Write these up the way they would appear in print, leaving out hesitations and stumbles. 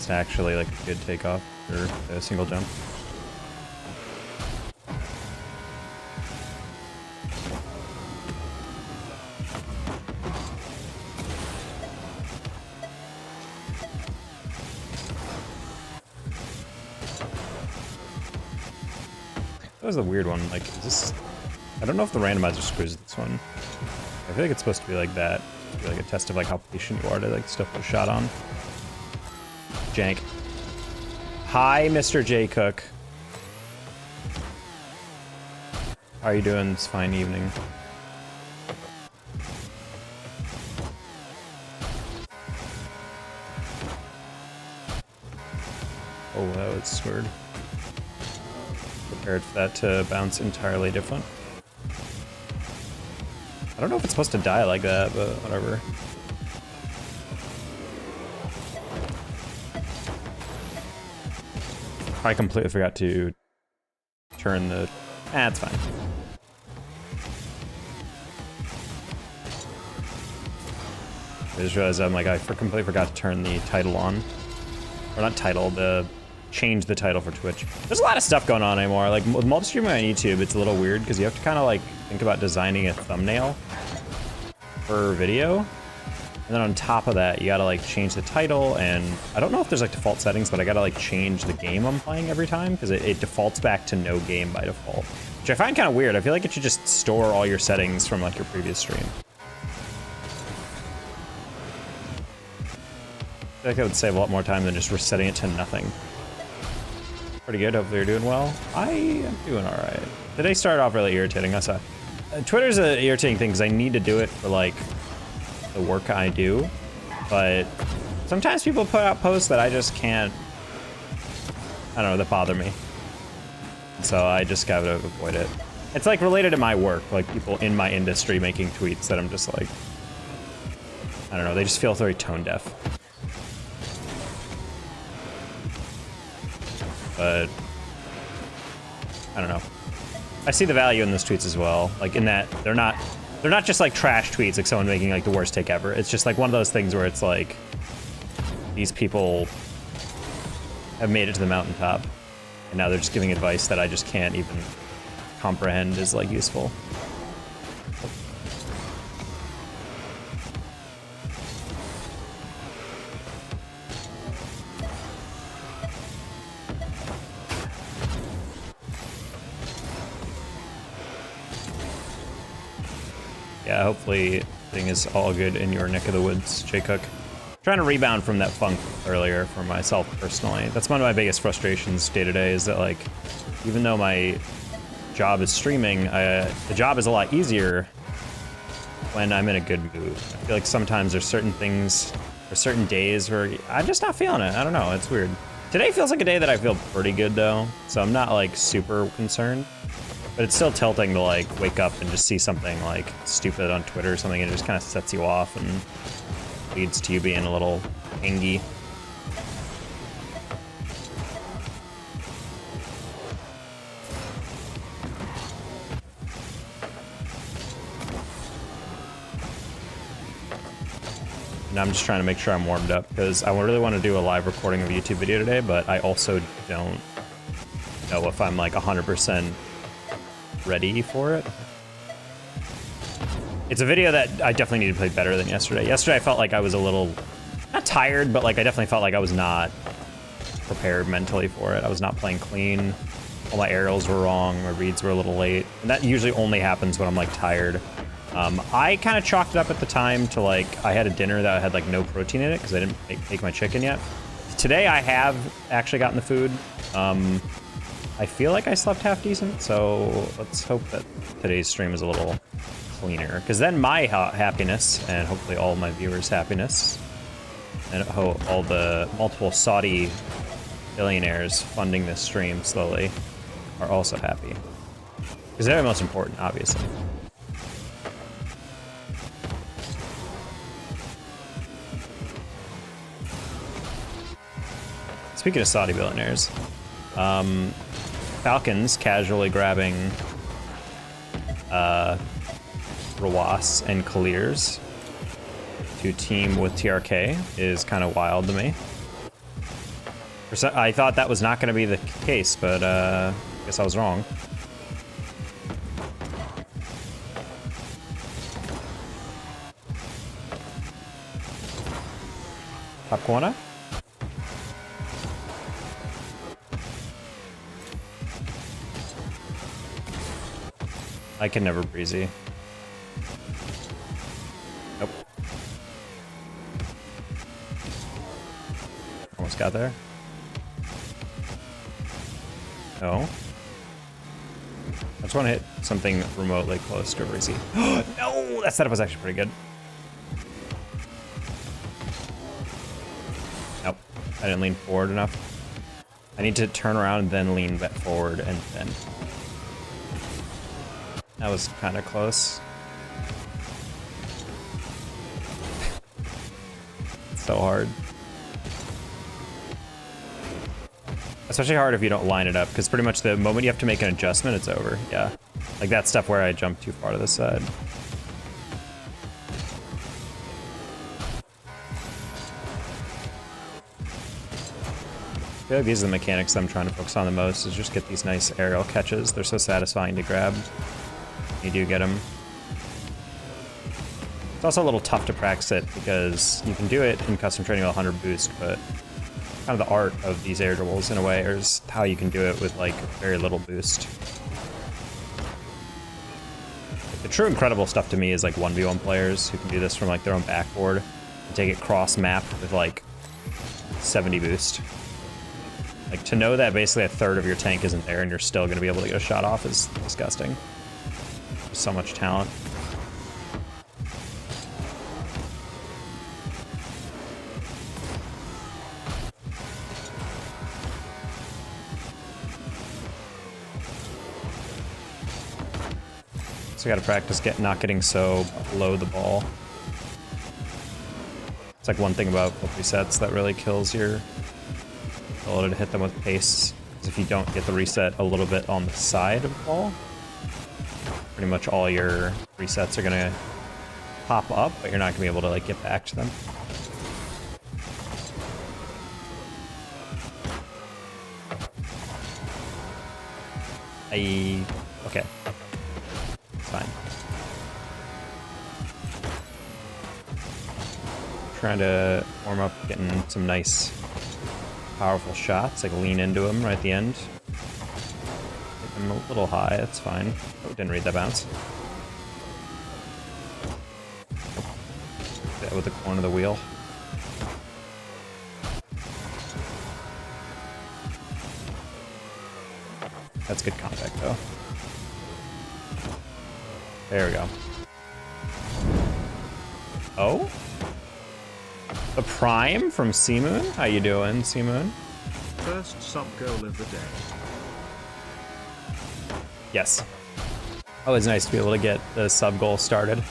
It's actually like a good takeoff or a single jump. That was a weird one. Like, is this... I don't know if the randomizer screws this one. I feel like it's supposed to be like that. To be like a test of like how patient you are to like stuff put a shot on. Jank. Hi, Mr. J. Cook. How are you doing this fine evening? Oh, that was weird. Prepared for that to bounce entirely different. I don't know if it's supposed to die like that, but whatever. I completely forgot to turn the... it's fine. I just realized I completely forgot to turn the title on. Or not title, change the title for Twitch. There's a lot of stuff going on anymore. Like with multi-streaming on YouTube, it's a little weird because you have to kind of like think about designing a thumbnail per video. And then on top of that, you gotta like change the title, and I don't know if there's like default settings, but I gotta like change the game I'm playing every time because it defaults back to no game by default, which I find kind of weird. I feel like it should just store all your settings from like your previous stream. I feel like that would save a lot more time than just resetting it to nothing. Pretty good, hopefully you're doing well. I am doing all right. Today started off really irritating. Twitter's an irritating thing because I need to do it for like the work I do, but sometimes people put out posts that I just can't, I don't know, that bother me. So I just gotta avoid it. It's like related to my work, like people in my industry making tweets that I'm just like, I don't know, they just feel very tone deaf. But I don't know. I see the value in those tweets as well. Like in that they're not just like trash tweets, like someone making like the worst take ever. It's just like one of those things where it's like these people have made it to the mountaintop, and now they're just giving advice that I just can't even comprehend is like useful. Yeah, hopefully everything is all good in your neck of the woods, J. Cook. Trying to rebound from that funk earlier for myself personally. That's one of my biggest frustrations day to day is that like, even though my job is streaming, the job is a lot easier when I'm in a good mood. I feel like sometimes there's certain things or certain days where I'm just not feeling it. I don't know, it's weird. Today feels like a day that I feel pretty good though, so I'm not like super concerned. But it's still tilting to like wake up and just see something like stupid on Twitter or something, and it just kind of sets you off and leads to you being a little angy. And I'm just trying to make sure I'm warmed up because I really want to do a live recording of a YouTube video today, but I also don't know if I'm like 100% ready for it. It's a video that I definitely need to play better than yesterday. Yesterday I felt like I was a little, not tired, but like I definitely felt like I was not prepared mentally for it. I was not playing clean. All my aerials were wrong, my reads were a little late. And that usually only happens when I'm like tired. I kind of chalked it up at the time to like, I had a dinner that had like no protein in it because I didn't make my chicken yet. Today I have actually gotten the food. I feel like I slept half decent, so let's hope that today's stream is a little cleaner. Because then my happiness, and hopefully all my viewers' happiness, and all the multiple Saudi billionaires funding this stream slowly are also happy. Because they're the most important, obviously. Speaking of Saudi billionaires, Falcons casually grabbing Rawas and Clears to team with TRK is kind of wild to me. I thought that was not going to be the case, but I guess I was wrong. Top corner. I can never breezy. Nope. Almost got there. No. I just want to hit something remotely close to a breezy. No! That setup was actually pretty good. Nope. I didn't lean forward enough. I need to turn around and then lean back forward and then. That was kind of close. So hard. Especially hard if you don't line it up, because pretty much the moment you have to make an adjustment, it's over. Yeah. Like that stuff where I jumped too far to the side. I feel like these are the mechanics I'm trying to focus on the most, is just get these nice aerial catches. They're so satisfying to grab. You do get them. It's also a little tough to practice it because you can do it in custom training with 100 boost, but kind of the art of these air dribbles in a way is how you can do it with like very little boost. The true incredible stuff to me is like 1v1 players who can do this from like their own backboard and take it cross map with like 70 boost. Like to know that basically a third of your tank isn't there and you're still going to be able to get a shot off is disgusting. There's so much talent. So you gotta practice not getting so below the ball. It's like one thing about flip resets that really kills your ability to hit them with pace. Because if you don't get the reset a little bit on the side of the ball, pretty much all your resets are gonna pop up, but you're not gonna be able to like get back to them. Okay. Fine. Trying to warm up, getting some nice, powerful shots, like lean into them right at the end. Hit them a little high, that's fine. Oh, didn't read that bounce. That with the corner of the wheel. That's good contact though. There we go. Oh? The Prime from Seamoon? How you doing, Seamoon? First sub goal of the day. Yes. Always nice to be able to get the sub goal started.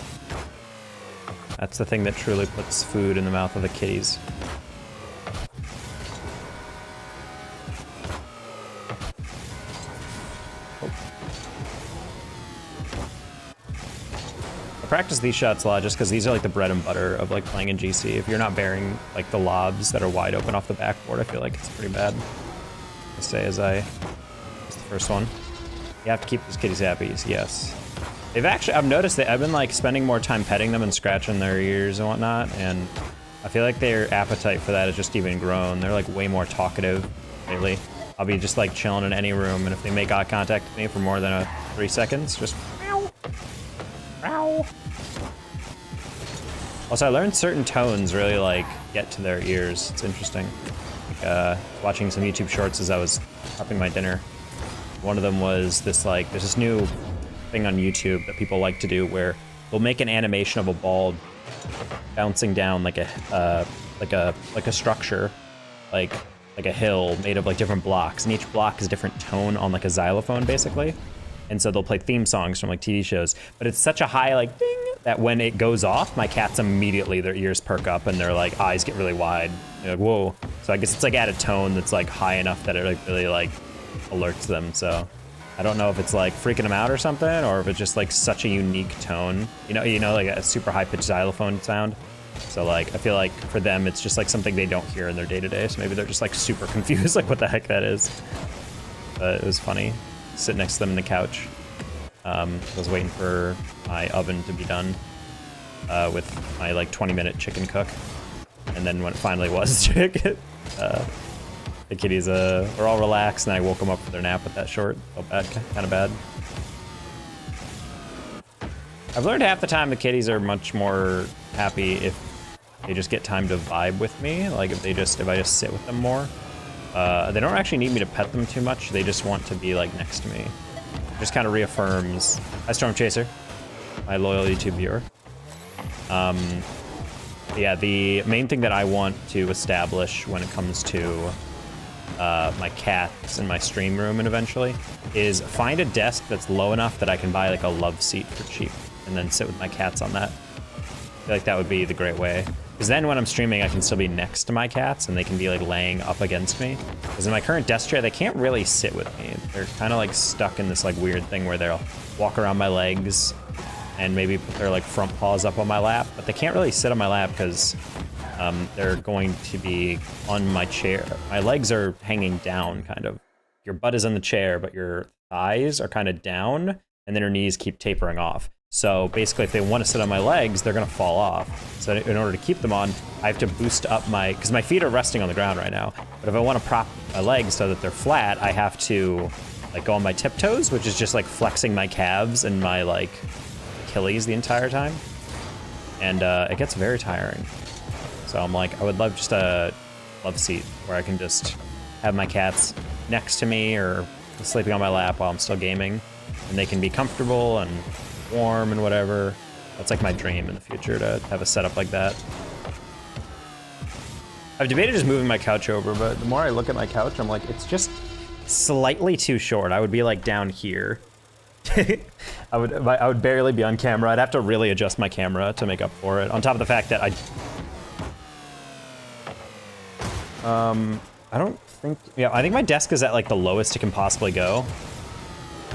That's the thing that truly puts food in the mouth of the kitties. I practice these shots a lot just because these are like the bread and butter of like playing in GC. If you're not bearing like the lobs that are wide open off the backboard, I feel like it's pretty bad. I say as it's the first one. You have to keep these kitties happy, yes. They've actually, I've noticed that I've been like spending more time petting them and scratching their ears and whatnot, and I feel like their appetite for that has just even grown. They're like way more talkative lately. I'll be just like chilling in any room, and if they make eye contact with me for more than 3 seconds, just meow, meow. Also, I learned certain tones really like get to their ears. It's interesting. Like, watching some YouTube shorts as I was prepping my dinner. One of them was this like, there's this new thing on YouTube that people like to do where they'll make an animation of a ball bouncing down like a structure, like a hill made of like different blocks, and each block is a different tone on like a xylophone basically. And so they'll play theme songs from like TV shows, but it's such a high like ding that when it goes off, my cats immediately, their ears perk up and their like eyes get really wide. They're like, whoa. So I guess it's like at a tone that's like high enough that it like really like alerts them. So I don't know if it's like freaking them out or something, or if it's just like such a unique tone. You know, like a super high pitched xylophone sound. So like, I feel like for them, it's just like something they don't hear in their day-to-day. So maybe they're just like super confused, like what the heck that is. But it was funny. Sit next to them in the couch. I was waiting for my oven to be done with my like 20-minute chicken cook. And then when it finally was chicken, the kitties were all relaxed, and I woke them up for their nap with that short. Felt bad, kind of bad. I've learned half the time the kitties are much more happy if they just get time to vibe with me. Like if I just sit with them more. They don't actually need me to pet them too much. They just want to be like next to me. It just kind of reaffirms. Hi, Storm Chaser, my loyal YouTube viewer. Yeah, the main thing that I want to establish when it comes to my cats in my stream room and eventually is find a desk that's low enough that I can buy like a love seat for cheap and then sit with my cats on that. I feel like that would be the great way. Because then when I'm streaming, I can still be next to my cats and they can be like laying up against me. Because in my current desk chair, they can't really sit with me. They're kind of like stuck in this like weird thing where they'll walk around my legs and maybe put their like front paws up on my lap, but they can't really sit on my lap because they're going to be on my chair. My legs are hanging down kind of. Your butt is in the chair, but your thighs are kind of down and then your knees keep tapering off. So basically if they want to sit on my legs, they're gonna fall off. So in order to keep them on, I have to boost up because my feet are resting on the ground right now. But if I want to prop my legs so that they're flat, I have to like go on my tiptoes, which is just like flexing my calves and my like Achilles the entire time. And it gets very tiring. So I'm like, I would love just a love seat where I can just have my cats next to me or sleeping on my lap while I'm still gaming. And they can be comfortable and warm and whatever. That's like my dream in the future, to have a setup like that. I've debated just moving my couch over, but the more I look at my couch, I'm like, it's just slightly too short. I would be like down here. I would barely be on camera. I'd have to really adjust my camera to make up for it. On top of the fact that I don't think, yeah, I think my desk is at like the lowest it can possibly go.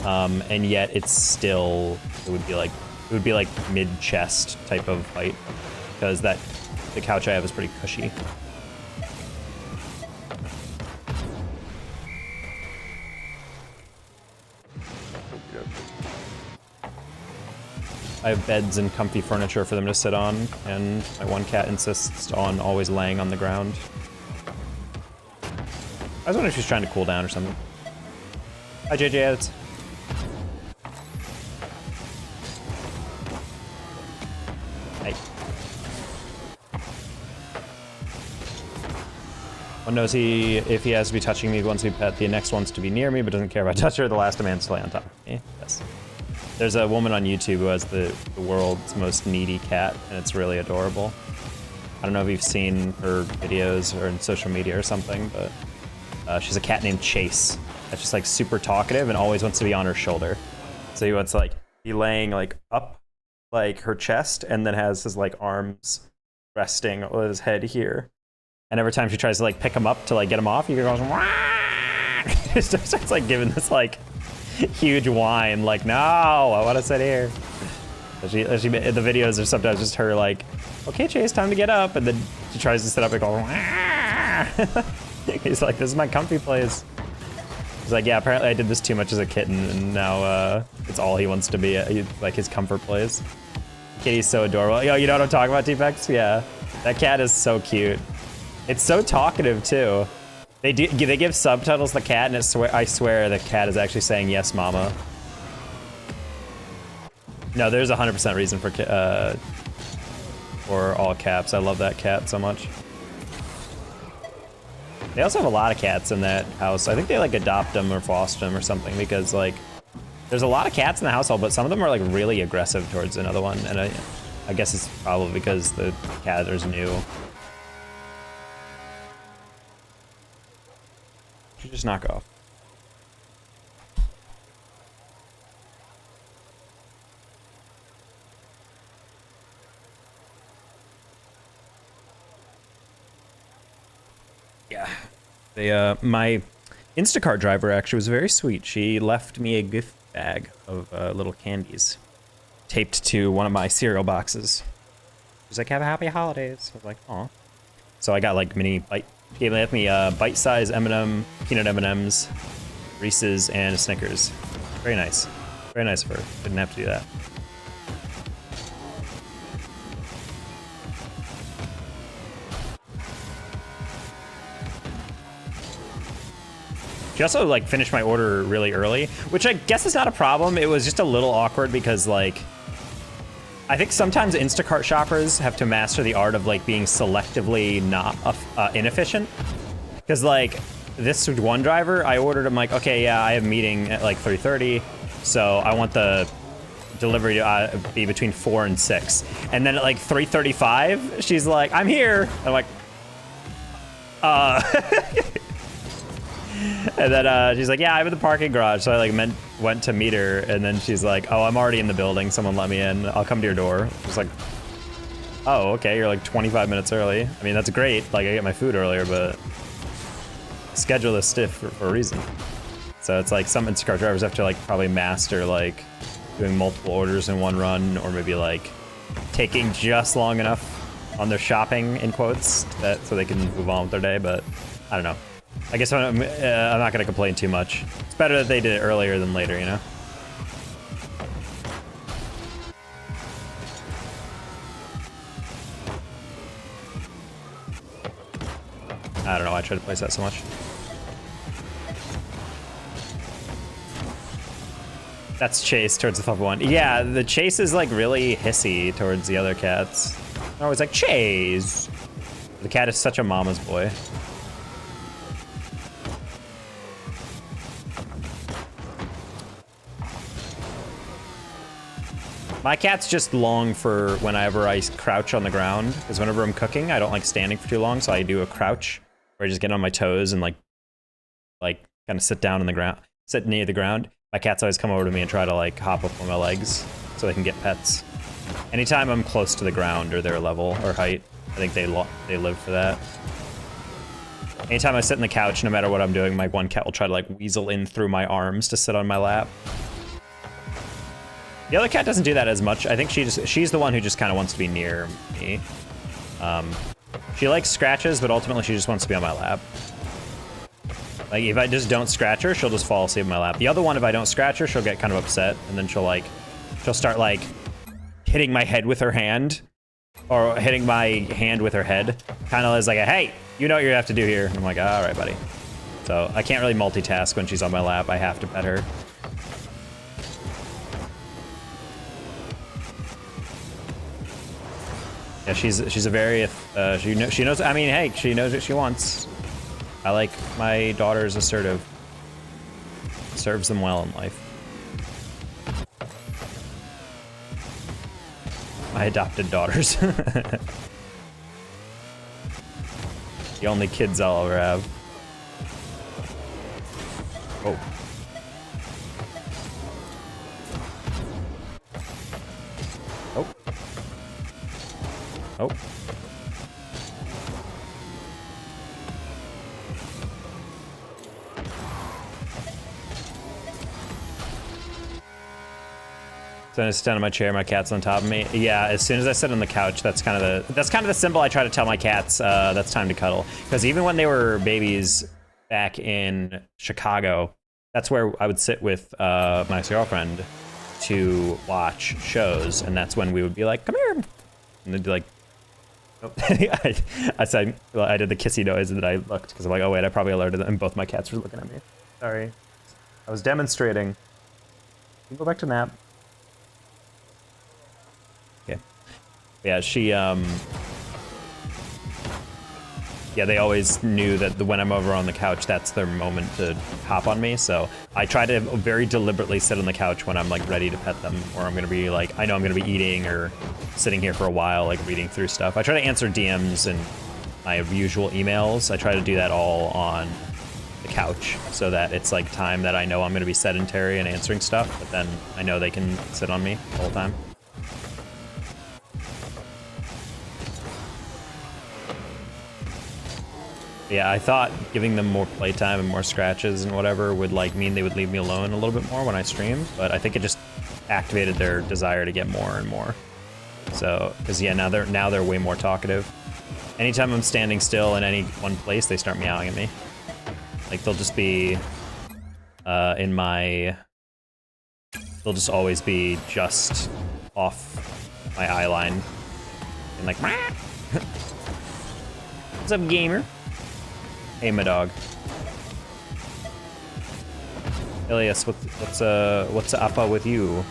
And yet it's still, it would be like mid-chest type of height, because the couch I have is pretty cushy. I have beds and comfy furniture for them to sit on, and my one cat insists on always laying on the ground. I was wondering if she's trying to cool down or something. Hi, JJ Edits. Hey. One knows if he has to be touching me, wants to be pet. The next wants to be near me, but doesn't care if I touch her. The last demands to lay on top of me. Yes. There's a woman on YouTube who has the world's most needy cat, and it's really adorable. I don't know if you've seen her videos or in social media or something, but she's a cat named Chase. That's just like super talkative and always wants to be on her shoulder. So he wants to like be laying like up like her chest and then has his like arms resting with his head here. And every time she tries to like pick him up to like get him off, he goes, wah! He starts like giving this like huge whine, like, no, I want to sit here. The videos are sometimes just her like, okay, Chase, time to get up. And then she tries to sit up and go, wah! He's like, this is my comfy place. He's like, yeah, apparently I did this too much as a kitten, and now it's all he wants to be, like his comfort place. Kitty's so adorable. Yo, you know what I'm talking about, T-Pex? Yeah, that cat is so cute. It's so talkative too. They give subtitles to the cat, and I swear the cat is actually saying yes, mama. No, there's 100% reason for all caps. I love that cat so much. They also have a lot of cats in that house. I think they like adopt them or foster them or something, because like there's a lot of cats in the household, but some of them are like really aggressive towards another one, and I guess it's probably because the cat is new. Should just knock off. Yeah. My Instacart driver actually was very sweet. She left me a gift bag of little candies taped to one of my cereal boxes. She's like, have a happy holidays. I was like, aw. So I got like mini bite. They left me bite-sized M&M, peanut M&Ms, Reese's, and Snickers. Very nice. Very nice of her. Didn't have to do that. She also like finished my order really early, which I guess is not a problem. It was just a little awkward because like, I think sometimes Instacart shoppers have to master the art of like being selectively not inefficient. Because like this one driver, I ordered him like, okay, yeah, I have a meeting at like 3:30, so I want the delivery to be between 4 and 6. And then at like 3:35, she's like, I'm here. I'm like, And then she's like, yeah, I'm in the parking garage. So I like went to meet her, and then she's like, oh, I'm already in the building. Someone let me in. I'll come to your door. I was like, oh, okay, you're like 25 minutes early. I mean, that's great. Like, I get my food earlier, but schedule is stiff for a reason. So it's like some Instacart drivers have to like probably master like doing multiple orders in one run, or maybe like taking just long enough on their shopping, in quotes, so they can move on with their day. But I don't know. I guess I'm not going to complain too much. It's better that they did it earlier than later, you know? I don't know why I tried to place that so much. That's Chase towards the fluffy one. Yeah, the Chase is like really hissy towards the other cats. They're always like, Chase! The cat is such a mama's boy. My cats just long for whenever I crouch on the ground, because whenever I'm cooking, I don't like standing for too long, so I do a crouch, where I just get on my toes and like kind of sit down on the ground, sit near the ground. My cats always come over to me and try to like hop up on my legs so they can get pets. Anytime I'm close to the ground or their level or height, I think they live for that. Anytime I sit in the couch, no matter what I'm doing, my one cat will try to like weasel in through my arms to sit on my lap. The other cat doesn't do that as much. I think she's the one who just kind of wants to be near me. She likes scratches, but ultimately she just wants to be on my lap. Like, if I just don't scratch her, she'll just fall asleep in my lap. The other one, if I don't scratch her, she'll get kind of upset, and then she'll start like hitting my head with her hand, or hitting my hand with her head. Kind of as like a, hey, you know what you have to do here. And I'm like, all right, buddy. So I can't really multitask when she's on my lap. I have to pet her. Yeah, she's a very she knows. I mean, hey, she knows what she wants. I like my daughters assertive. Serves them well in life. My adopted daughters. The only kids I'll ever have. Oh. Oh. Oh. So I sit down in my chair, my cat's on top of me. Yeah, as soon as I sit on the couch, that's kind of the symbol I try to tell my cats that's time to cuddle. Because even when they were babies back in Chicago, that's where I would sit with my girlfriend to watch shows, and that's when we would be like, come here. And they'd be like, oh. I said, well, I did the kissy noise, and then I looked, because I'm like, oh wait, I probably alerted them, and both my cats were looking at me. Sorry. I was demonstrating. You can go back to nap. Okay. Yeah, yeah, they always knew that when I'm over on the couch, that's their moment to hop on me. So I try to very deliberately sit on the couch when I'm like ready to pet them, or I'm gonna be like, I know I'm gonna be eating or sitting here for a while, like reading through stuff. I try to answer DMs and my usual emails. I try to do that all on the couch so that it's like time that I know I'm gonna be sedentary and answering stuff, but then I know they can sit on me the whole time. Yeah, I thought giving them more playtime and more scratches and whatever would like mean they would leave me alone a little bit more when I streamed, but I think it just activated their desire to get more and more. So, because yeah, now they're way more talkative. Anytime I'm standing still in any one place, they start meowing at me. Like they'll just be in my. They'll just always be just off my eye line, and like. What's up, gamer? Hey, my dog. Elias, what's up with you?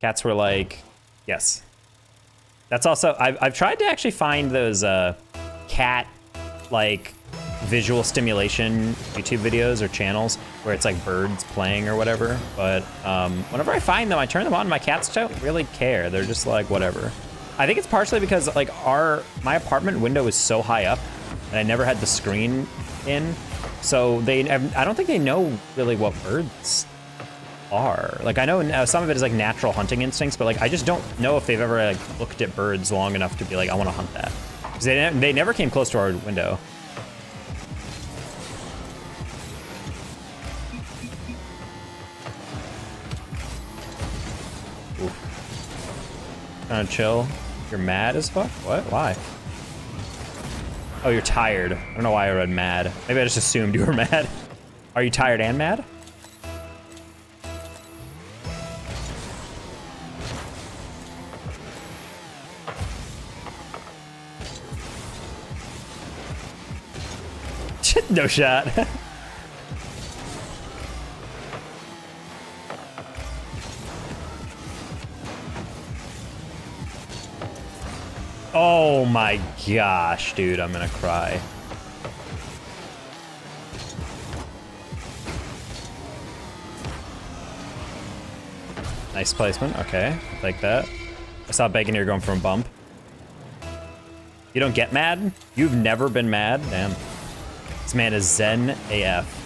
Cats were like, yes. That's also, I've tried to actually find those cat like visual stimulation YouTube videos or channels where it's like birds playing or whatever. But whenever I find them, I turn them on. My cats don't really care. They're just like whatever. I think it's partially because like my apartment window is so high up, and I never had the screen in, so I don't think they know really what birds are. Like I know some of it is like natural hunting instincts, but like I just don't know if they've ever like looked at birds long enough to be like I want to hunt that. Because they never came close to our window. Kind of chill. You're mad as fuck? What? Why? Oh, you're tired. I don't know why I read mad. Maybe I just assumed you were mad. Are you tired and mad? No shot. Oh my gosh, dude, I'm gonna cry. Nice placement, okay, like that. I saw Bacon here going from bump. You don't get mad? You've never been mad? Damn. This man is Zen AF.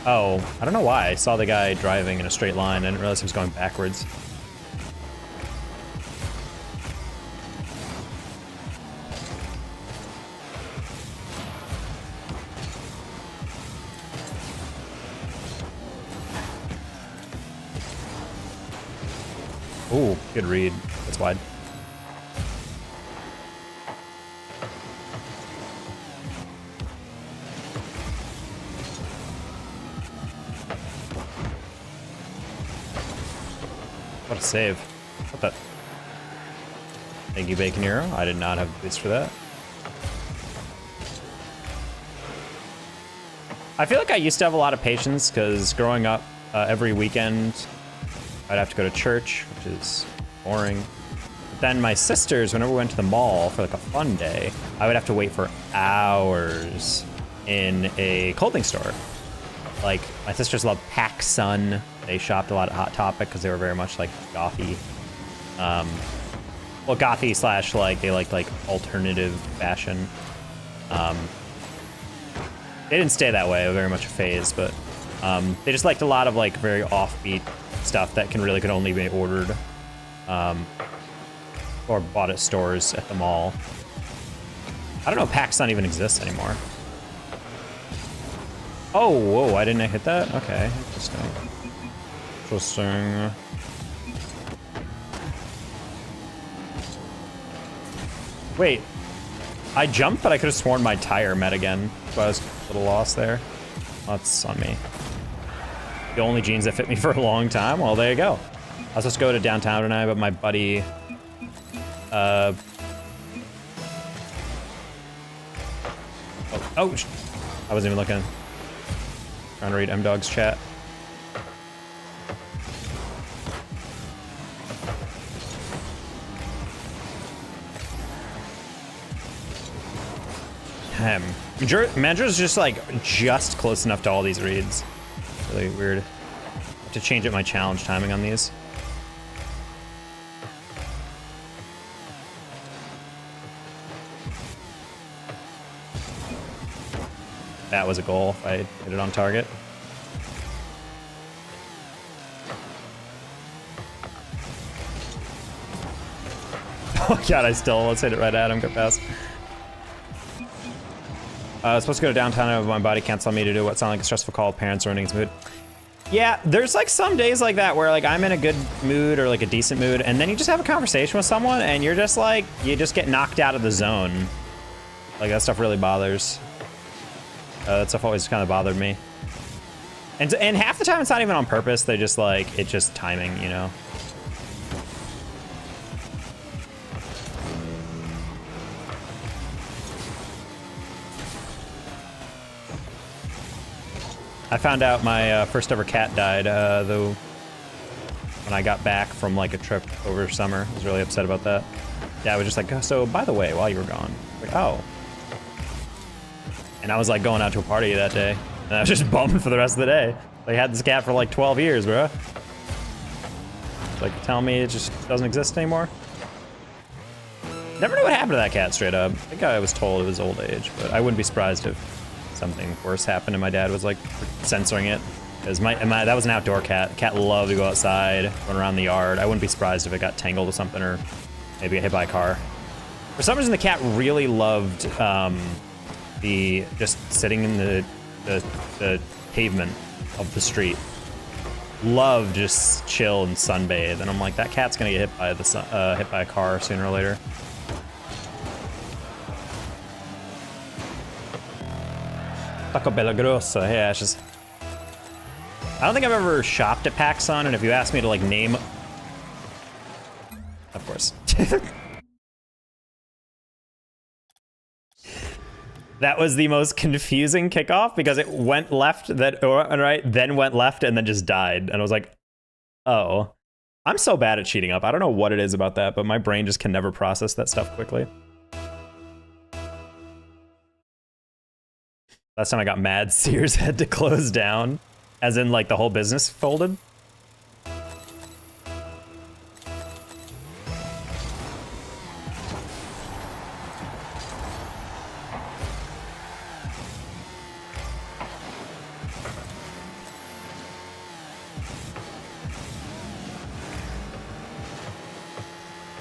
Oh, I don't know why. I saw the guy driving in a straight line. I didn't realize he was going backwards. Ooh, good read. That's wide. What a save. What the? Thank you, Bacon Hero. I did not have a boost for that. I feel like I used to have a lot of patience because growing up every weekend, I'd have to go to church, which is boring. But then my sisters, whenever we went to the mall for like a fun day, I would have to wait for hours in a clothing store. Like, my sisters love PacSun. They shopped a lot at Hot Topic because they were very much like gothy. Well, gothy slash like they liked like alternative fashion. They didn't stay that way, very much a phase, but they just liked a lot of like very offbeat stuff that could only be ordered or bought at stores at the mall. I don't know if PacSun even exists anymore. Oh, whoa, I didn't hit that? Okay, interesting. Interesting. Wait, I jumped, but I could have sworn my tire met again. So I was a little lost there. That's on me. The only jeans that fit me for a long time? Well, there you go. I was supposed to go to downtown tonight, but my buddy... Oh, I wasn't even looking. Trying to read M-Dog's chat. Mandra's just like just close enough to all these reads. Really weird. I have to change up my challenge timing on these. That was a goal if I hit it on target. Oh god, let's hit it right at him, go past. I was supposed to go to downtown, but my body can't tell me to do what sounded like a stressful call. Parents ruining his mood. Yeah, there's like some days like that where like I'm in a good mood or like a decent mood, and then you just have a conversation with someone and you're just like, you just get knocked out of the zone. Like that stuff really bothers. That stuff always kind of bothered me. And half the time it's not even on purpose. They just like, it's just timing, you know? I found out my first ever cat died, though, when I got back from like a trip over summer. I was really upset about that. Yeah, I was just like, oh, so by the way, while you were gone, like, oh. And I was like going out to a party that day, and I was just bummed for the rest of the day. They had this cat for like 12 years, bro. Like, telling me it just doesn't exist anymore. Never knew what happened to that cat, straight up. I think I was told it was old age, but I wouldn't be surprised if something worse happened and my dad was like censoring it. Because that was an outdoor cat. The cat loved to go outside, run around the yard. I wouldn't be surprised if it got tangled with something or maybe get hit by a car. For some reason, the cat really loved just sitting in the pavement of the street. Loved just chill and sunbathe. And I'm like, that cat's gonna get hit by a car sooner or later. Taco Bella Grossa, yeah, it's just... I don't think I've ever shopped at PacSun, and if you ask me to, like, name... Of course. That was the most confusing kickoff, because it went left, right, then went left, and then just died. And I was like, oh. I'm so bad at cheating up. I don't know what it is about that, but my brain just can never process that stuff quickly. Last time I got mad, Sears had to close down, as in like the whole business folded.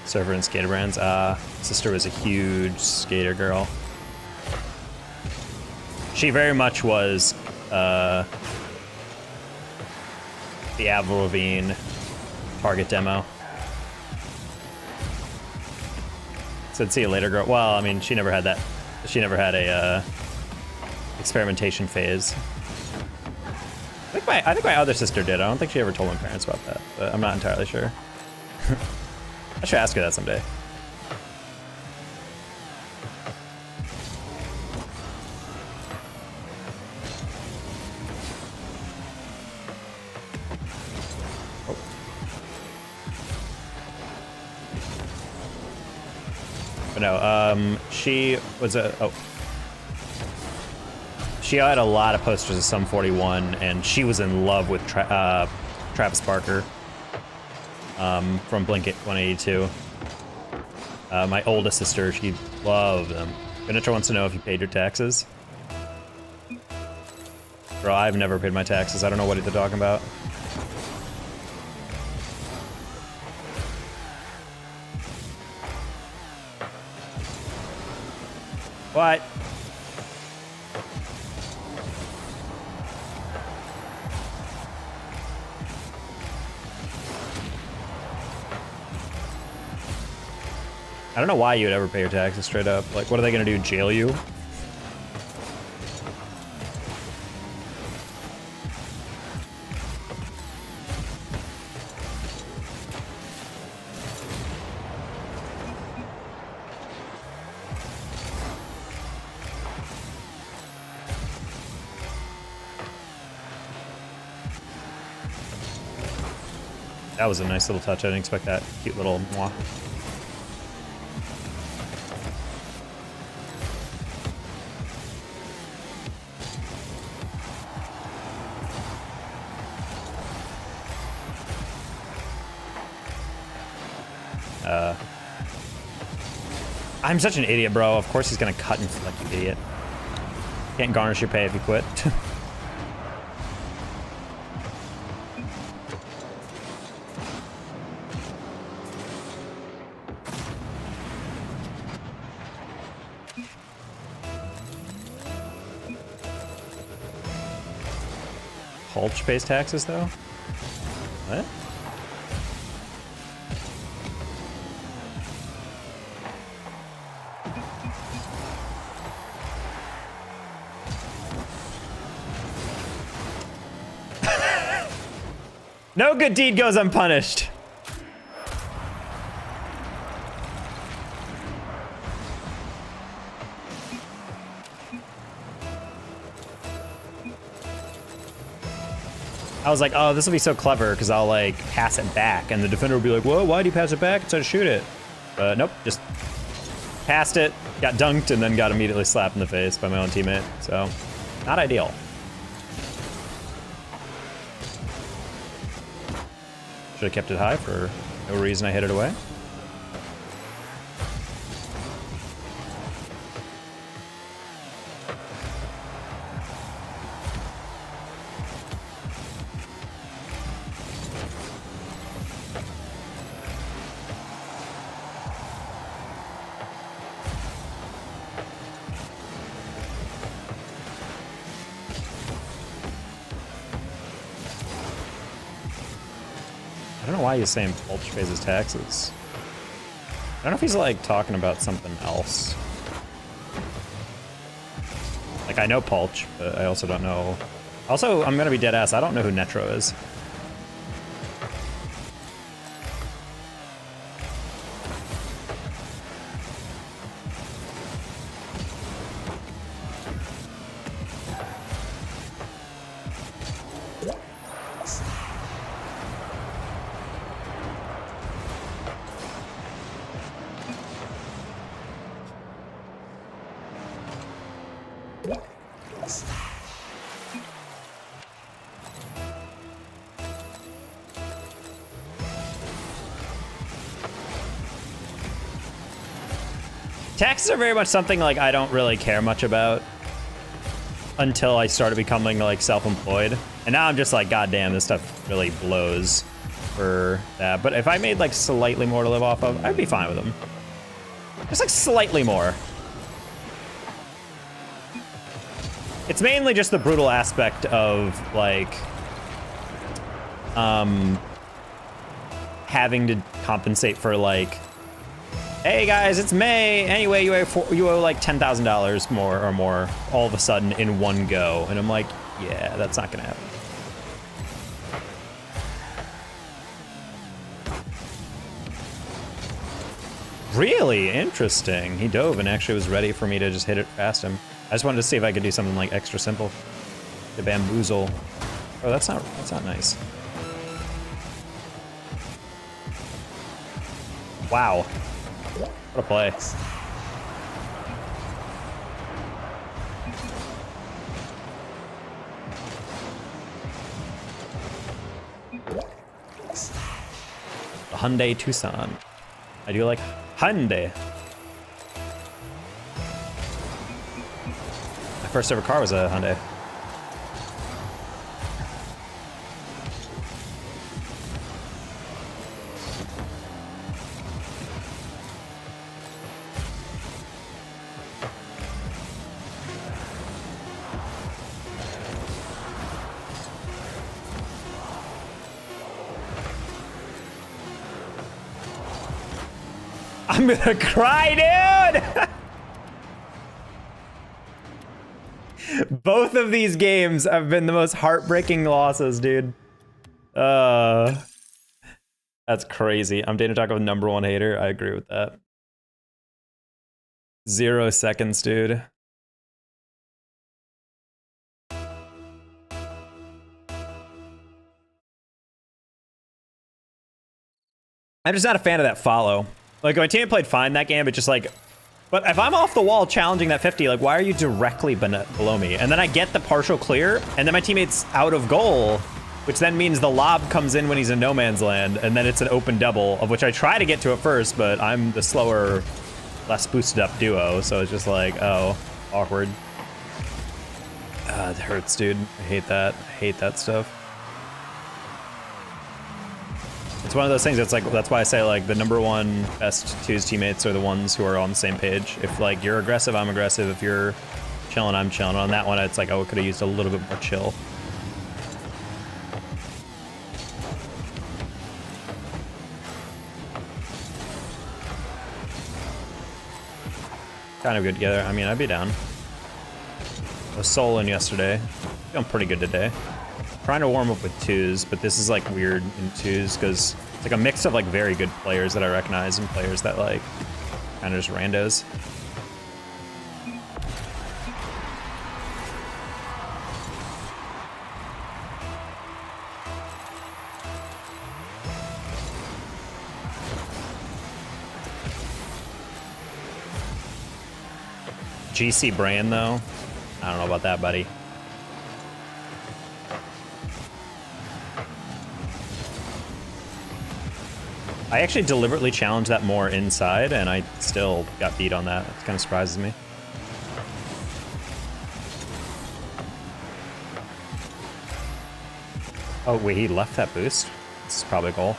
Surfer and skater brands. Sister was a huge skater girl. She very much was the Avril Lavigne Target demo. Said, see you later, girl. Well, I mean, she never had that. She never had a experimentation phase. I think my other sister did. I don't think she ever told my parents about that, but I'm not entirely sure. I should ask her that someday. But no, she was she had a lot of posters of Sum 41, and she was in love with Travis Barker from Blink-182. My oldest sister, she loved them. Venetra wants to know if you paid your taxes. Bro, I've never paid my taxes. I don't know what they're talking about. What? I don't know why you would ever pay your taxes straight up. Like, what are they gonna do, jail you? That was a nice little touch. I didn't expect that cute little mwah. I'm such an idiot, bro. Of course he's gonna cut and like you idiot. Can't garnish your pay if you quit. mulch pays taxes though? What? No good deed goes unpunished. I was like, oh, this will be so clever because I'll like pass it back and the defender will be like, whoa, why'd you pass it back instead of shoot it? But nope, just passed it, got dunked, and then got immediately slapped in the face by my own teammate. So, not ideal. Should have kept it high for no reason I hit it away. I don't know why he's saying Pulch pays his taxes. I don't know if he's like talking about something else. Like I know Pulch, but I also don't know. Also, I'm gonna be dead ass. I don't know who Netro is. Taxes are very much something like I don't really care much about until I started becoming like self-employed. And now I'm just like, God damn, this stuff really blows for that. But if I made like slightly more to live off of, I'd be fine with them. Just like slightly more. It's mainly just the brutal aspect of like having to compensate for like, hey guys, it's May. Anyway, you owe like $10,000 more or more all of a sudden in one go. And I'm like, yeah, that's not gonna happen. Really interesting. He dove and actually was ready for me to just hit it past him. I just wanted to see if I could do something like extra simple to bamboozle. Oh, that's not nice. Wow. What a play. The Hyundai Tucson. I do like Hyundai. My first ever car was a Hyundai. I'm gonna cry, dude! Both of these games have been the most heartbreaking losses, dude. That's crazy. I'm Dana Taco, #1 hater. I agree with that. 0 seconds, dude. I'm just not a fan of that follow. Like, my team played fine that game, but just like, but if I'm off the wall challenging that 50, like, why are you directly below me? And then I get the partial clear, and then my teammate's out of goal, which then means the lob comes in when he's in no man's land, and then it's an open double, of which I try to get to at first, but I'm the slower, less boosted up duo, so it's just like, oh, awkward. It hurts, dude. I hate that. I hate that stuff. It's one of those things that's like, that's why I say like the #1 best twos teammates are the ones who are on the same page. If like you're aggressive, I'm aggressive. If you're chilling, I'm chilling. On that one, it's like, oh, I could have used a little bit more chill. kind of good together. I mean, I'd be down. I was soloing yesterday. Feeling pretty good today. Trying to warm up with twos, but this is like weird in twos because it's like a mix of like very good players that I recognize and players that like kind of just randos. GC Brain though, I don't know about that, buddy. I actually deliberately challenged that more inside, and I still got beat on that. It kind of surprises me. Oh, wait, he left that boost? This is probably a goal.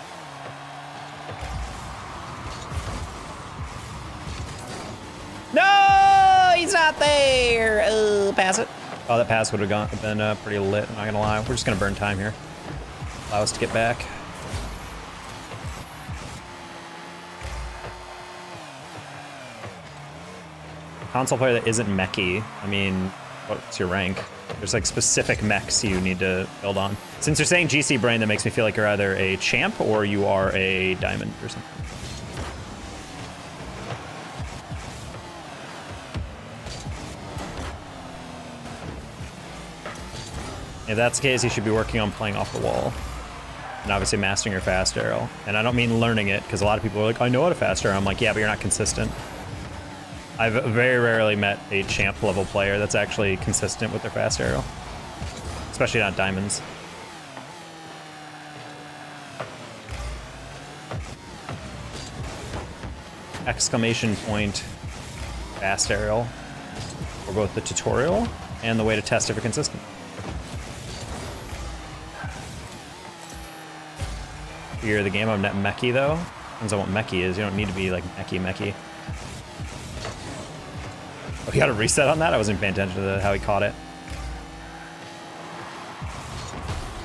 No, he's not there. Pass it. Oh, that pass would have been pretty lit, I'm not gonna lie. We're just gonna burn time here. Allow us to get back. Console player that isn't mechy, I mean, what's your rank? There's like specific mechs you need to build on. Since you're saying GC Brain, that makes me feel like you're either a champ or you are a diamond or something. If that's the case, you should be working on playing off the wall. And obviously mastering your fast arrow. And I don't mean learning it, because a lot of people are like, I know how to fast arrow. I'm like, yeah, but you're not consistent. I've very rarely met a champ level player that's actually consistent with their fast arrow. Especially not diamonds. Exclamation point fast arrow for both the tutorial and the way to test if you're consistent. You're the game, I'm not mechy though. Depends on what mechy is. You don't need to be like mechy. Oh, he got a reset on that? I wasn't paying attention to how he caught it.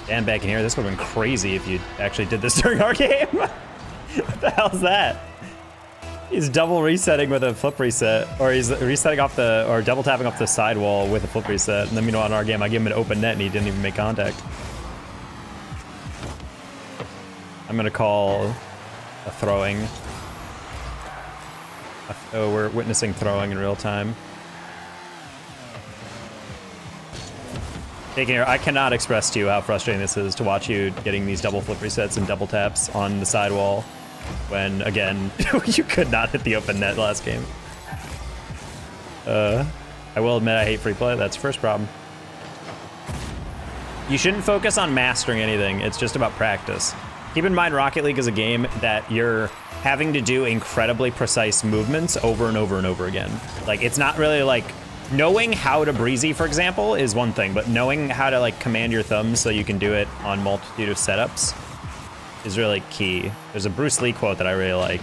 Dan back in here, this would have been crazy if you actually did this during our game. What the hell is that? He's double resetting with a flip reset, or he's resetting off the, or double tapping off the side wall with a flip reset. And then meanwhile in our game, I give him an open net and he didn't even make contact. I'm gonna call a throwing. Oh, we're witnessing throwing in real time. Taking here, I cannot express to you how frustrating this is to watch you getting these double flip resets and double taps on the sidewall when, again, you could not hit the open net last game. I will admit I hate free play. That's the first problem. You shouldn't focus on mastering anything. It's just about practice. Keep in mind, Rocket League is a game that you're having to do incredibly precise movements over and over and over again. Like, it's not really like, knowing how to breezy, for example, is one thing, but knowing how to like command your thumbs so you can do it on multitude of setups is really key. There's a Bruce Lee quote that I really like.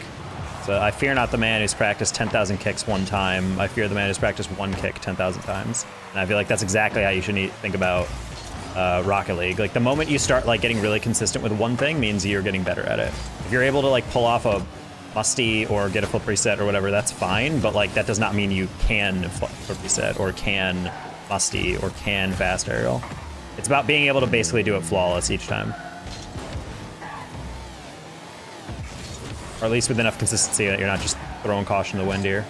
So, I fear not the man who's practiced 10,000 kicks one time. I fear the man who's practiced one kick 10,000 times. And I feel like that's exactly how you should think about Rocket League. Like, the moment you start like getting really consistent with one thing means you're getting better at it. If you're able to like pull off a musty or get a flip reset or whatever, that's fine, but like that does not mean you can flip reset or can musty or can fast aerial. It's about being able to basically do it flawless each time. Or at least with enough consistency that you're not just throwing caution to the wind here.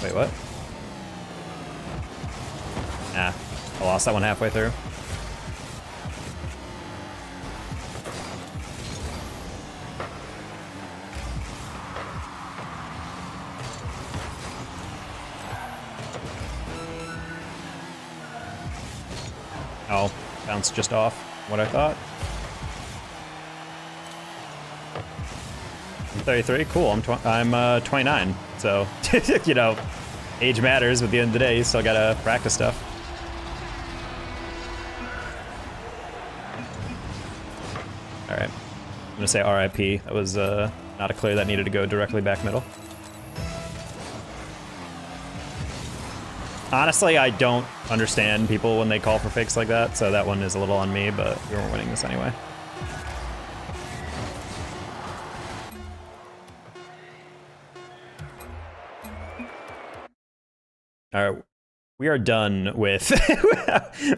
Wait, what? Nah, I lost that one halfway through. Oh, bounced just off what I thought. I'm 33, cool, I'm 29, so, you know, age matters, but at the end of the day, you still gotta practice stuff. All right, I'm gonna say RIP. That was not a clear that needed to go directly back middle. Honestly, I don't understand people when they call for fakes like that, so that one is a little on me, but we weren't winning this anyway. All right, we are done with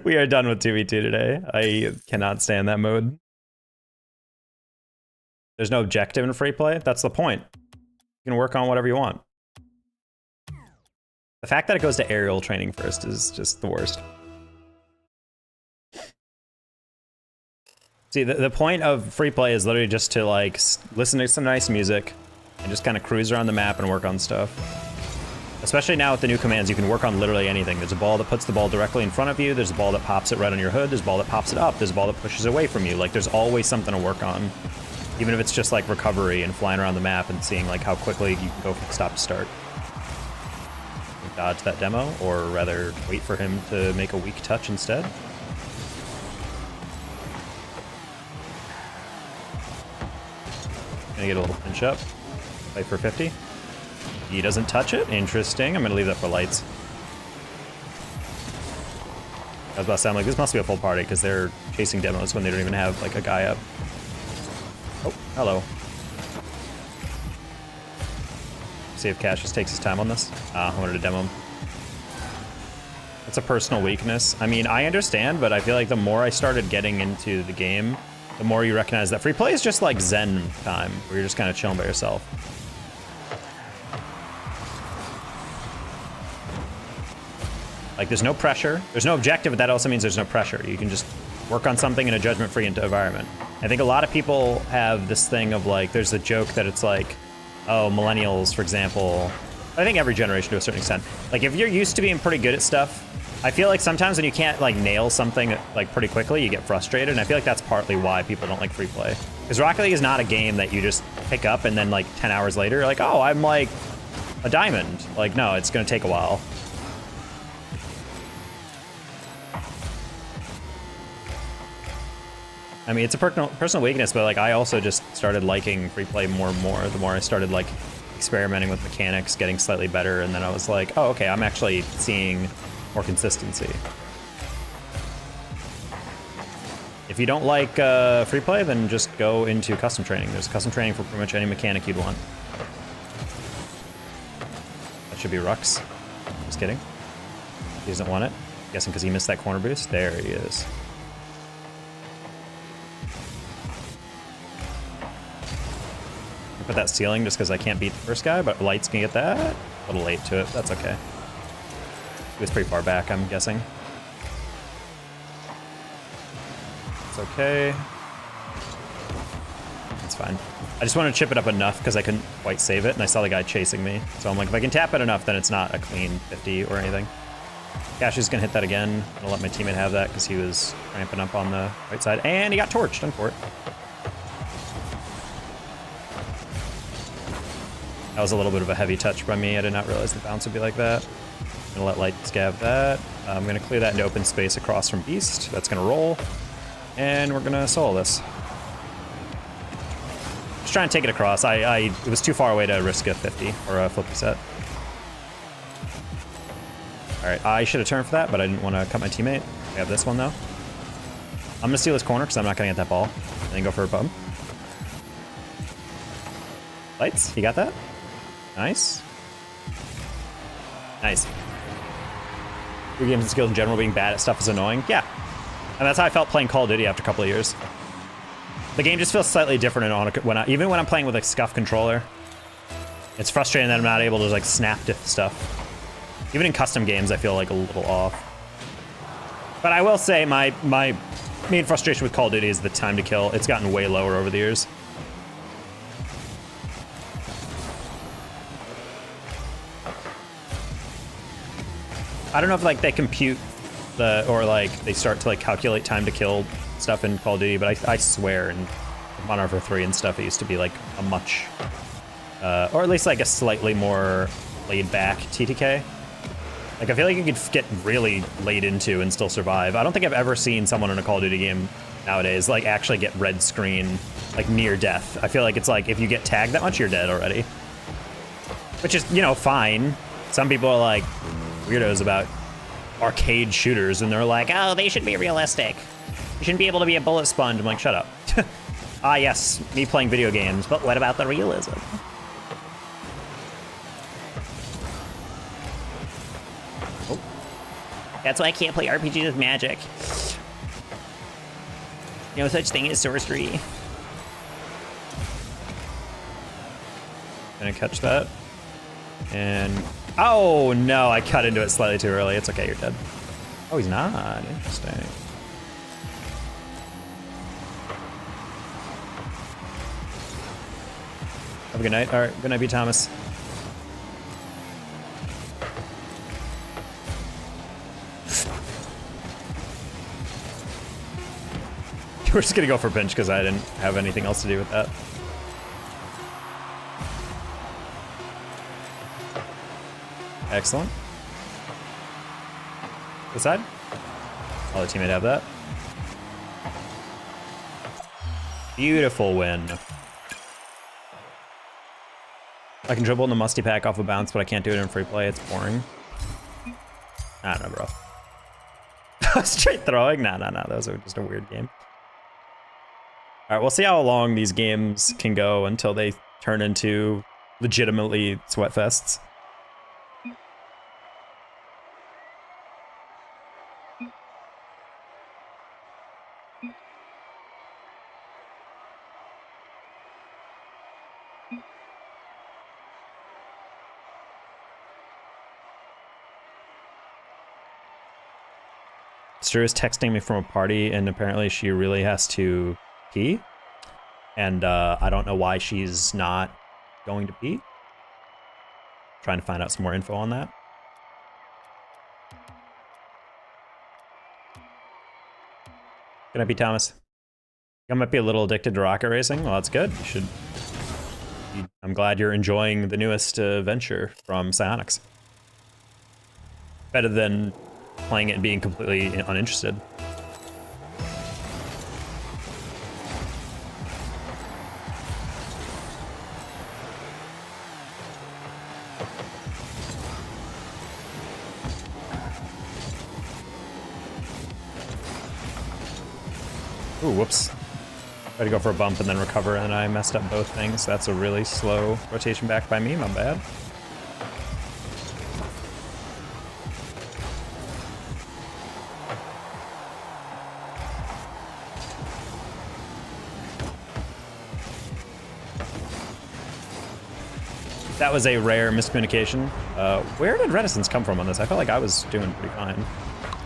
we are done with 2v2 today. I cannot stand that mode. There's no objective in free play. That's the point. You can work on whatever you want. The fact that it goes to aerial training first is just the worst. See, the point of free play is literally just to like listen to some nice music and just kind of cruise around the map and work on stuff. Especially now with the new commands, you can work on literally anything. There's a ball that puts the ball directly in front of you. There's a ball that pops it right on your hood. There's a ball that pops it up. There's a ball that pushes away from you. Like, there's always something to work on. Even if it's just like recovery and flying around the map and seeing like how quickly you can go from stop to start. Dodge that demo, or rather wait for him to make a weak touch instead. Gonna get a little pinch up. Play for 50. He doesn't touch it. Interesting. I'm gonna leave that for lights. I was about to say, I'm like, this must be a full party because they're chasing demos when they don't even have like a guy up. Oh, hello. See if Cash just takes his time on this. I wanted to demo him. It's a personal weakness. I mean, I understand, but I feel like the more I started getting into the game, the more you recognize that free play is just like Zen time, where you're just kind of chilling by yourself. Like, there's no pressure. There's no objective, but that also means there's no pressure. You can just work on something in a judgment-free environment. I think a lot of people have this thing of, like, there's a joke that it's like, oh, millennials, for example. I think every generation to a certain extent. Like, if you're used to being pretty good at stuff, I feel like sometimes when you can't, like, nail something, like, pretty quickly, you get frustrated, and I feel like that's partly why people don't like free play. Because Rocket League is not a game that you just pick up and then, like, 10 hours later, you're like, oh, I'm, like, a diamond. Like, no, it's gonna take a while. I mean, it's a personal weakness, but like I also just started liking free play more and more. The more I started like experimenting with mechanics, getting slightly better, and then I was like, oh, okay, I'm actually seeing more consistency. If you don't like free play, then just go into custom training. There's custom training for pretty much any mechanic you'd want. That should be Rux. Just kidding. He doesn't want it. I'm guessing because he missed that corner boost. There he is. Put that ceiling just because I can't beat the first guy, but lights can get that. A little late to it. That's okay. He was pretty far back, I'm guessing. It's okay. It's fine. I just wanted to chip it up enough because I couldn't quite save it, and I saw the guy chasing me. So I'm like, if I can tap it enough, then it's not a clean 50 or anything. Cash is gonna hit that again. I'm gonna let my teammate have that because he was ramping up on the right side, and he got torched. Unfort. That was a little bit of a heavy touch by me. I did not realize the bounce would be like that. I'm gonna let light scab that. I'm gonna clear that into open space across from Beast. That's gonna roll. And we're gonna solo this. Just trying to take it across. It was too far away to risk a 50 or a flip reset. All right, I should have turned for that, but I didn't want to cut my teammate. I have this one though. I'm gonna steal this corner because I'm not gonna get that ball. And then go for a bump. Lights, you got that? Nice. Nice. Your games and skills in general being bad at stuff is annoying. Yeah. And that's how I felt playing Call of Duty after a couple of years. The game just feels slightly different even when I'm playing with a scuff controller. It's frustrating that I'm not able to like snap diff stuff. Even in custom games, I feel like a little off. But I will say my main frustration with Call of Duty is the time to kill. It's gotten way lower over the years. I don't know if like they compute or like they start to like calculate time to kill stuff in Call of Duty, but I swear in Modern Warfare 3 and stuff, it used to be like a much, or at least like a slightly more laid back TTK. Like I feel like you could get really laid into and still survive. I don't think I've ever seen someone in a Call of Duty game nowadays like actually get red screen, like near death. I feel like it's like if you get tagged that much, you're dead already. Which is, you know, fine. Some people are like weirdos about arcade shooters and they're like, oh, they should be realistic. You shouldn't be able to be a bullet sponge. I'm like, shut up. Ah, yes, me playing video games, but what about the realism? That's why I can't play RPGs with magic. No such thing as sorcery. Gonna catch that. And, oh no, I cut into it slightly too early. It's okay, you're dead. Oh, he's not, interesting. Have a good night. All right, good night, B. Thomas. We're just gonna go for pinch because I didn't have anything else to do with that. Excellent. This side? I'll let teammate have that. Beautiful win. I can dribble in the musty pack off a bounce, but I can't do it in free play. It's boring. I don't know, bro. Straight throwing? No. That was just a weird game. All right, we'll see how long these games can go until they turn into legitimately sweat fests. Stu is texting me from a party, and apparently she really has to pee. And I don't know why she's not going to pee. Trying to find out some more info on that. Can I be Thomas? I might be a little addicted to rocket racing. Well, that's good. I'm glad you're enjoying the newest venture from Psionics. Better than playing it and being completely uninterested. Ooh, whoops. Tried to go for a bump and then recover, and I messed up both things. That's a really slow rotation back by me, my bad. That was a rare miscommunication. Where did Reticence come from on this? I felt like I was doing pretty fine.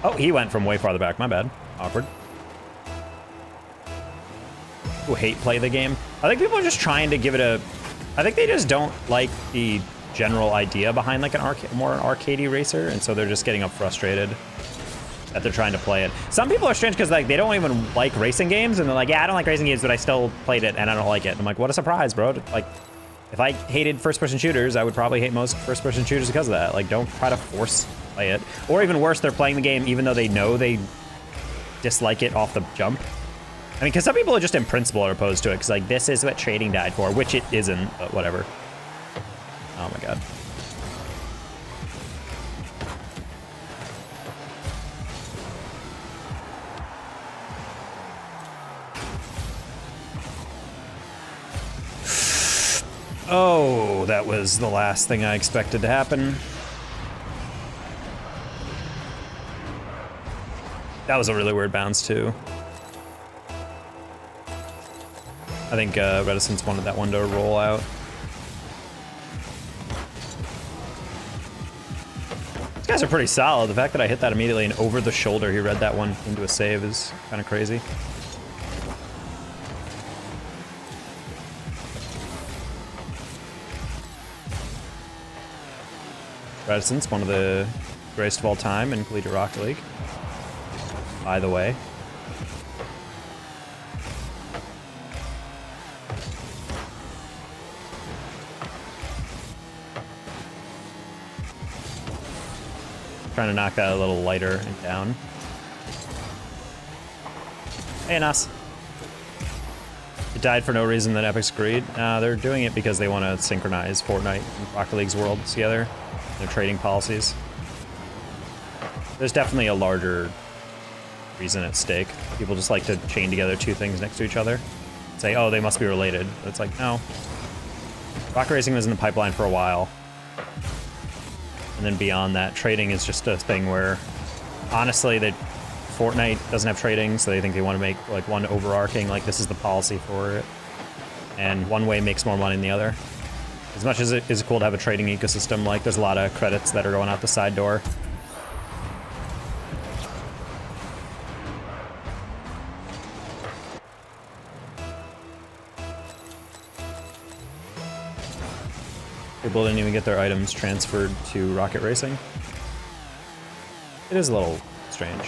Oh, he went from way farther back, my bad. Awkward. Who hate play the game. I think people are just trying to give it a... I think they just don't like the general idea behind like an more arcadey racer, and so they're just getting up frustrated that they're trying to play it. Some people are strange because like they don't even like racing games, and they're like, yeah, I don't like racing games, but I still played it and I don't like it. I'm like, what a surprise, bro. Like, if I hated first-person shooters, I would probably hate most first-person shooters because of that. Like, don't try to force play it. Or even worse, they're playing the game even though they know they dislike it off the jump. I mean, because some people are just in principle are opposed to it, because like, this is what trading died for, which it isn't, but whatever. Oh my god. Oh, that was the last thing I expected to happen. That was a really weird bounce, too. I think Reticence wanted that one to roll out. These guys are pretty solid. The fact that I hit that immediately and over the shoulder, he read that one into a save is kind of crazy. Reticence, one of the greatest of all time in Collegiate Rocket League. By the way. Trying to knock that a little lighter and down. Hey, Nas. It died for no reason that Epic's agreed. They're doing it because they want to synchronize Fortnite and Rocket League's worlds together. Their trading policies. There's definitely a larger reason at stake. People just like to chain together two things next to each other. Say, oh, they must be related. But it's like, no. Rocket racing was in the pipeline for a while. And then beyond that, trading is just a thing where honestly, that Fortnite doesn't have trading, so they think they want to make like one overarching, like this is the policy for it. And one way makes more money than the other. As much as it is cool to have a trading ecosystem, like there's a lot of credits that are going out the side door. People didn't even get their items transferred to Rocket Racing. It is a little strange.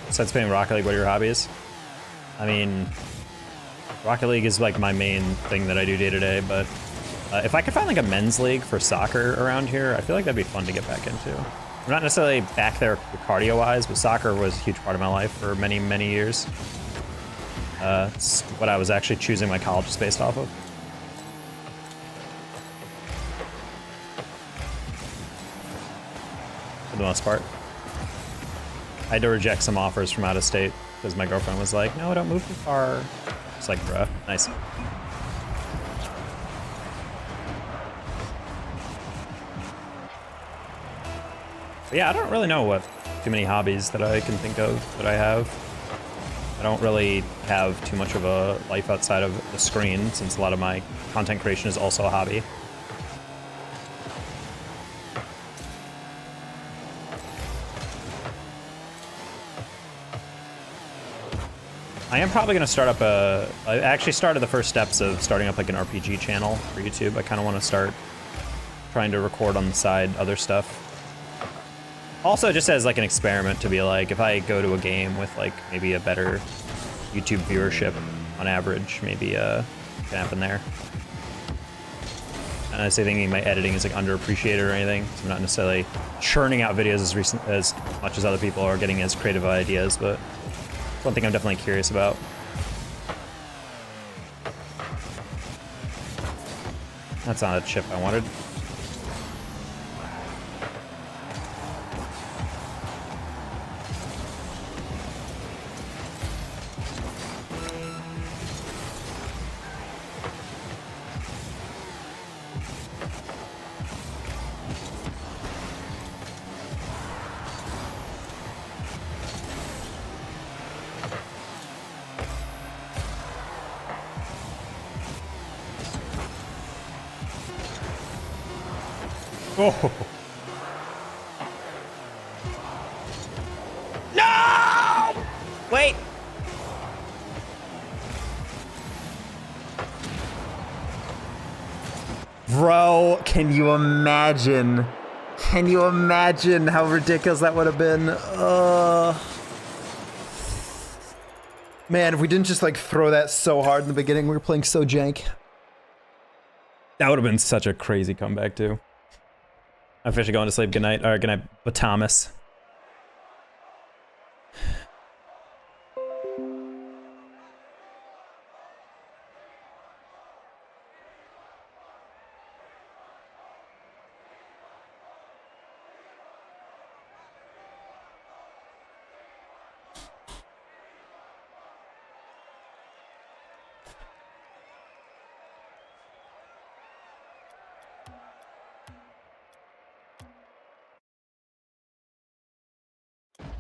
Besides playing Rocket League, what are your hobbies? I mean, Rocket League is like my main thing that I do day to day, but if I could find like a men's league for soccer around here, I feel like that'd be fun to get back into. I'm not necessarily back there cardio-wise, but soccer was a huge part of my life for many, many years. It's what I was actually choosing my colleges based off of. For the most part. I had to reject some offers from out of state because my girlfriend was like, no, don't move too far. It's like, bruh, nice. But yeah, I don't really know what too many hobbies that I can think of that I have. I don't really have too much of a life outside of the screen, since a lot of my content creation is also a hobby. I am probably going to start up I actually started the first steps of starting up like an RPG channel for YouTube. I kind of want to start trying to record on the side other stuff. Also just as like an experiment to be like, if I go to a game with like maybe a better YouTube viewership on average, maybe can happen there. And I say thinking my editing is like underappreciated or anything, so I'm not necessarily churning out videos as much as other people are getting as creative ideas, but one thing I'm definitely curious about. That's not a chip I wanted. Oh. No! Wait. Bro, can you imagine? Can you imagine how ridiculous that would have been? Man, if we didn't just like throw that so hard in the beginning, we were playing so jank. That would have been such a crazy comeback too. I'm officially going to sleep. Good night. All right, good night, but Thomas.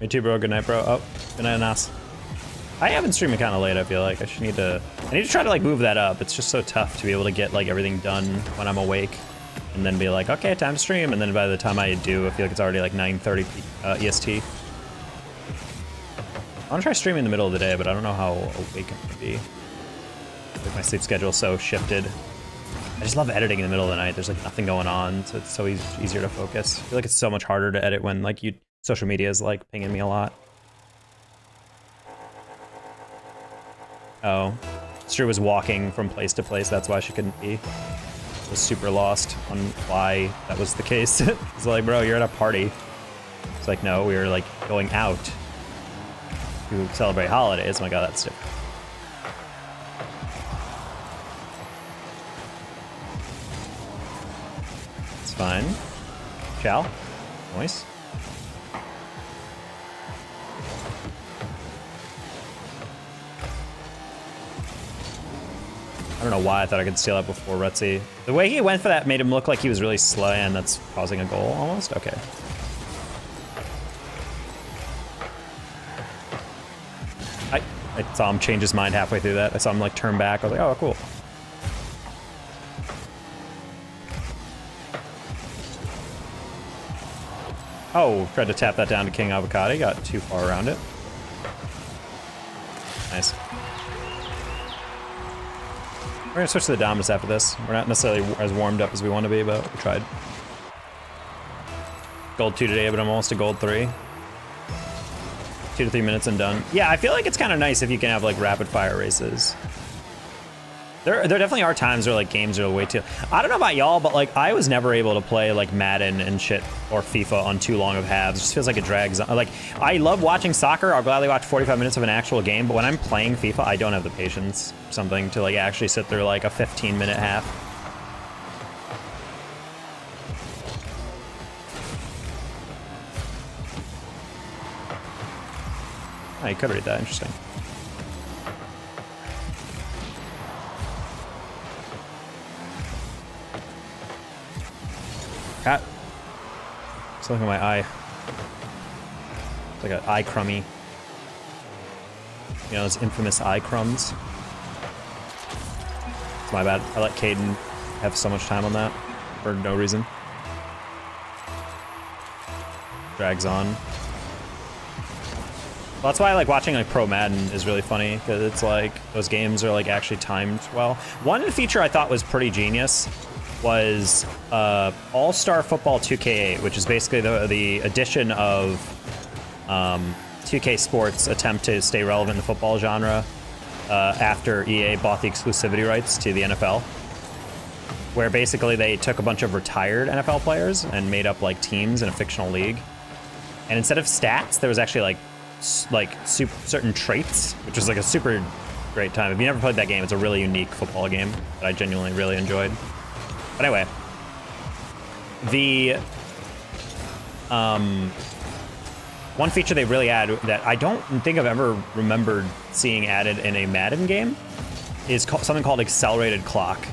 Me too, bro. Good night, bro. Oh, good night, Nas. I have been streaming kind of late. I feel like I need to try to like move that up. It's just so tough to be able to get like everything done when I'm awake, and then be like, okay, time to stream. And then by the time I do, I feel like it's already like 9:30 EST. I want to try streaming in the middle of the day, but I don't know how awake I'm gonna be. Like my sleep schedule is so shifted. I just love editing in the middle of the night. There's like nothing going on, so it's so easier to focus. I feel like it's so much harder to edit when like social media is like pinging me a lot. Oh, Stu was walking from place to place. That's why she couldn't be. Was super lost on why that was the case. It's like, bro, you're at a party. It's like, no, we were like going out to celebrate holidays. Oh my god, that's different. It's fine. Chow. Nice. don't know why I thought I could steal that before Retzi. The way he went for that made him look like he was really slow, and that's causing a goal almost. Okay. I saw him change his mind halfway through that. I saw him like turn back. I was like, oh, cool. Oh, tried to tap that down to King Avocado. Got too far around it. Nice. We're gonna switch to the Dominus after this. We're not necessarily as warmed up as we want to be, but we tried. Gold 2 today, but I'm almost to gold 3. 2 to 3 minutes and done. Yeah, I feel like it's kind of nice if you can have like rapid fire races. There definitely are times where like games are way too. I don't know about y'all, but like I was never able to play like Madden and shit or FIFA on too long of halves. It just feels like it drags on. Like I love watching soccer. I'll gladly watch 45 minutes of an actual game, but when I'm playing FIFA, I don't have the patience or something to like actually sit through like a 15-minute half. Oh, you could read that. Interesting. Cat. Just looking at my eye. It's like an eye crummy. You know, those infamous eye crumbs. It's my bad. I let Caden have so much time on that for no reason. Drags on. Well, that's why I like watching like Pro Madden is really funny, because it's like those games are like actually timed well. One feature I thought was pretty genius was All-Star Football 2K8, which is basically the addition of 2K Sports' attempt to stay relevant in the football genre after EA bought the exclusivity rights to the NFL, where basically they took a bunch of retired NFL players and made up like teams in a fictional league. And instead of stats, there was actually certain traits, which was like a super great time. If you never played that game, it's a really unique football game that I genuinely really enjoyed. But anyway, the one feature they really add that I don't think I've ever remembered seeing added in a Madden game is something called accelerated clock,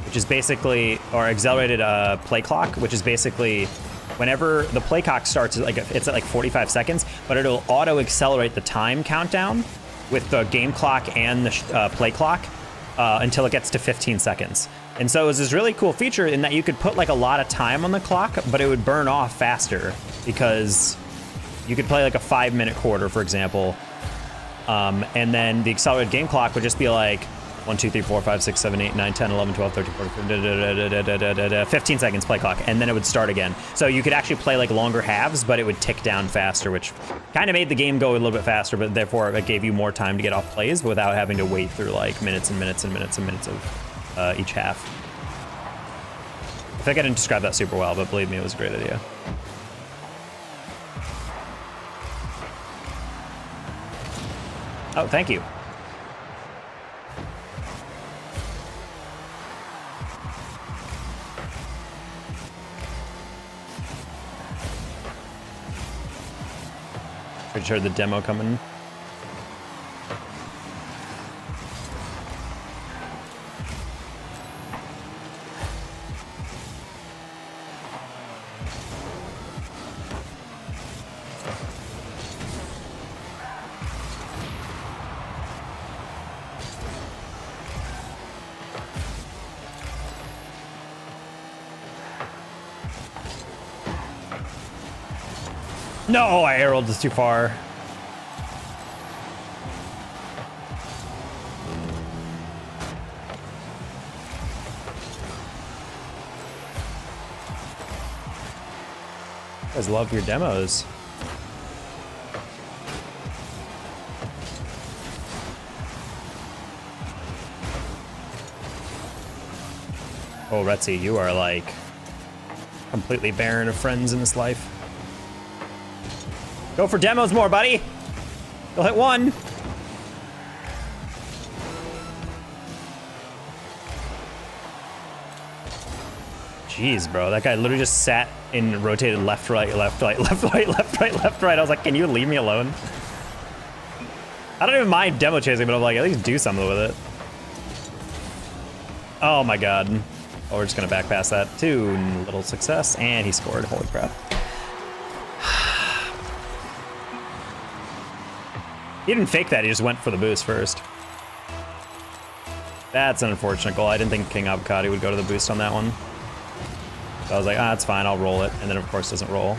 which is basically, or accelerated play clock, which is basically whenever the play clock starts, it's at like 45 seconds, but it'll auto accelerate the time countdown with the game clock and the play clock until it gets to 15 seconds. And so it was this really cool feature in that you could put like a lot of time on the clock, but it would burn off faster because you could play like a 5-minute quarter, for example. And then the accelerated game clock would just be like 1, 2, 3, 4, 5, 6, 7, 8, 9, 10, 11, 12, 13, 14, 15 seconds play clock, and then it would start again. So you could actually play like longer halves, but it would tick down faster, which kind of made the game go a little bit faster, but therefore it gave you more time to get off plays without having to wait through like minutes and minutes and minutes and minutes of each half. I think I didn't describe that super well, but believe me, it was a great idea. Oh, thank you. Pretty sure the demo coming. No, I arrowed this too far. You guys love your demos. Oh, Retzi, you are like completely barren of friends in this life. Go for demos more, buddy. You'll hit one. Jeez, bro. That guy literally just sat and rotated left, right, left, right, left, right, left, right, left, right. I was like, can you leave me alone? I don't even mind demo chasing, but I'm like, at least do something with it. Oh my god. Oh, we're just gonna back pass that. Too little success, and he scored. Holy crap. He didn't fake that, he just went for the boost first. That's an unfortunate goal. I didn't think King Avocado would go to the boost on that one. So I was like, it's fine, I'll roll it. And then of course doesn't roll.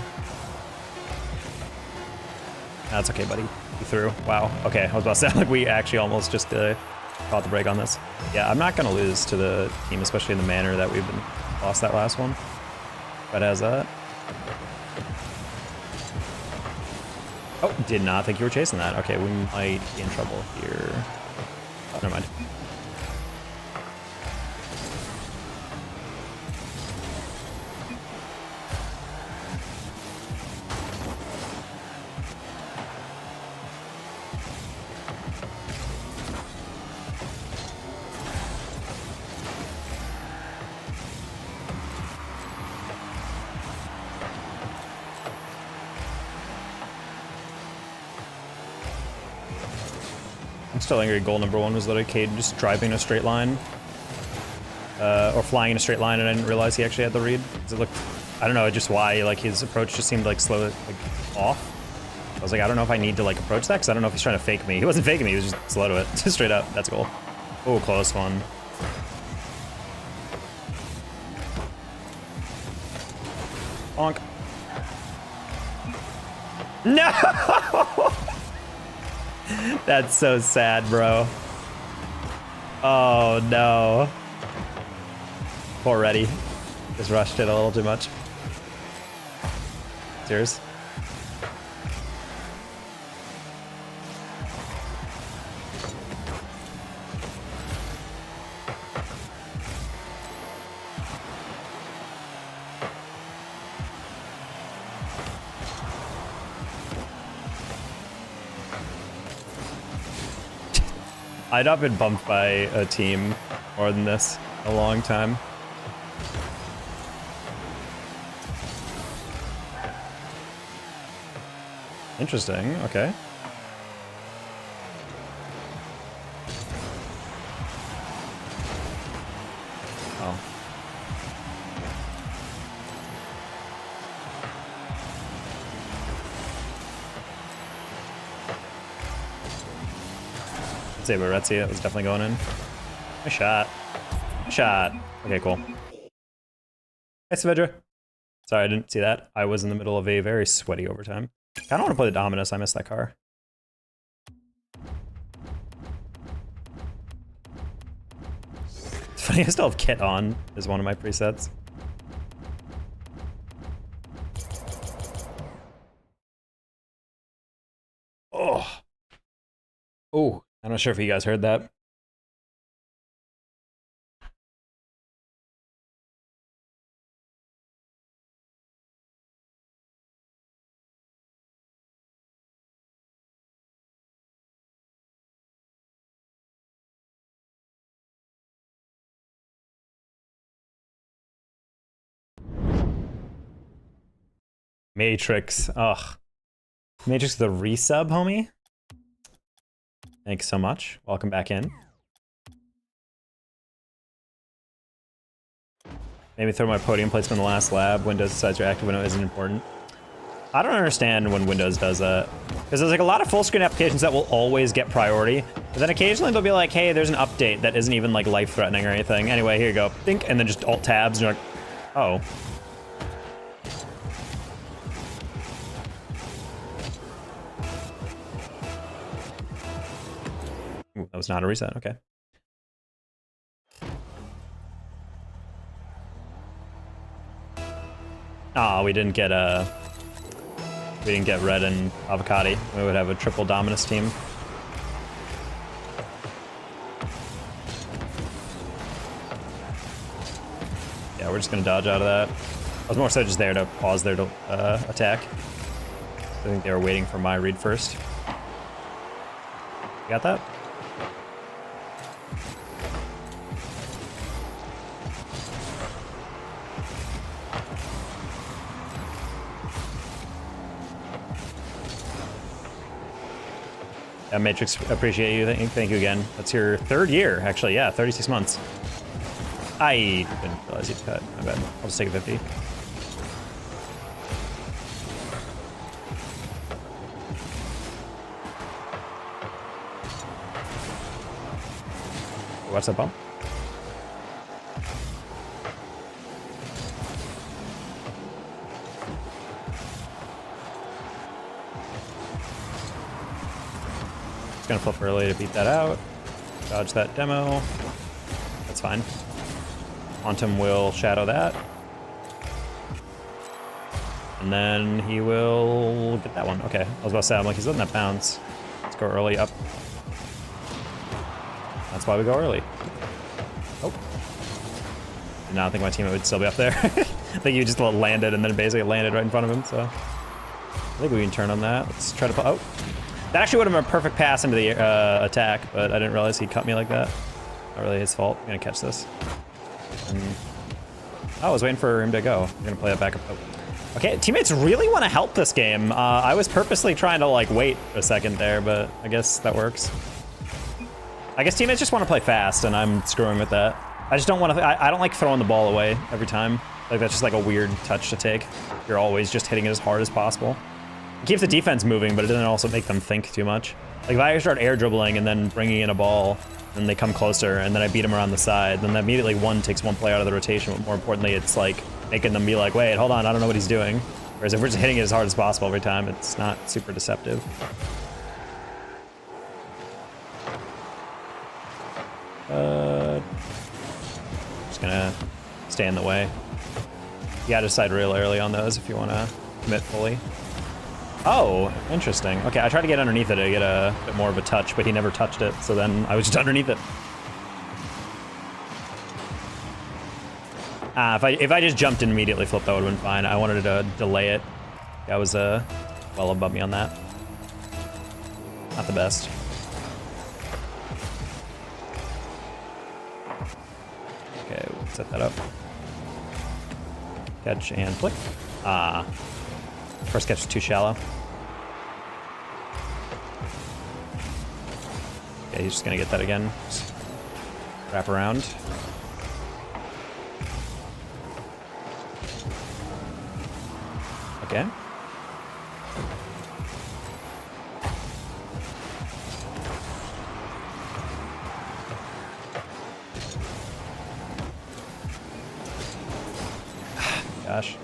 That's okay, buddy. You threw. Wow. Okay, I was about to say, like, we actually almost just caught the break on this. Yeah, I'm not gonna lose to the team, especially in the manner that we've been lost that last one. But as that. Oh, did not think you were chasing that. Okay, we might be in trouble here. Oh, never mind. I'm still angry. Goal number one was that Cade just driving a straight line. Or flying in a straight line, and I didn't realize he actually had the read. It looked, I don't know, just why, like, his approach just seemed like slow, like, off. I was like, I don't know if I need to, like, approach that, because I don't know if he's trying to fake me. He wasn't faking me, he was just slow to it. Just straight up. That's a goal. Oh, close one. Bonk. No! That's so sad, bro. Oh, no. Poor Reddy. Just rushed it a little too much. Cheers. I'd not been bumped by a team more than this in a long time. Interesting, okay. Oh. Say Baretzi, that was definitely going in. Nice shot. Nice shot. Okay, cool. Hey, Svedra. Sorry, I didn't see that. I was in the middle of a very sweaty overtime. I don't want to play the Dominus. I missed that car. It's funny, I still have Kit on as one of my presets. Oh. Oh. I'm not sure if you guys heard that. Matrix. Ugh. Matrix the resub, homie. Thanks so much. Welcome back in. Maybe throw my podium placement in the last lab. Windows decides your active window isn't important. I don't understand when Windows does that. Because there's like a lot of full screen applications that will always get priority. But then occasionally they'll be like, hey, there's an update that isn't even like life threatening or anything. Anyway, here you go. Think, and then just alt tabs and you're like, oh. Ooh, that was not a reset, okay. Ah, we didn't get Red and Avocado. We would have a triple Dominus team. Yeah, we're just gonna dodge out of that. I was more so just there to pause there to attack. I think they were waiting for my read first. You got that? Matrix, appreciate you. Thank you again. That's your third year, actually. Yeah, 36 months. I didn't realize he'd cut. My bad. I'll just take a 50. Watch that bump. It's gonna flip early to beat that out. Dodge that demo. That's fine. Quantum will shadow that. And then he will get that one. Okay, I was about to say, I'm like, he's letting that bounce. Let's go early up. That's why we go early. Oh. Did not think my teammate would still be up there. I think he just landed and then basically landed right in front of him, so. I think we can turn on that. Let's try to put, oh. That actually would have been a perfect pass into the attack, but I didn't realize he cut me like that. Not really his fault. I'm gonna catch this. Oh, I was waiting for him to go. I'm gonna play that back up. Oh. Okay, teammates really want to help this game. I was purposely trying to like wait a second there, but I guess that works. I guess teammates just want to play fast, and I'm screwing with that. I just don't want to. I don't like throwing the ball away every time. Like that's just like a weird touch to take. You're always just hitting it as hard as possible. It keeps the defense moving, but it doesn't also make them think too much. Like if I start air dribbling and then bringing in a ball, and they come closer, and then I beat them around the side, then immediately one takes one play out of the rotation. But more importantly, it's like making them be like, wait, hold on, I don't know what he's doing. Whereas if we're just hitting it as hard as possible every time, it's not super deceptive. Just gonna stay in the way. You gotta decide real early on those if you want to commit fully. Oh, interesting. Okay, I tried to get underneath it to get a bit more of a touch, but he never touched it, so then I was just underneath it. If I just jumped and immediately flipped, that would have been fine. I wanted to delay it. That was well above me on that. Not the best. Okay, we'll set that up. Catch and flick. First catch is too shallow. Okay, he's just gonna get that again. Just wrap around. Okay. Gosh.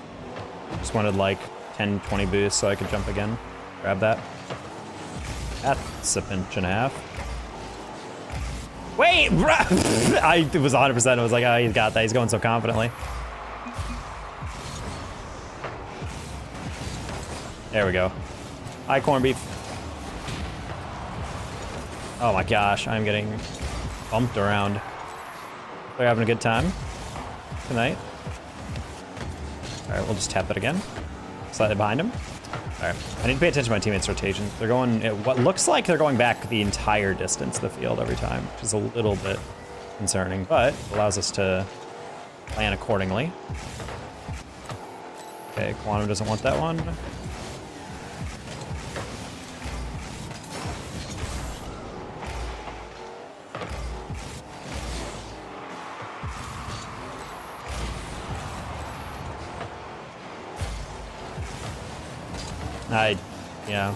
Just wanted like 10, 20 boosts so I could jump again. Grab that. That's a pinch and a half. Wait! I was 100%. I was like, oh, he's got that. He's going so confidently. There we go. Hi, corned beef. Oh my gosh, I'm getting bumped around. We're having a good time tonight. All right, we'll just tap it again. Slightly behind him. All right, I need to pay attention to my teammates' rotations. They're going, what looks like they're going back the entire distance of the field every time, which is a little bit concerning, but allows us to plan accordingly. Okay, Quantum doesn't want that one. Yeah.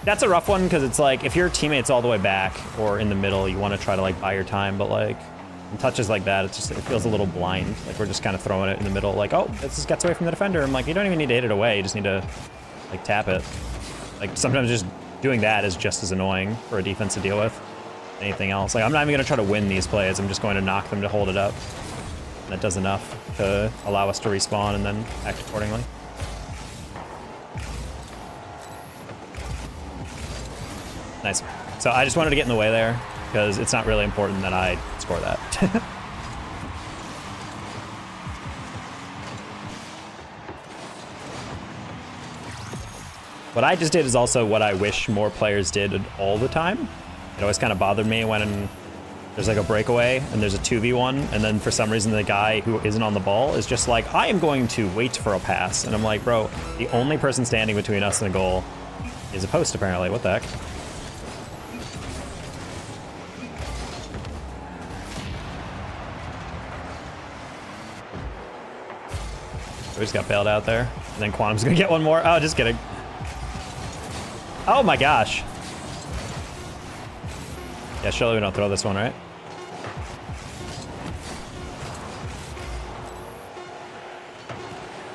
That's a rough one because it's like if your teammate's all the way back or in the middle, you want to try to like buy your time, but like in touches like that, it feels a little blind. Like we're just kind of throwing it in the middle, like, oh, this just gets away from the defender. I'm like, you don't even need to hit it away. You just need to like tap it. Like sometimes just doing that is just as annoying for a defense to deal with than anything else. Like I'm not even going to try to win these plays. I'm just going to knock them to hold it up. And that does enough to allow us to respawn and then act accordingly. Nice. So I just wanted to get in the way there because it's not really important that I score that. What I just did is also what I wish more players did all the time. It always kind of bothered me when there's like a breakaway and there's a 2v1 and then for some reason the guy who isn't on the ball is just like, I am going to wait for a pass. And I'm like, bro, the only person standing between us and the goal is a post apparently. What the heck? We just got bailed out there. And then Quantum's gonna get one more. Oh, just kidding. Oh my gosh. Yeah, surely we don't throw this one, right?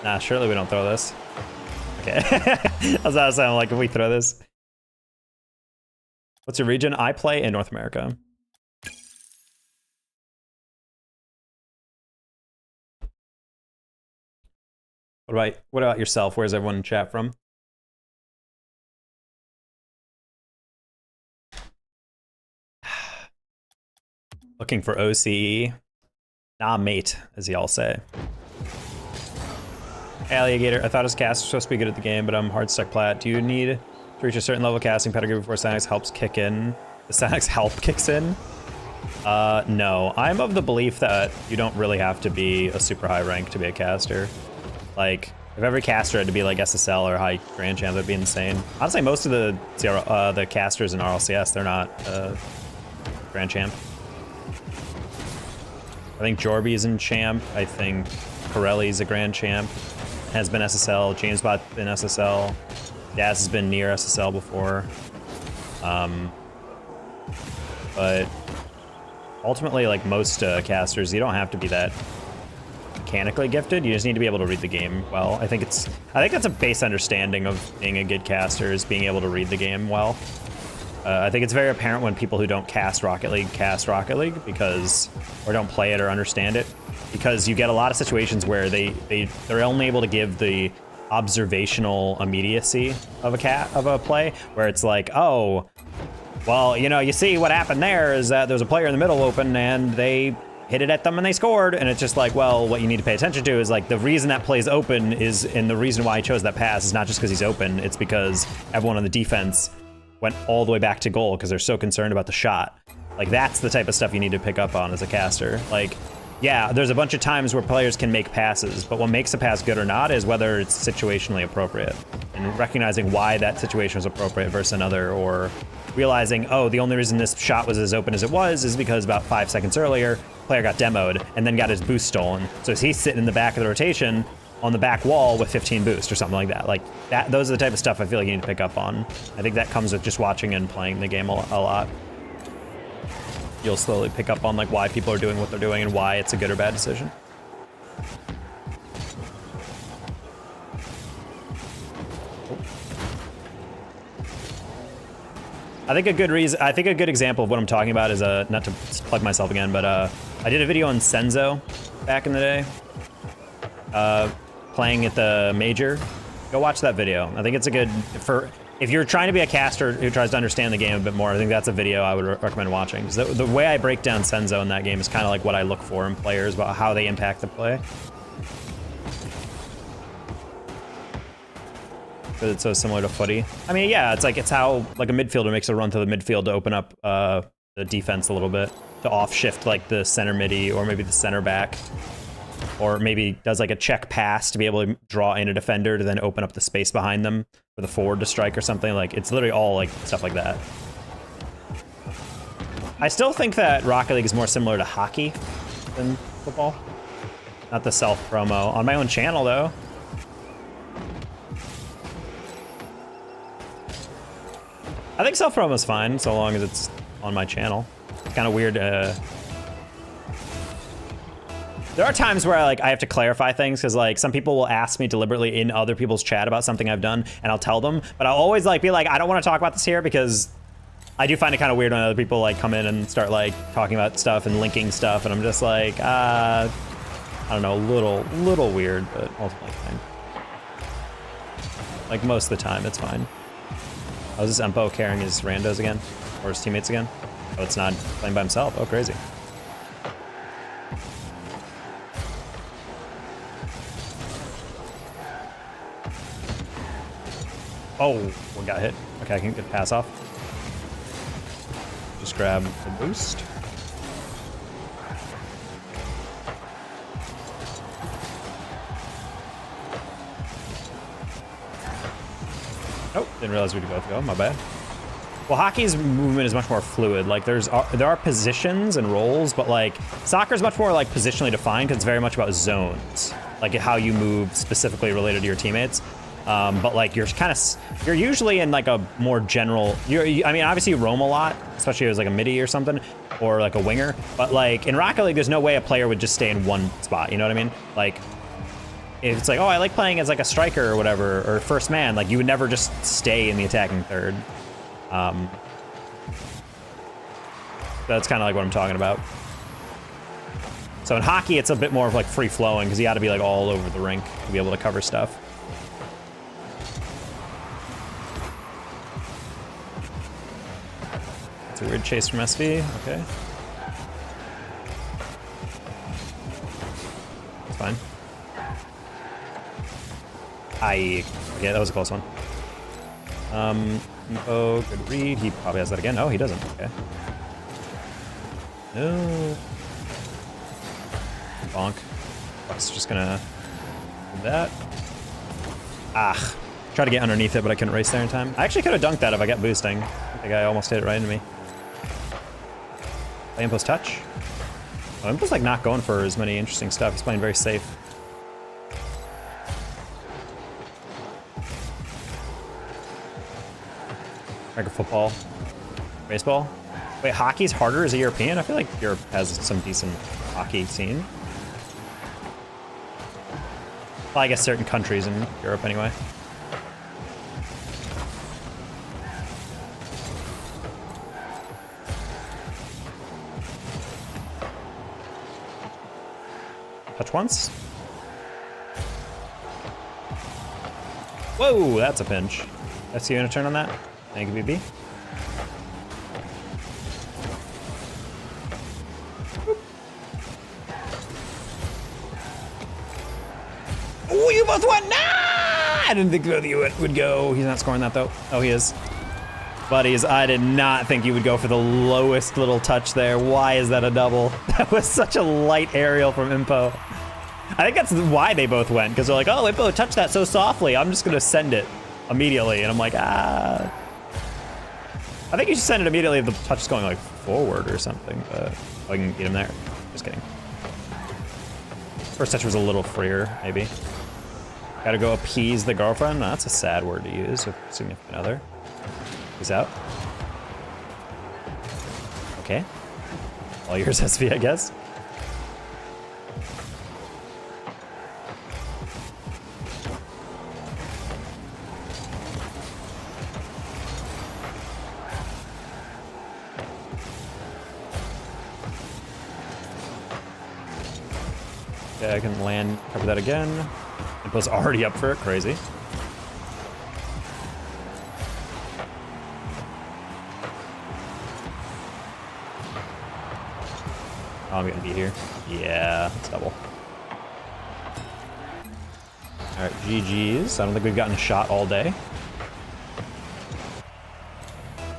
Nah, surely we don't throw this. Okay. I was about to say, like, if we throw this. What's your region? I play in North America. What about yourself? Where's everyone in chat from? Looking for OCE. Nah, mate, as y'all say. Alligator, I thought his cast was supposed to be good at the game, but I'm hard stuck plat. Do you need to reach a certain level of casting pedigree before Sanix helps kick in? The Sanix help kicks in? No. I'm of the belief that you don't really have to be a super high rank to be a caster. Like, if every caster had to be like SSL or high Grand Champ, that'd be insane. Honestly, most of the casters in RLCS, they're not Grand Champ. I think Jorby's in Champ. I think Corelli's a Grand Champ. Has been SSL. JamesBot been SSL. Daz has been near SSL before. But ultimately, like most casters, you don't have to be that mechanically gifted. You just need to be able to read the game well. I think that's a base understanding of being a good caster, is being able to read the game well. I think it's very apparent when people who don't cast Rocket League because, or don't play it or understand it, because you get a lot of situations where they're only able to give the observational immediacy of a play, where it's like, oh, well, you know, you see what happened there is that there was a player in the middle open and they hit it at them and they scored. And it's just like, well, what you need to pay attention to is like the reason that play's open is, and the reason why he chose that pass is not just because he's open, it's because everyone on the defense went all the way back to goal because they're so concerned about the shot. Like, that's the type of stuff you need to pick up on as a caster. Like, yeah, there's a bunch of times where players can make passes, but what makes a pass good or not is whether it's situationally appropriate. And recognizing why that situation was appropriate versus another, or realizing, oh, the only reason this shot was as open as it was is because about 5 seconds earlier, player got demoed and then got his boost stolen. So he's sitting in the back of the rotation on the back wall with 15 boost or something like that. Like, those are the type of stuff I feel like you need to pick up on. I think that comes with just watching and playing the game a lot. You'll slowly pick up on like why people are doing what they're doing and why it's a good or bad decision. I think a good example of what I'm talking about is not to plug myself again, but I did a video on Senzo back in the day, playing at the major. Go watch that video. I think it's a good if you're trying to be a caster who tries to understand the game a bit more. I think that's a video I would recommend watching. Because the way I break down Senzo in that game is kind of like what I look for in players, about how they impact the play. Because it's so similar to footy. I mean, yeah, it's how like a midfielder makes a run to the midfield to open up the defense a little bit, to off shift like the center midi or maybe the center back, or maybe does like a check pass to be able to draw in a defender to then open up the space behind them for the forward to strike or something. Like, it's literally all like stuff like that. I still think that Rocket League is more similar to hockey than football. Not the self promo on my own channel though. I think self promo is fine so long as it's on my channel. It's kind of weird. There are times where I have to clarify things, because like some people will ask me deliberately in other people's chat about something I've done, and I'll tell them, but I'll always like be like, I don't want to talk about this here, because I do find it kind of weird when other people like come in and start like talking about stuff and linking stuff, and I'm just like, I don't know, a little weird, but ultimately fine. Like most of the time, it's fine. Oh, is this Empo carrying his randos again? Or his teammates again? Oh, it's not playing by himself. Oh, crazy. Oh, we got hit. Okay, I can get a pass off. Just grab the boost. Oh, didn't realize we could both go. My bad. Well, hockey's movement is much more fluid. Like, there are positions and roles, but like soccer is much more like positionally defined because it's very much about zones. like how you move specifically related to your teammates. But like you're usually in like a more general. I mean, obviously you roam a lot, especially as like a midi or something, or like a winger. But like in Rocket League, there's no way a player would just stay in one spot. You know what I mean? Like if it's like, oh, I like playing as like a striker or whatever, or first man. Like you would never just stay in the attacking third. That's kind of like what I'm talking about. So in hockey, it's a bit more of like free flowing because you got to be like all over the rink to be able to cover stuff. It's a weird chase from SV. Okay. It's fine. Yeah, that was a close one. Oh, good read. He probably has that again. Oh, he doesn't. Okay. No. Bonk. Buck's just gonna do that. Ah. Try to get underneath it, but I couldn't race there in time. I actually could have dunked that if I got boosting. I think I almost hit it right into me. Play Impo's touch. Oh, Impo's like not going for as many interesting stuff. He's playing very safe. Like a football. Baseball. Wait, hockey's harder as a European? I feel like Europe has some decent hockey scene. Well, I guess certain countries in Europe anyway. Touch once. Whoa, that's a pinch. That's you gonna turn on that? Thank you, BB. Oh, you both went. Nah! I didn't think both of you would go. He's not scoring that though. Oh, he is. Buddies, I did not think you would go for the lowest little touch there. Why is that a double? That was such a light aerial from Impo. I think that's why they both went, because they're like, oh, Impo touched that so softly. I'm just going to send it immediately. And I'm like, ah. I think you should send it immediately if the touch is going like forward or something. But I can get him there. Just kidding. First touch was a little freer, maybe. Gotta go appease the girlfriend. No, that's a sad word to use with significant other. He's out. Okay. All yours, SV, I guess. Okay, I can land, cover that again. Impo's already up for it, crazy. Oh, I'm gonna be here. Yeah, it's double. All right, GG's. I don't think we've gotten shot all day.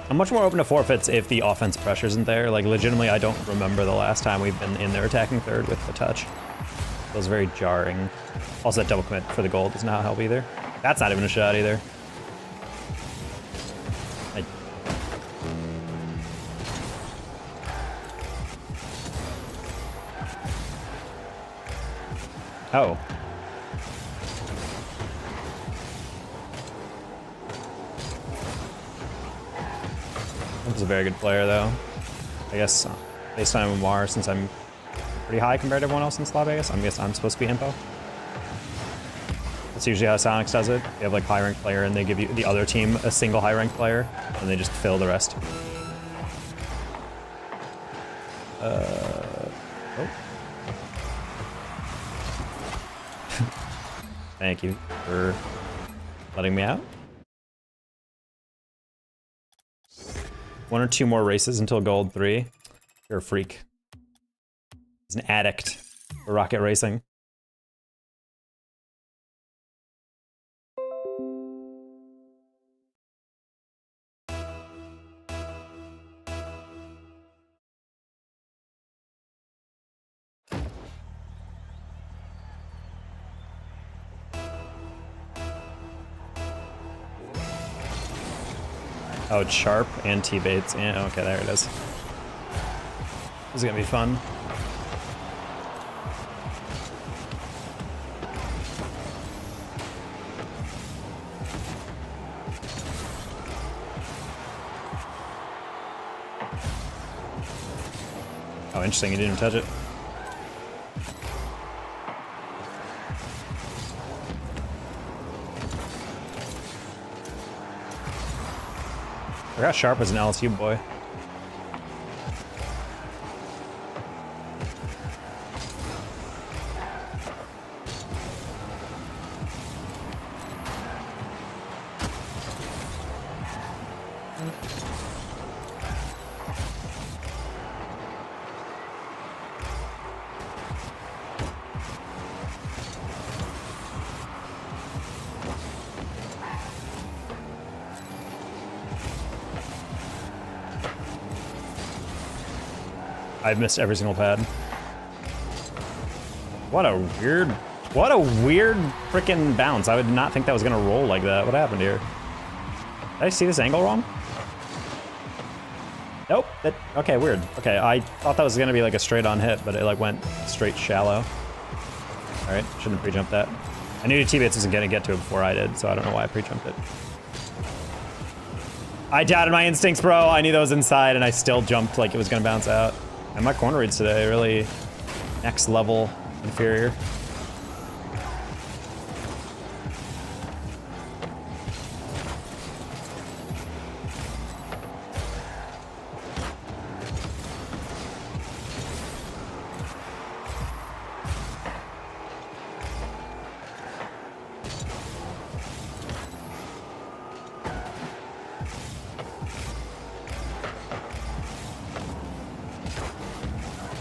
I'm much more open to forfeits if the offense pressure isn't there. Like, legitimately, I don't remember the last time we've been in there attacking third with the touch. It was very jarring. Also, that double commit for the goal does not help either. That's not even a shot either. Oh. This is a very good player, though. I guess based on MMR, since I'm pretty high compared to everyone else in this lobby, I guess I'm supposed to be Impo. That's usually how Sonics does it. They have like high ranked player, and they give you the other team a single high ranked player, and they just fill the rest. Oh. Thank you for letting me out. 1 or 2 more races until gold 3. You're a freak. He's an addict for rocket racing. Oh, it's sharp and T-baits. Yeah, okay, there it is. This is gonna be fun. Oh, interesting. You didn't even touch it. I forgot Sharp was an LSU boy. I've missed every single pad. What a weird freaking bounce. I would not think that was gonna roll like that. What happened here? Did I see this angle wrong? Nope. Okay, weird. Okay, I thought that was gonna be like a straight on hit, but it like went straight shallow. All right, shouldn't have pre-jumped that. I knew T-Bits wasn't gonna get to it before I did, so I don't know why I pre-jumped it. I doubted my instincts, bro. I knew that was inside, and I still jumped like it was gonna bounce out. And my corner reads today really next level inferior.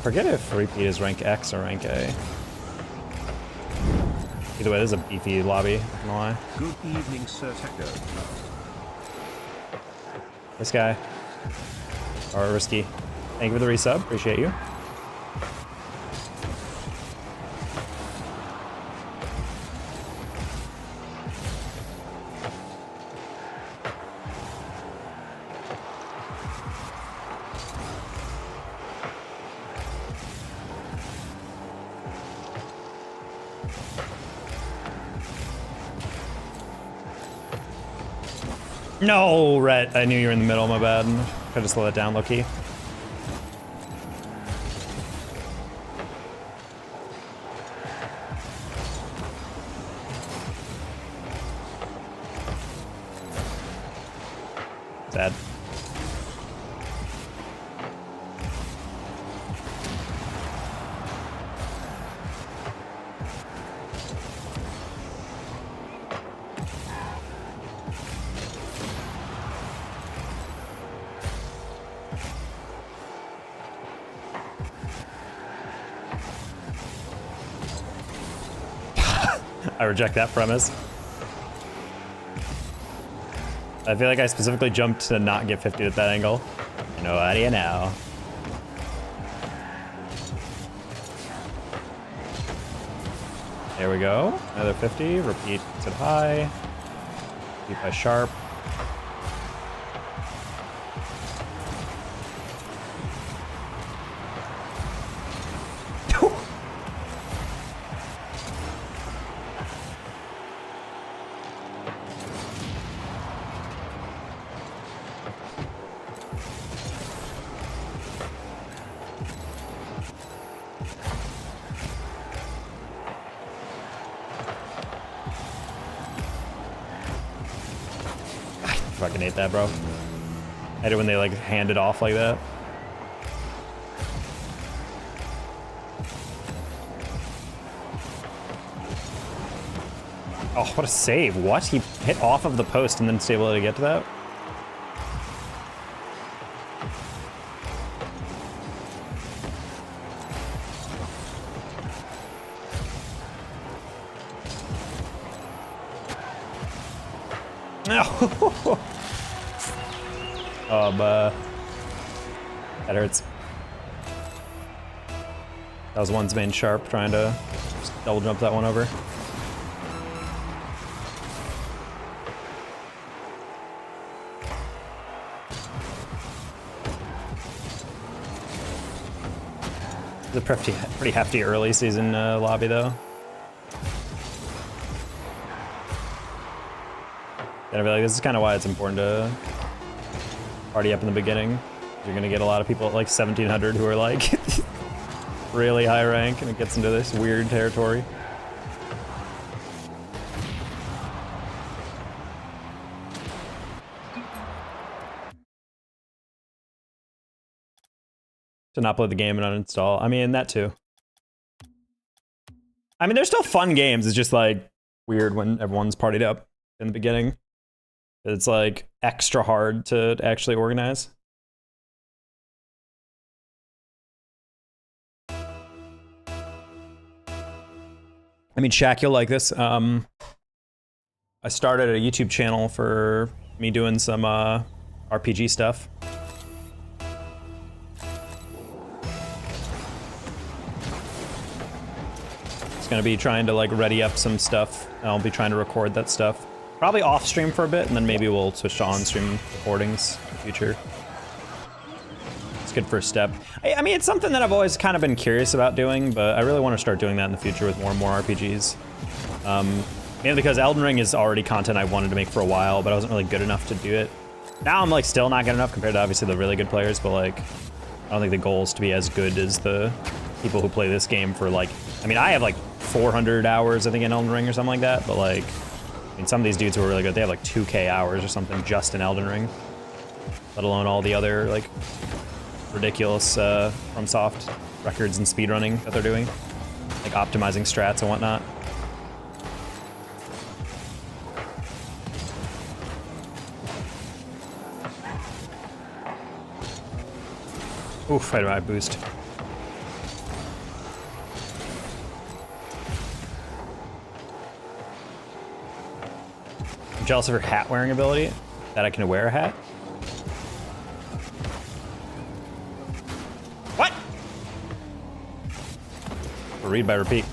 Forget if repeat is rank X or rank A. Either way, this is a beefy lobby, not gonna lie. Good evening, Sir Techo. This guy. Or Risky. Thank you for the resub, appreciate you. No, Rhett. I knew you were in the middle, my bad. Could have slowed it down, low-key. Sad. I reject that premise. I feel like I specifically jumped to not get 50 at that angle. You know, how do you know? There we go. Another 50. Repeat to high. Keep by Sharp. Fucking hate that, bro. I hate it when they like hand it off like that. Oh, what a save. What? He hit off of the post and then was able to get to that? No. That hurts. That was one's main Sharp trying to just double jump that one over. It's a pretty hefty early season lobby though. And I feel like this is kind of why it's important to party up in the beginning. You're gonna get a lot of people at like 1700 who are like really high rank, and it gets into this weird territory. To not play the game and uninstall. I mean, that too. I mean, they're still fun games. It's just like weird when everyone's partied up in the beginning. It's like extra hard to actually organize. I mean, Shaq, you'll like this. I started a YouTube channel for me doing some RPG stuff. It's gonna be trying to like ready up some stuff. I'll be trying to record that stuff. Probably off stream for a bit, and then maybe we'll switch to on stream recordings in the future. It's a good first step. I mean, it's something that I've always kind of been curious about doing, but I really want to start doing that in the future with more and more RPGs. Mainly because Elden Ring is already content I wanted to make for a while, but I wasn't really good enough to do it. Now I'm like still not good enough compared to obviously the really good players, but like I don't think the goal is to be as good as the people who play this game for like, I mean, I have like 400 hours I think in Elden Ring or something like that, but like, I mean, some of these dudes who are really good, they have like 2K hours or something just in Elden Ring, let alone all the other like ridiculous FromSoft records and speedrunning that they're doing, like optimizing strats and whatnot. Oof, I had my boost. I'm jealous of her hat wearing ability, that I can wear a hat. What? Read by repeat.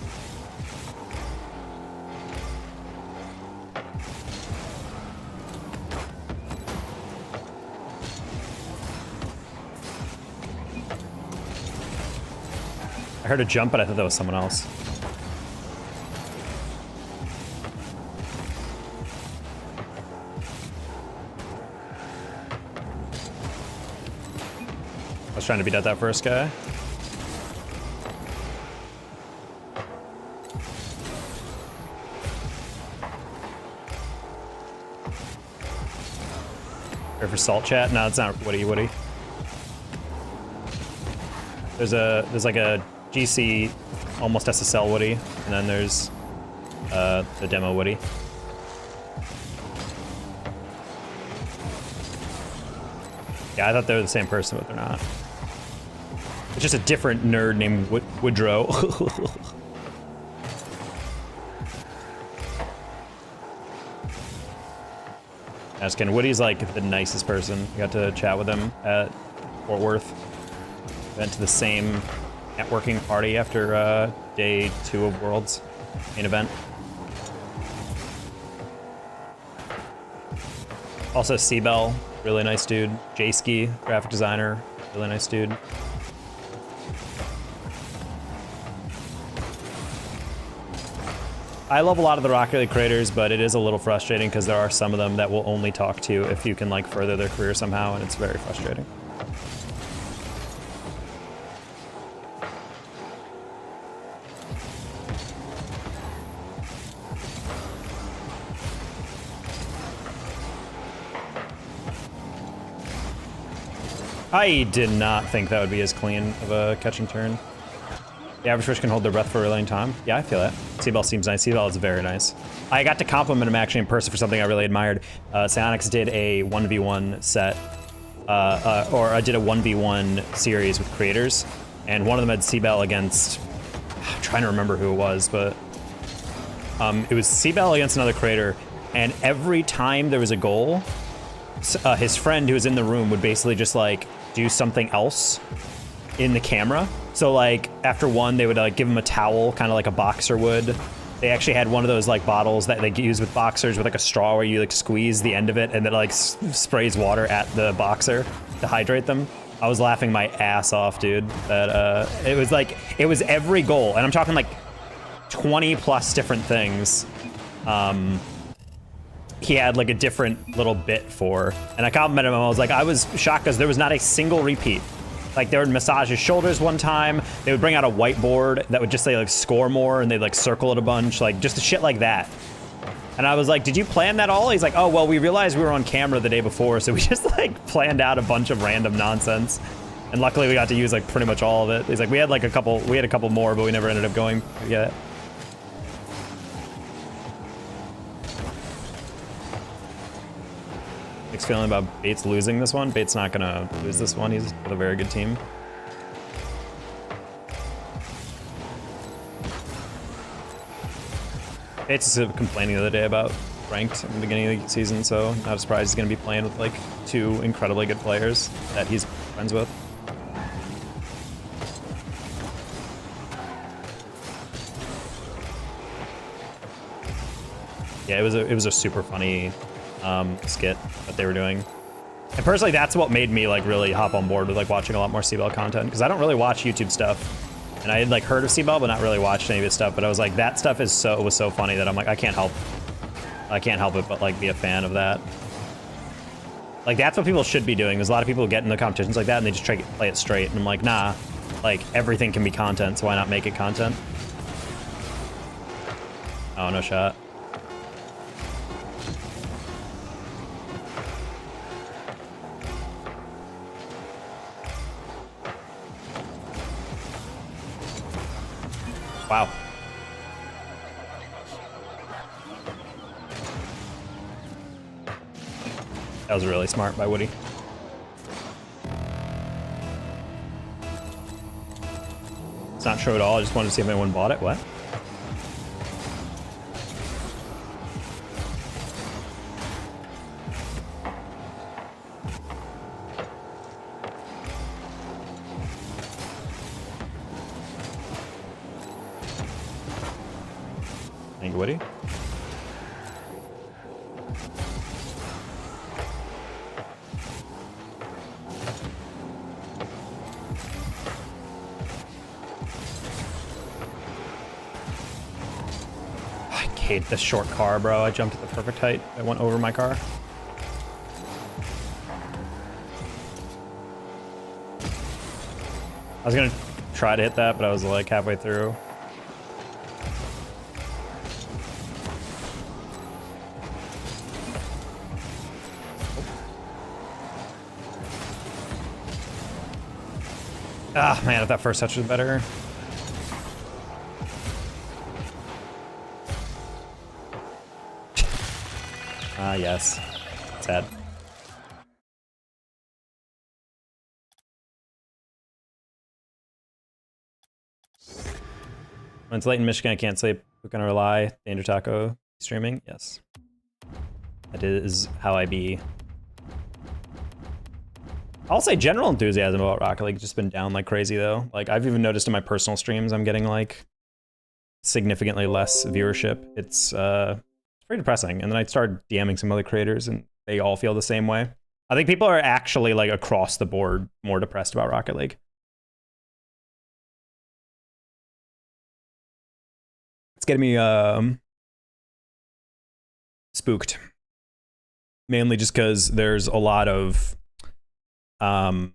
I heard a jump, but I thought that was someone else. I was trying to beat out that first guy. Here for salt chat? No, it's not Woody. There's like a GC almost SSL Woody, and then there's the demo Woody. Yeah, I thought they were the same person, but they're not. It's just a different nerd named Woodrow. Just kidding. Woody's like the nicest person. I got to chat with him at Fort Worth. Went to the same networking party after day 2 of Worlds main event. Also Seabell, really nice dude. Jayski, graphic designer, really nice dude. I love a lot of the Rocket League creators, but it is a little frustrating because there are some of them that will only talk to you if you can like further their career somehow, and it's very frustrating. I did not think that would be as clean of a catch and turn. The average fish can hold their breath for a really long time. Yeah, I feel that. Seabell seems nice. Seabell is very nice. I got to compliment him actually in person for something I really admired. Psionics did a 1v1 set, or I did a 1v1 series with creators, and one of them had Seabell against, I'm trying to remember who it was, but it was Seabell against another creator, and every time there was a goal, his friend who was in the room would basically just like do something else in the camera. So like after one, they would like give him a towel, kind of like a boxer would. They actually had one of those like bottles that they use with boxers with like a straw where you like squeeze the end of it and then like sprays water at the boxer to hydrate them. I was laughing my ass off, dude. That it was every goal, and I'm talking like 20 plus different things. he had like a different little bit for. And I complimented him. I was like, I was shocked because there was not a single repeat. Like they would massage his shoulders one time. They would bring out a whiteboard that would just say like score more, and they'd like circle it a bunch, like just shit like that. And I was like, did you plan that all? He's like, oh, well, we realized we were on camera the day before, so we just like planned out a bunch of random nonsense. And luckily we got to use like pretty much all of it. He's like, we had a couple more, but we never ended up going to get it. Mixed feeling about Bates losing this one. Bates not gonna lose this one. He's with a very good team. Bates was complaining the other day about ranked in the beginning of the season, so not surprised he's gonna be playing with like 2 incredibly good players that he's friends with. Yeah, it was a super funny skit that they were doing. And personally, that's what made me like really hop on board with like watching a lot more CBell content, because I don't really watch YouTube stuff. And I had like heard of CBell, but not really watched any of his stuff. But I was like, that stuff was so funny that I'm like, I can't help it but like be a fan of that. Like that's what people should be doing. There's a lot of people who get into competitions like that and they just try to play it straight. And I'm like, nah, like everything can be content, so why not make it content? Oh, no shot. Wow. That was really smart by Woody. It's not true at all. I just wanted to see if anyone bought it. What? Thank you, Woody. I hate this short car, bro. I jumped at the perfect height. I went over my car. I was gonna try to hit that, but I was like halfway through. Ah, man, if that first touch was better. Ah, yes. Sad. When it's late in Michigan, I can't sleep. We're gonna rely. Danger Taco streaming? Yes. That is how I be. I'll say general enthusiasm about Rocket League just been down like crazy though. Like I've even noticed in my personal streams I'm getting like significantly less viewership. It's pretty depressing. And then I started DMing some other creators and they all feel the same way. I think people are actually like across the board more depressed about Rocket League. It's getting me spooked. Mainly just because there's a lot of because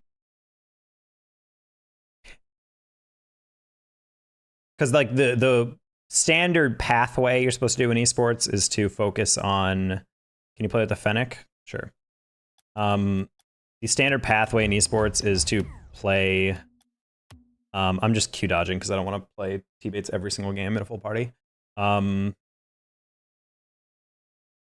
like the standard pathway you're supposed to do in esports is to focus on, can you play with the Fennec? Sure. The standard pathway in esports is to play, I'm just Q dodging because I don't want to play T-Bates every single game at a full party.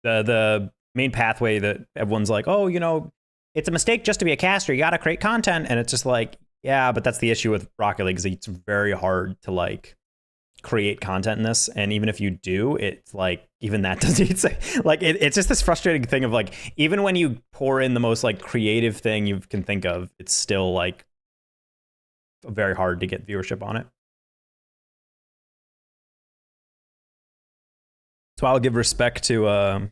The main pathway that everyone's like, oh, you know, it's a mistake just to be a caster. You got to create content. And it's just like, yeah, but that's the issue with Rocket League is it's very hard to like create content in this. And even if you do, it's like, even that doesn't like, it's just this frustrating thing of like, even when you pour in the most like creative thing you can think of, it's still like very hard to get viewership on it. So I'll give respect to,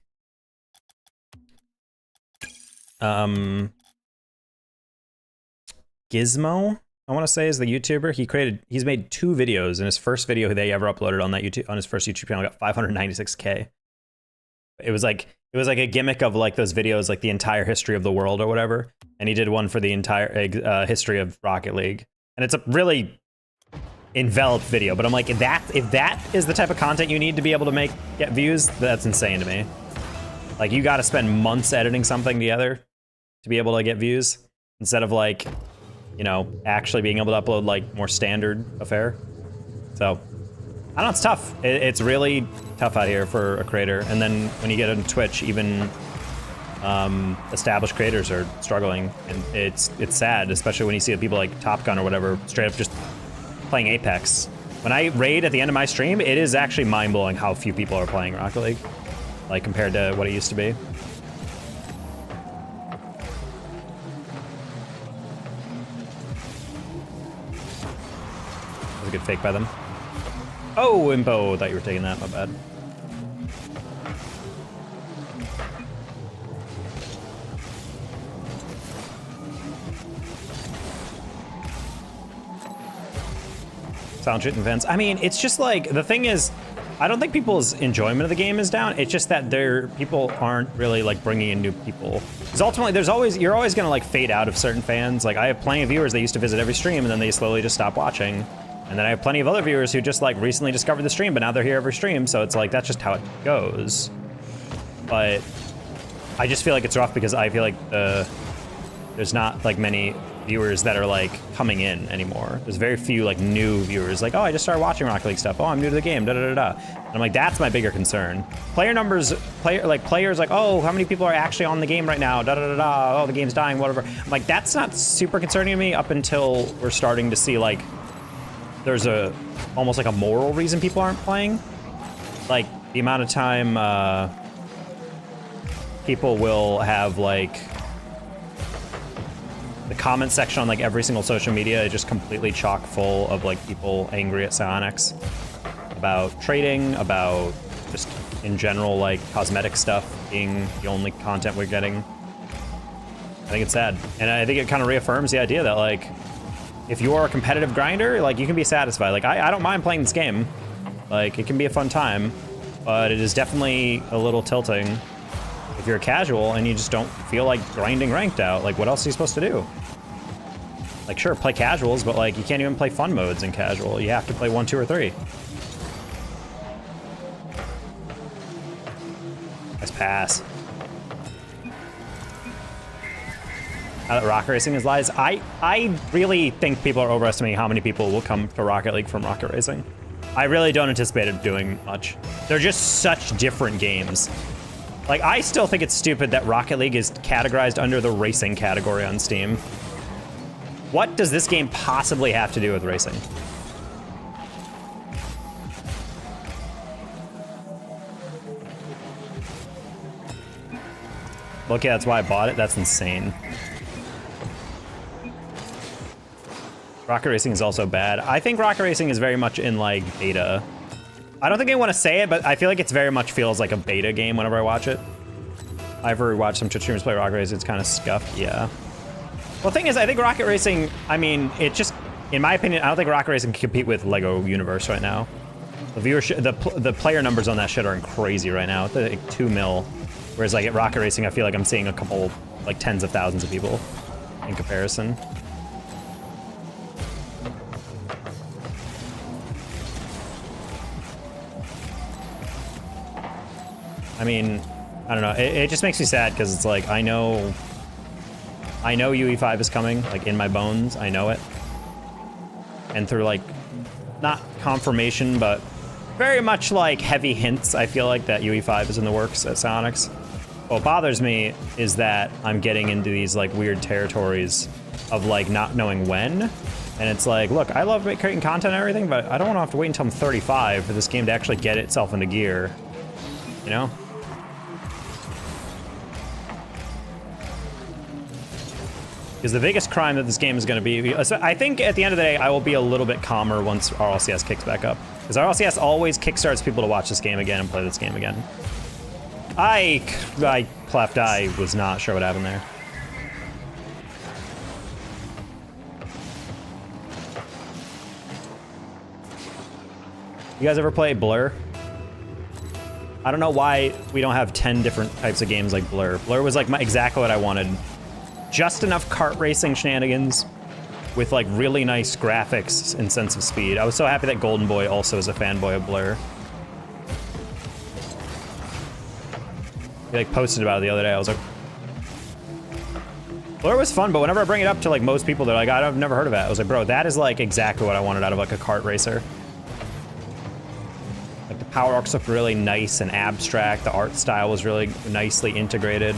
Gizmo, I want to say, is the YouTuber. He's made 2 videos, and his first video they ever uploaded on that YouTube, on his first YouTube channel, got 596K. It was It was like a gimmick of like those videos, like the entire history of the world or whatever. And he did one for the entire history of Rocket League. And it's a really enveloped video, but I'm like, if that is the type of content you need to be able to get views, that's insane to me. Like, you got to spend months editing something together to be able to get views instead of like, you know, actually being able to upload like more standard affair. So I don't know, it's tough. It's really tough out here for a creator. And then when you get on Twitch, even established creators are struggling, and it's sad, especially when you see people like Top Gun or whatever straight up just playing Apex. When I raid at the end of my stream, it is actually mind-blowing how few people are playing Rocket League, like compared to what it used to be. That was a good fake by them. Oh, Impo, thought you were taking that, my bad. Sound shit events. I mean, it's just like, the thing is, I don't think people's enjoyment of the game is down. It's just that people aren't really like bringing in new people. Because ultimately, you're always gonna like fade out of certain fans. Like, I have plenty of viewers that used to visit every stream and then they slowly just stop watching. And then I have plenty of other viewers who just like recently discovered the stream, but now they're here every stream. So it's like, that's just how it goes. But I just feel like it's rough because I feel like there's not like many viewers that are like coming in anymore. There's very few like new viewers like, oh, I just started watching Rocket League stuff. Oh, I'm new to the game, da da da da. And I'm like, that's my bigger concern. Player numbers, players like, oh, how many people are actually on the game right now, da da da da. Oh, the game's dying, whatever. I'm like, that's not super concerning to me up until we're starting to see like there's almost like a moral reason people aren't playing. Like the amount of time people will have like the comment section on like every single social media is just completely chock full of like people angry at Psyonix about trading, about just in general like cosmetic stuff being the only content we're getting. I think it's sad, and I think it kind of reaffirms the idea that like if you are a competitive grinder, like you can be satisfied. Like I don't mind playing this game, like it can be a fun time, but it is definitely a little tilting if you're a casual and you just don't feel like grinding ranked out. Like, what else are you supposed to do? Like, sure, play casuals, but like, you can't even play fun modes in casual. You have to play 1, 2, or 3. Nice pass. Now that Rocket Racing is lies, I really think people are overestimating how many people will come to Rocket League from Rocket Racing. I really don't anticipate it doing much. They're just such different games. Like, I still think it's stupid that Rocket League is categorized under the racing category on Steam. What does this game possibly have to do with racing? Okay, that's why I bought it. That's insane. Rocket Racing is also bad. I think Rocket Racing is very much in, like, beta. I don't think I want to say it, but I feel like it's very much feels like a beta game whenever I watch it. I've ever watched some Twitch streamers play Rocket Racing. It's kind of scuffed, yeah. Well, the thing is, I think Rocket Racing, I mean, it just, in my opinion, I don't think Rocket Racing can compete with Lego Universe right now. The viewership, the player numbers on that shit are crazy right now. It's like 2 mil. Whereas like at Rocket Racing, I feel like I'm seeing a couple, like tens of thousands of people in comparison. I mean, I don't know. It just makes me sad because it's like I know UE5 is coming, like in my bones. I know it, and through like not confirmation, but very much like heavy hints, I feel like that UE5 is in the works at Psyonix. What bothers me is that I'm getting into these like weird territories of like not knowing when, and it's like, look, I love creating content and everything, but I don't want to have to wait until I'm 35 for this game to actually get itself into gear, you know? Because the biggest crime that this game is going to be, I think at the end of the day, I will be a little bit calmer once RLCS kicks back up. Because RLCS always kickstarts people to watch this game again and play this game again. I cleft eye, was not sure what happened there. You guys ever play Blur? I don't know why we don't have 10 different types of games like Blur. Blur was like exactly what I wanted. Just enough kart racing shenanigans with like really nice graphics and sense of speed. I was so happy that Golden Boy also is a fanboy of Blur. He like posted about it the other day. I was like, Blur was fun, but whenever I bring it up to like most people, they're like, I've never heard of it. I was like, bro, that is like exactly what I wanted out of like a kart racer. Like the power arcs looked really nice and abstract. The art style was really nicely integrated.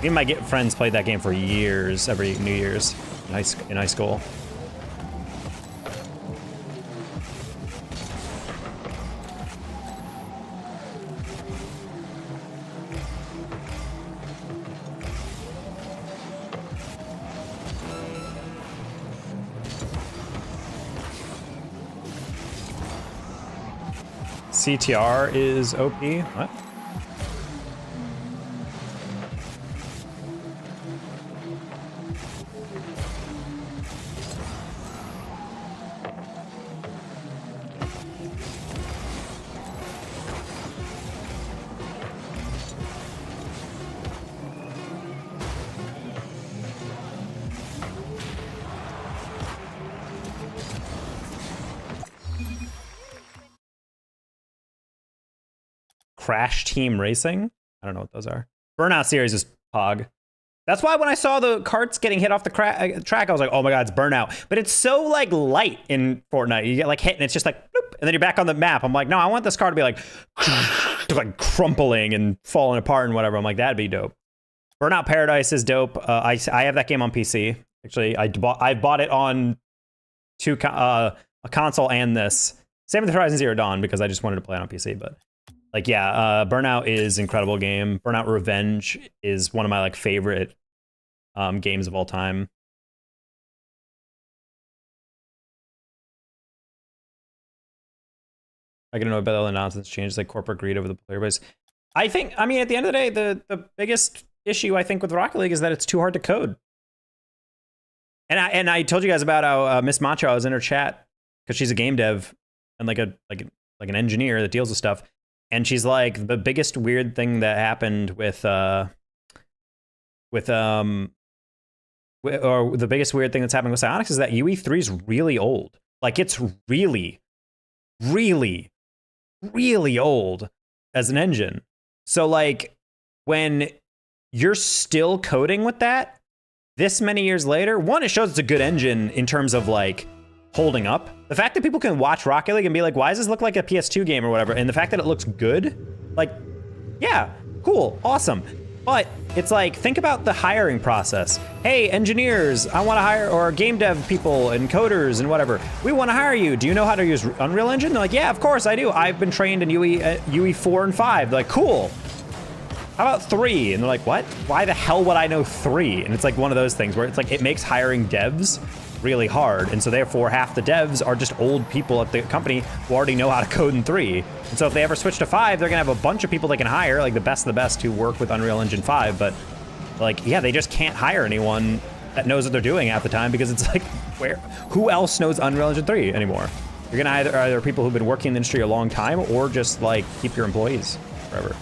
Me and my friends played that game for years, every New Year's in high school. CTR is OP. What? Crash Team Racing? I don't know what those are. Burnout Series is Pog. That's why when I saw the carts getting hit off the track, I was like, oh my god, it's Burnout. But it's so like light in Fortnite. You get like hit and it's just like, bloop, and then you're back on the map. I'm like, no, I want this car to be like, like crumpling and falling apart and whatever. I'm like, that'd be dope. Burnout Paradise is dope. I have that game on PC. Actually, I bought it on a console and this. Same with Horizon Zero Dawn because I just wanted to play it on PC, but like, yeah, Burnout is an incredible game. Burnout Revenge is one of my like favorite games of all time. I can know about all the nonsense changes like corporate greed over the player base. I think, I mean, at the end of the day, the biggest issue I think with Rocket League is that it's too hard to code. And I told you guys about how Miss Macho, I was in her chat because she's a game dev and like an engineer that deals with stuff. And she's like, the biggest weird thing that happened or the biggest weird thing that's happening with Psyonix is that UE3 is really old. Like it's really, really, really old as an engine. So like when you're still coding with that this many years later, one, it shows it's a good engine in terms of like holding up. The fact that people can watch Rocket League and be like, why does this look like a PS2 game or whatever? And the fact that it looks good, like, yeah, cool, awesome. But it's like, think about the hiring process. Hey, engineers, I want to hire, or game dev people and coders and whatever. We want to hire you. Do you know how to use Unreal Engine? They're like, yeah, of course I do. I've been trained in UE 4 and 5. They're like, cool. How about 3? And they're like, what? Why the hell would I know 3? And it's like one of those things where it's like, it makes hiring devs really hard, and so therefore half the devs are just old people at the company who already know how to code in 3. And so if they ever switch to 5, they're gonna have a bunch of people they can hire, like the best of the best who work with Unreal Engine 5, but like, yeah, they just can't hire anyone that knows what they're doing at the time because it's like, who else knows Unreal Engine 3 anymore? You're gonna either people who've been working in the industry a long time or just like keep your employees forever.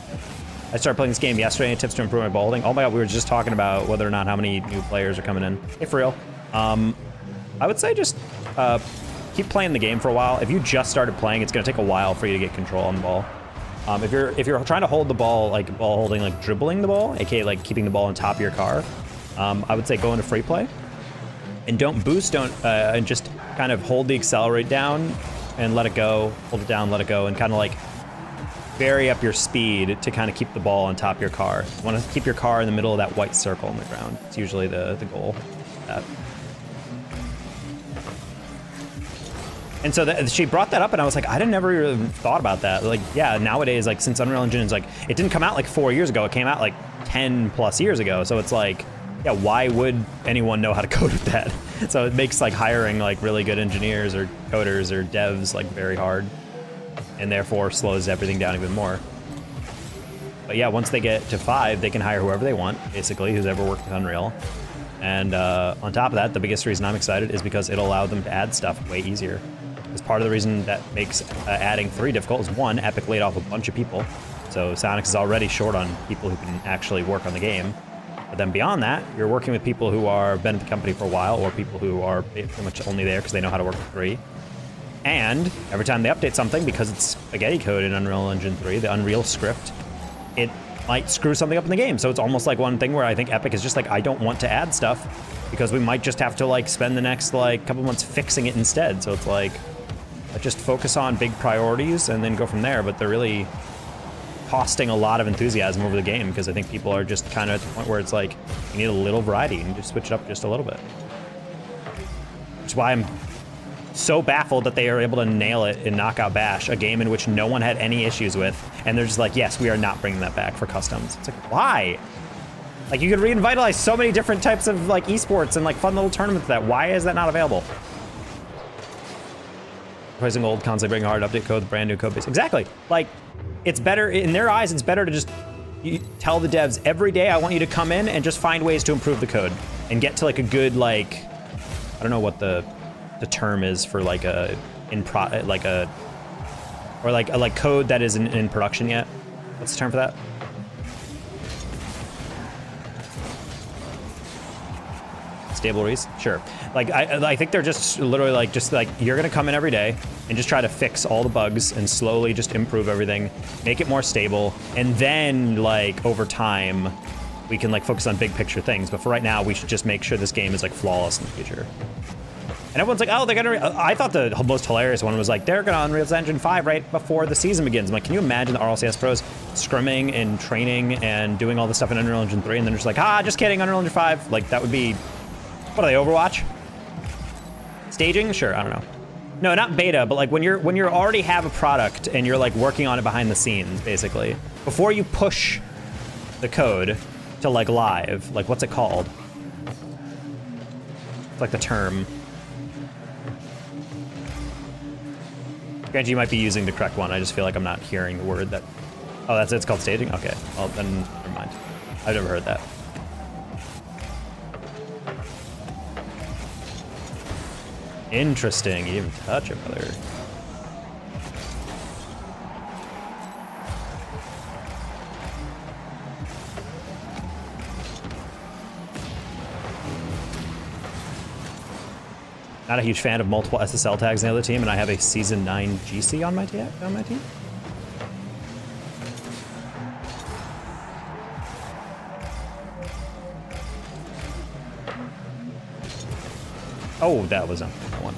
I started playing this game yesterday. Any tips to improve my ball holding? Oh my god, we were just talking about whether or not how many new players are coming in. Hey, for real. I would say just keep playing the game for a while. If you just started playing, it's going to take a while for you to get control on the ball. If you're trying to hold the ball, like ball holding, like dribbling the ball, aka like keeping the ball on top of your car, I would say go into free play and don't boost, and just kind of hold the accelerate down and let it go, hold it down, let it go, and kind of like vary up your speed to kind of keep the ball on top of your car. You want to keep your car in the middle of that white circle on the ground. It's usually the goal. And so she brought that up, and I was like, I never really thought about that. Like, yeah, nowadays, like, since Unreal Engine is like, it didn't come out like 4 years ago. It came out like 10 plus years ago. So it's like, yeah, why would anyone know how to code with that? So it makes like hiring like really good engineers or coders or devs like very hard, and therefore slows everything down even more. But yeah, once they get to 5, they can hire whoever they want, basically, who's ever worked with Unreal. And on top of that, the biggest reason I'm excited is because it'll allow them to add stuff way easier. Because part of the reason that makes adding 3 difficult is 1, Epic laid off a bunch of people. So Sonic is already short on people who can actually work on the game. But then beyond that, you're working with people who are been at the company for a while, or people who are pretty much only there because they know how to work with 3. And every time they update something, because it's spaghetti code in Unreal Engine 3, the Unreal script, it might screw something up in the game. So it's almost like one thing where I think Epic is just like, I don't want to add stuff because we might just have to like spend the next like couple months fixing it instead. So it's like, let's just focus on big priorities and then go from there. But they're really costing a lot of enthusiasm over the game because I think people are just kind of at the point where it's like, you need a little variety and just switch it up just a little bit. Which is why I'm so baffled that they are able to nail it in Knockout Bash, a game in which no one had any issues with, and they're just like, yes, we are not bringing that back for customs. It's like, why? Like, you could revitalize so many different types of like esports and like fun little tournaments. That why is that not available? Replacing old constantly bringing hard update code with brand new code base. Exactly. Like, it's better in their eyes. It's better to just tell the devs every day, I want you to come in and just find ways to improve the code and get to like a good like, I don't know what the term is for like a code that isn't in production yet. What's the term for that? Stable release? Sure. Like I think they're just literally like you're gonna come in every day and just try to fix all the bugs and slowly just improve everything, make it more stable, and then like over time we can like focus on big picture things. But for right now, we should just make sure this game is like flawless in the future. And everyone's like, oh, they're gonna. I thought the most hilarious one was like, they're gonna Unreal Engine 5 right before the season begins. I'm like, can you imagine the RLCS pros scrimming and training and doing all this stuff in Unreal Engine 3 and then just like, just kidding, Unreal Engine 5? Like, that would be, what are they, Overwatch? Staging? Sure, I don't know. No, not beta, but like when you already have a product and you're like working on it behind the scenes, basically. Before you push the code to like live, like what's it called? It's like the term. Granted, you might be using the correct one. I just feel like I'm not hearing the word that... Oh, that's it? It's called staging? Okay. Well, then never mind. I've never heard that. Interesting. You didn't even touch it, brother. Not a huge fan of multiple SSL tags in the other team, and I have a Season 9 GC on my team. Oh, that was a one.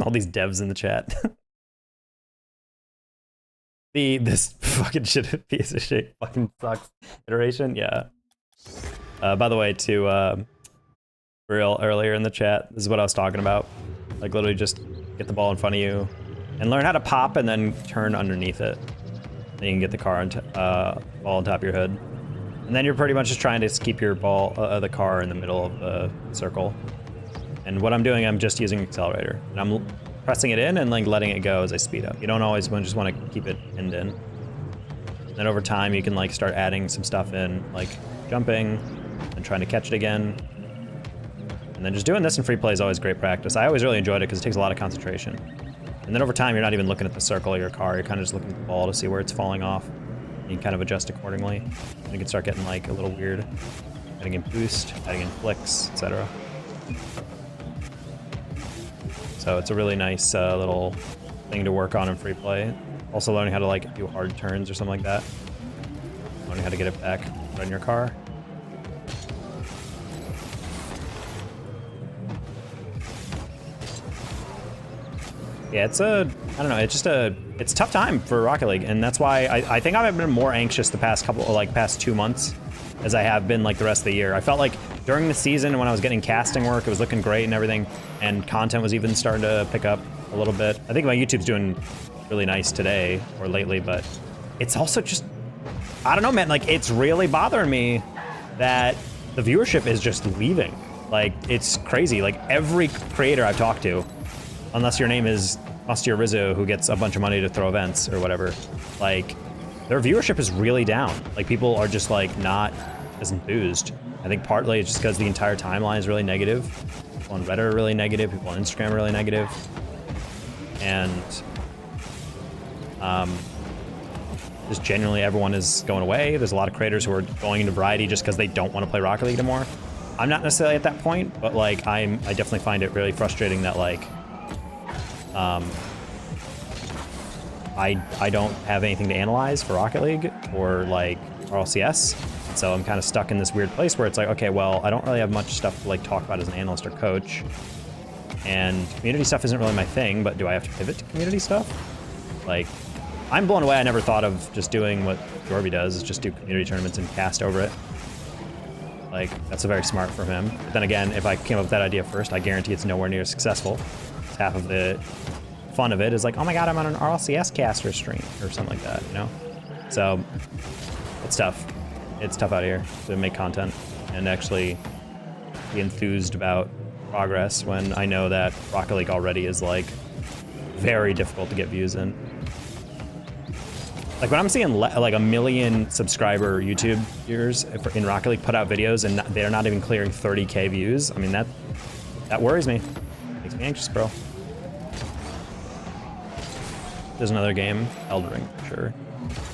All these devs in the chat. This fucking shit piece of shit fucking sucks iteration, yeah. By the way, to real earlier in the chat, this is what I was talking about. Like literally just get the ball in front of you and learn how to pop and then turn underneath it. Then you can get the car on ball on top of your hood. And then you're pretty much just trying to keep your ball, the car in the middle of the circle. And what I'm doing, I'm just using accelerator. And I'm pressing it in and like letting it go as I speed up. You don't always just want to keep it pinned in. Then over time you can like start adding some stuff in, like jumping and trying to catch it again. And then just doing this in free play is always great practice. I always really enjoyed it because it takes a lot of concentration. And then over time you're not even looking at the circle of your car, you're kind of just looking at the ball to see where it's falling off. You can kind of adjust accordingly. And you can start getting like a little weird. Adding in boost, adding in flicks, etc. So it's a really nice little thing to work on in free play. Also learning how to like do hard turns or something like that. Learning how to get it back right in your car. Yeah, it's I don't know, it's a tough time for Rocket League, and that's why I think I've been more anxious the past 2 months as I have been like the rest of the year. I felt like during the season when I was getting casting work, it was looking great and everything, and content was even starting to pick up a little bit. I think my YouTube's doing really nice today or lately, but it's also just, I don't know, man, like it's really bothering me that the viewership is just leaving. Like it's crazy. Like every creator I've talked to, unless your name is Mustier Rizzo, who gets a bunch of money to throw events or whatever, like their viewership is really down. Like people are just like not as enthused. I think partly it's just because the entire timeline is really negative. People on Reddit are really negative. People on Instagram are really negative. And just genuinely everyone is going away. There's a lot of creators who are going into variety just because they don't want to play Rocket League anymore. I'm not necessarily at that point, but like I definitely find it really frustrating that like I don't have anything to analyze for Rocket League or like RLCS. So I'm kind of stuck in this weird place where it's like, okay, well, I don't really have much stuff to like talk about as an analyst or coach. And community stuff isn't really my thing, but do I have to pivot to community stuff? Like, I'm blown away. I never thought of just doing what Jorby does, is just do community tournaments and cast over it. Like, that's very smart from him. But then again, if I came up with that idea first, I guarantee it's nowhere near successful. It's half of the fun of it is like, oh my god, I'm on an RLCS caster stream or something like that, you know? So, it's tough. It's tough out here to make content and actually be enthused about progress when I know that Rocket League already is like very difficult to get views in. Like when I'm seeing like 1 million subscriber YouTube viewers in Rocket League put out videos and they're not even clearing 30K views, I mean that worries me. Makes me anxious, bro. There's another game, Elden Ring for sure.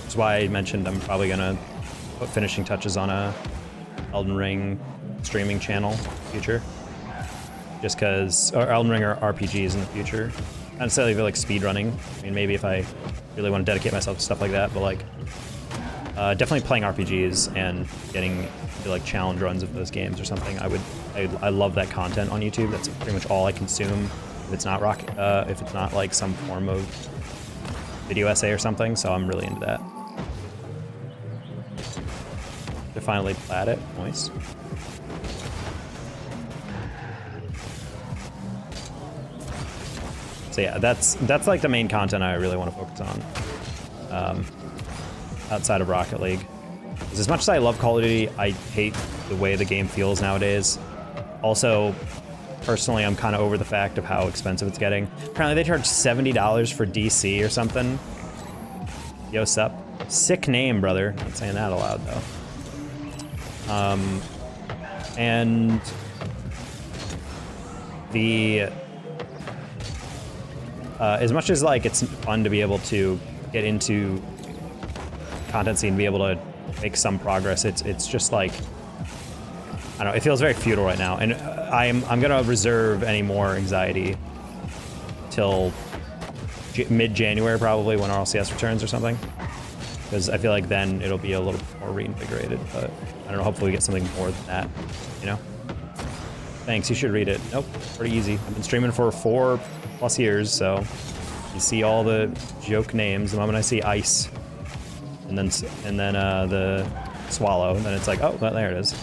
That's why I mentioned I'm probably gonna put finishing touches on a Elden Ring streaming channel in the future. Just because, or Elden Ring or RPGs in the future. Not necessarily like speed running. I mean, maybe if I really want to dedicate myself to stuff like that, but like definitely playing RPGs and getting into like challenge runs of those games or something. I love that content on YouTube. That's pretty much all I consume. If it's not if it's not like some form of video essay or something. So I'm really into that. They finally plat it. Nice. So yeah, that's like the main content I really want to focus on outside of Rocket League. Because as much as I love Call of Duty, I hate the way the game feels nowadays. Also, personally, I'm kind of over the fact of how expensive it's getting. Apparently they charge $70 for DC or something. Yo, sup? Sick name, brother. Not saying that aloud though. And the as much as like it's fun to be able to get into content scene and be able to make some progress, it's just like, I don't know, it feels very futile right now, and I'm gonna reserve any more anxiety till mid-January probably when RLCS returns or something, because I feel like then it'll be a little more reinvigorated. But I don't know, hopefully we get something more than that, you know? Thanks, you should read it. Nope, pretty easy. I've been streaming for 4+ years, so you see all the joke names. The moment I see Ice, and then the Swallow, and then it's like, oh, well, there it is.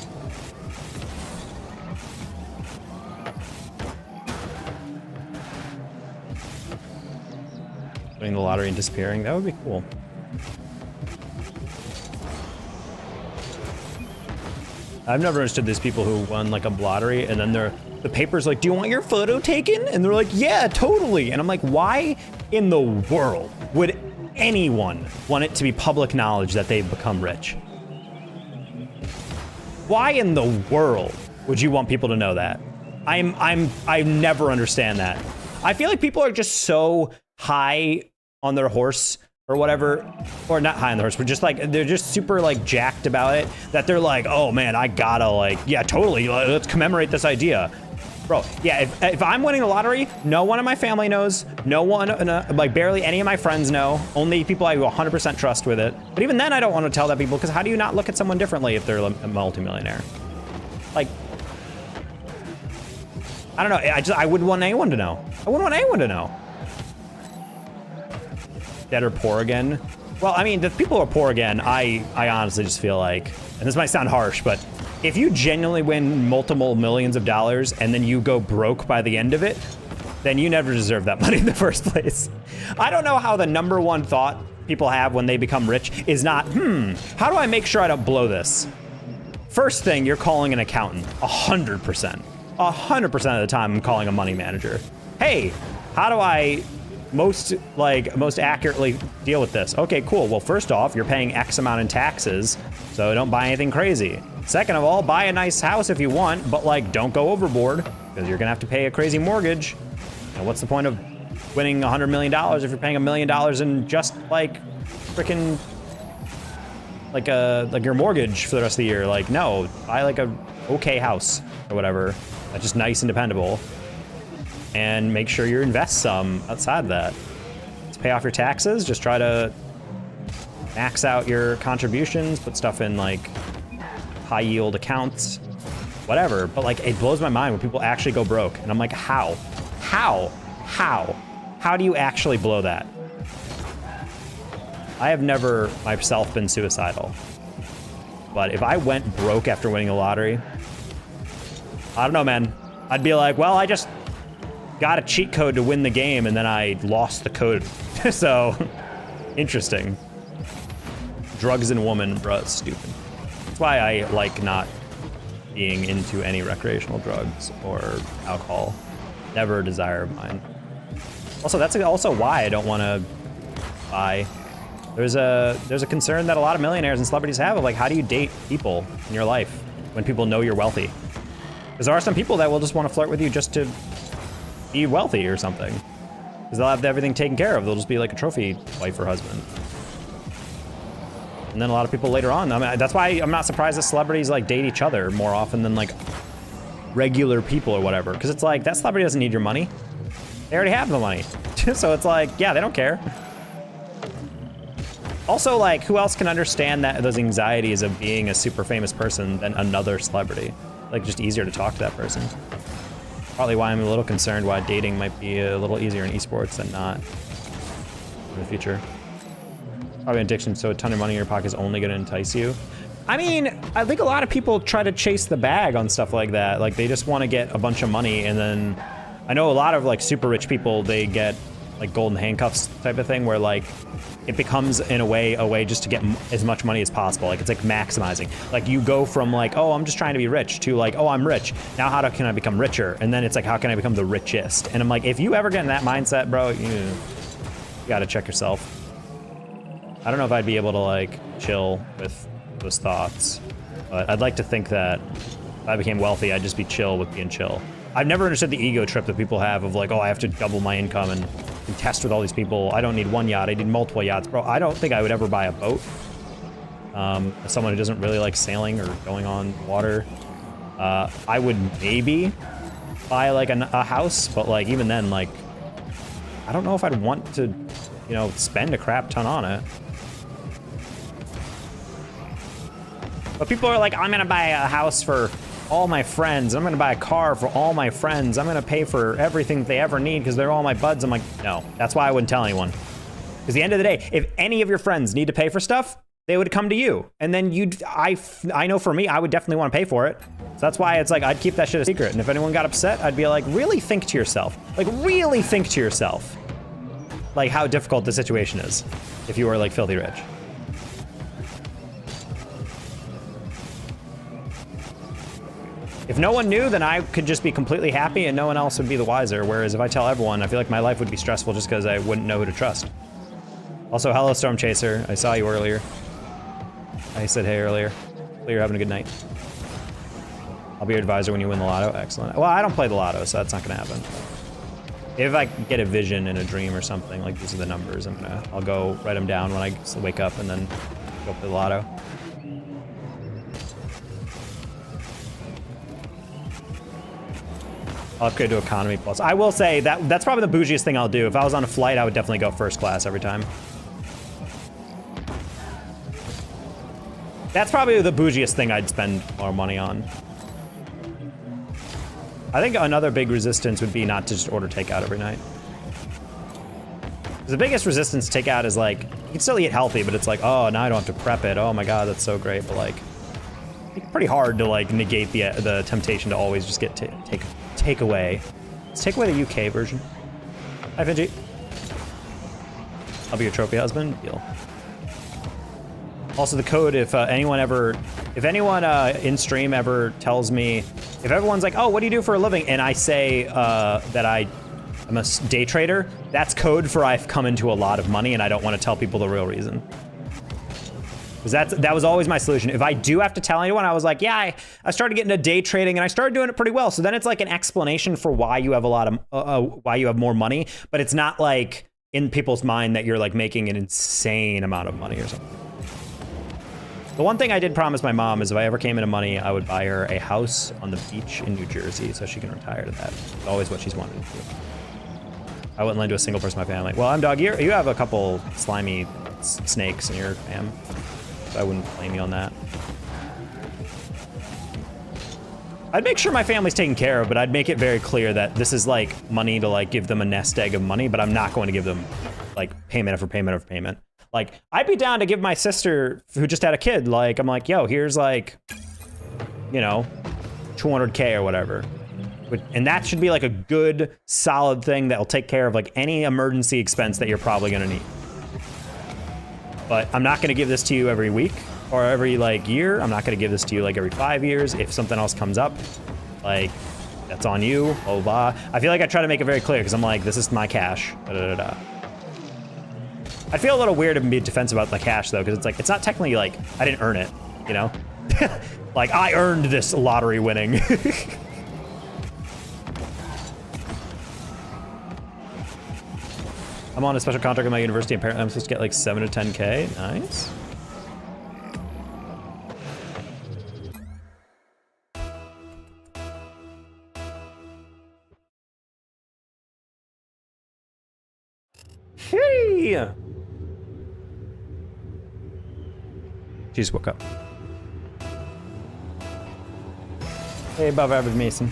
Winning the lottery and disappearing, that would be cool. I've never understood these people who won like a lottery and then the paper's like, do you want your photo taken? And they're like, yeah, totally. And I'm like, why in the world would anyone want it to be public knowledge that they've become rich? Why in the world would you want people to know that? I never understand that. I feel like people are just so high on their horse or whatever, or not high on the horse, but just like, they're just super like jacked about it, that they're like, oh man, I gotta like, yeah, totally, let's commemorate this idea. Bro, yeah, if I'm winning the lottery, no one in my family knows, no one, like barely any of my friends know, only people I 100% trust with it. But even then I don't want to tell that people, because how do you not look at someone differently if they're a multimillionaire? Like, I don't know, I wouldn't want anyone to know. I wouldn't want anyone to know. Dead or poor again? Well, I mean, the people who are poor again, I honestly just feel like, and this might sound harsh, but if you genuinely win multiple millions of dollars and then you go broke by the end of it, then you never deserve that money in the first place. I don't know how the % thought people have when they become rich is not, how do I make sure I don't blow this? First thing, you're calling an accountant, 100%. 100% of the time, I'm calling a money manager. Hey, how do I most accurately deal with this? Okay, cool. Well, first off, you're paying X amount in taxes, so don't buy anything crazy. Second of all, buy a nice house if you want, but like don't go overboard because you're gonna have to pay a crazy mortgage. And what's the point of winning $100 million if you're paying $1 million in just like freaking like your mortgage for the rest of the year? Like, no, buy like a okay house or whatever that's just nice and dependable, and make sure you invest some outside of that. Let's pay off your taxes. Just try to max out your contributions, put stuff in like high yield accounts, whatever. But like, it blows my mind when people actually go broke, and I'm like, how do you actually blow that? I have never myself been suicidal, but if I went broke after winning the lottery, I don't know, man. I'd be like, well, I just got a cheat code to win the game and then I lost the code. So interesting. Drugs and woman, bruh, stupid. That's why I like not being into any recreational drugs or alcohol. Never a desire of mine. Also, that's also why I don't want to buy. There's a concern that a lot of millionaires and celebrities have of like, how do you date people in your life when people know you're wealthy? Because there are some people that will just want to flirt with you just to be wealthy or something. Because they'll have everything taken care of. They'll just be like a trophy wife or husband. And then a lot of people later on, I mean, that's why I'm not surprised that celebrities like date each other more often than like regular people or whatever. Because it's like, that celebrity doesn't need your money. They already have the money. So it's like, yeah, they don't care. Also, like, who else can understand that those anxieties of being a super famous person than another celebrity? Like, just easier to talk to that person. Probably why I'm a little concerned why dating might be a little easier in esports than not in the future. Probably an addiction, so a ton of money in your pocket is only going to entice you. I mean, I think a lot of people try to chase the bag on stuff like that. Like, they just want to get a bunch of money, and then I know a lot of like super rich people, they get like golden handcuffs type of thing where like it becomes in a way just to get as much money as possible. Like, it's like maximizing. Like, you go from like, oh, I'm just trying to be rich to like, oh, I'm rich. Now can I become richer? And then it's like, how can I become the richest? And I'm like, if you ever get in that mindset, bro, you gotta check yourself. I don't know if I'd be able to like chill with those thoughts, but I'd like to think that if I became wealthy, I'd just be chill with being chill. I've never understood the ego trip that people have of like, oh, I have to double my income and test with all these people. I don't need one yacht, I need multiple yachts. Bro, I don't think I would ever buy a boat. As someone who doesn't really like sailing or going on water, I would maybe buy like a house, but like even then, like, I don't know if I'd want to, you know, spend a crap ton on it. But people are like, I'm gonna buy a house for all my friends. I'm gonna buy a car for all my friends. I'm gonna pay for everything they ever need because they're all my buds. I'm like, no, that's why I wouldn't tell anyone. Because at the end of the day, if any of your friends need to pay for stuff, they would come to you. And then I know for me, I would definitely want to pay for it. So that's why it's like, I'd keep that shit a secret. And if anyone got upset, I'd be like, really think to yourself. Like, really think to yourself. Like, how difficult the situation is if you were like filthy rich. If no one knew, then I could just be completely happy and no one else would be the wiser. Whereas if I tell everyone, I feel like my life would be stressful just because I wouldn't know who to trust. Also, hello, Storm Chaser. I saw you earlier. I said hey earlier. Hopefully you're having a good night. I'll be your advisor when you win the lotto. Excellent. Well, I don't play the lotto, so that's not gonna happen. If I get a vision in a dream or something, like these are the numbers, I'll go write them down when I wake up and then go play the lotto. I'll upgrade to economy plus. I will say that's probably the bougiest thing I'll do. If I was on a flight, I would definitely go first class every time. That's probably the bougiest thing I'd spend more money on. I think another big resistance would be not to just order takeout every night. The biggest resistance to takeout is like, you can still eat healthy, but it's like, oh, now I don't have to prep it. Oh my God, that's so great. But like, it's pretty hard to like negate the temptation to always just get takeaway. Let's take away the UK version. Hi, Finji. I'll be your trophy husband. Deal. Also, the code, if anyone in stream ever tells me, if everyone's like, oh, what do you do for a living? And I say that I'm a day trader, that's code for I've come into a lot of money and I don't want to tell people the real reason. Because that was always my solution. If I do have to tell anyone, I was like, yeah, I started getting into day trading and I started doing it pretty well. So then it's like an explanation for why you have a lot of, why you have more money, but it's not like in people's mind that you're like making an insane amount of money or something. The one thing I did promise my mom is if I ever came into money, I would buy her a house on the beach in New Jersey so she can retire to that. It's always what she's wanted to do. I wouldn't lend to a single person in my family. Well, I'm dog. You have a couple slimy snakes in your fam. So I wouldn't blame you on that. I'd make sure my family's taken care of, but I'd make it very clear that this is like money to like give them a nest egg of money, but I'm not going to give them like payment after payment after payment. Like I'd be down to give my sister who just had a kid, like I'm like, yo, here's like, you know, 200K or whatever. And that should be like a good solid thing that will take care of like any emergency expense that you're probably gonna need. But I'm not gonna give this to you every week or every like year. I'm not gonna give this to you like every 5 years. If something else comes up, like that's on you, blah, blah, blah. I feel like I try to make it very clear because I'm like, this is my cash, da, da, da, da. I feel a little weird to be defensive about the cash though, because it's like, it's not technically like, I didn't earn it, you know? Like I earned this lottery winning. I'm on a special contract with my university, and apparently I'm supposed to get like 7 to 10K. Nice. Hey! She just woke up. Hey, above average Mason.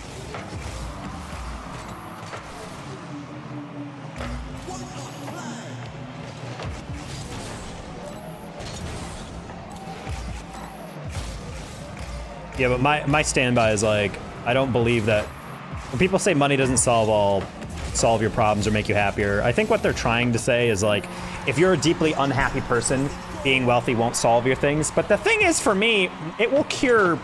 Yeah, but my standby is like, I don't believe that when people say money doesn't solve your problems or make you happier, I think what they're trying to say is like, if you're a deeply unhappy person, being wealthy won't solve your things. But the thing is, for me, it will cure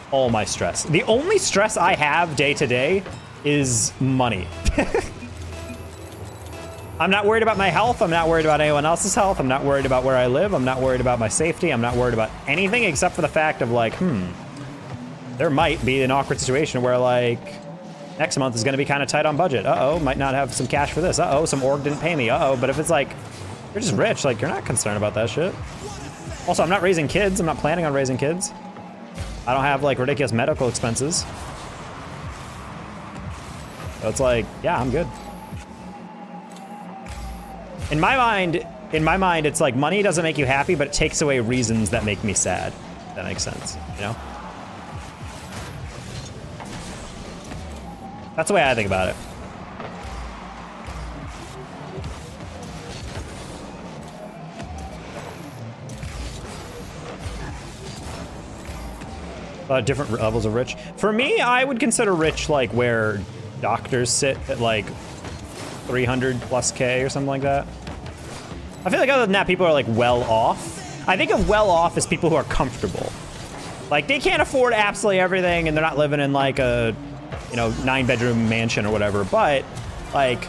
all my stress. The only stress I have day to day is money. I'm not worried about my health. I'm not worried about anyone else's health. I'm not worried about where I live. I'm not worried about my safety. I'm not worried about anything except for the fact of like, there might be an awkward situation where like next month is going to be kind of tight on budget. Uh-oh, might not have some cash for this. Uh-oh, some org didn't pay me. Uh-oh, but if it's like, you're just rich, like you're not concerned about that shit. Also, I'm not raising kids. I'm not planning on raising kids. I don't have like ridiculous medical expenses. So it's like, yeah, I'm good. In my mind, it's like money doesn't make you happy, but it takes away reasons that make me sad. If that makes sense, you know? That's the way I think about it. Different levels of rich. For me, I would consider rich like where doctors sit at like 300+ K or something like that. I feel like other than that, people are like well off. I think of well off as people who are comfortable. Like they can't afford absolutely everything and they're not living in like a, you know, 9-bedroom mansion or whatever, but like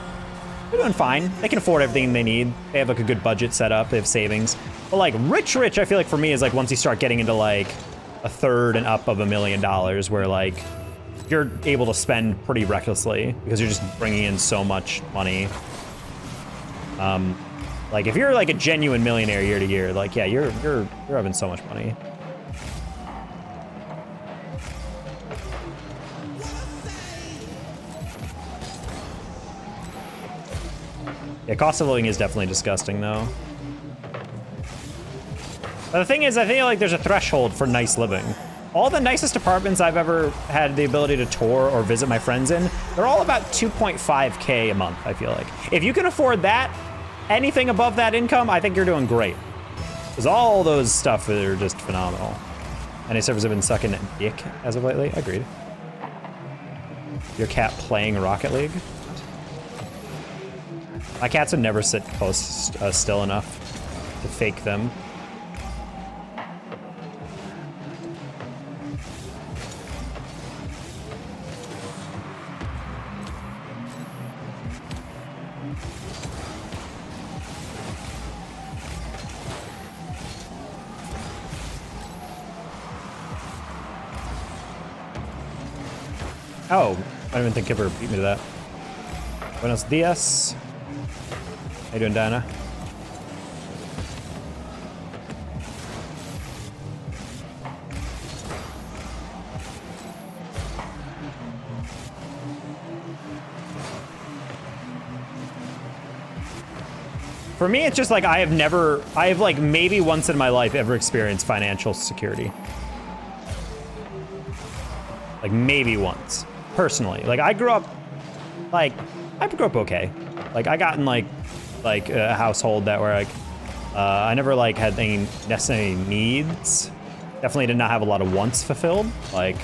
they're doing fine. They can afford everything they need. They have like a good budget set up. They have savings. But like rich, I feel like for me is like once you start getting into like a third and up of $1 million, where like you're able to spend pretty recklessly because you're just bringing in so much money. Like if you're like a genuine millionaire year to year, like yeah, you're having so much money. Yeah, cost of living is definitely disgusting though. But the thing is, I feel like there's a threshold for nice living. All the nicest apartments I've ever had the ability to tour or visit my friends in, they're all about 2.5K a month, I feel like. If you can afford that, anything above that income, I think you're doing great. Because all those stuff are just phenomenal. Any servers have been sucking dick as of lately? Agreed. Your cat playing Rocket League? My cats would never sit close still enough to fake them. Oh, I don't even think Kipper beat me to that. Buenos dias. How you doing, Dinah? For me, it's just like I have like maybe once in my life ever experienced financial security. Like maybe once, personally. Like I grew up okay. Like I got in like a household that were like, I never like had any necessary needs. Definitely did not have a lot of wants fulfilled. Like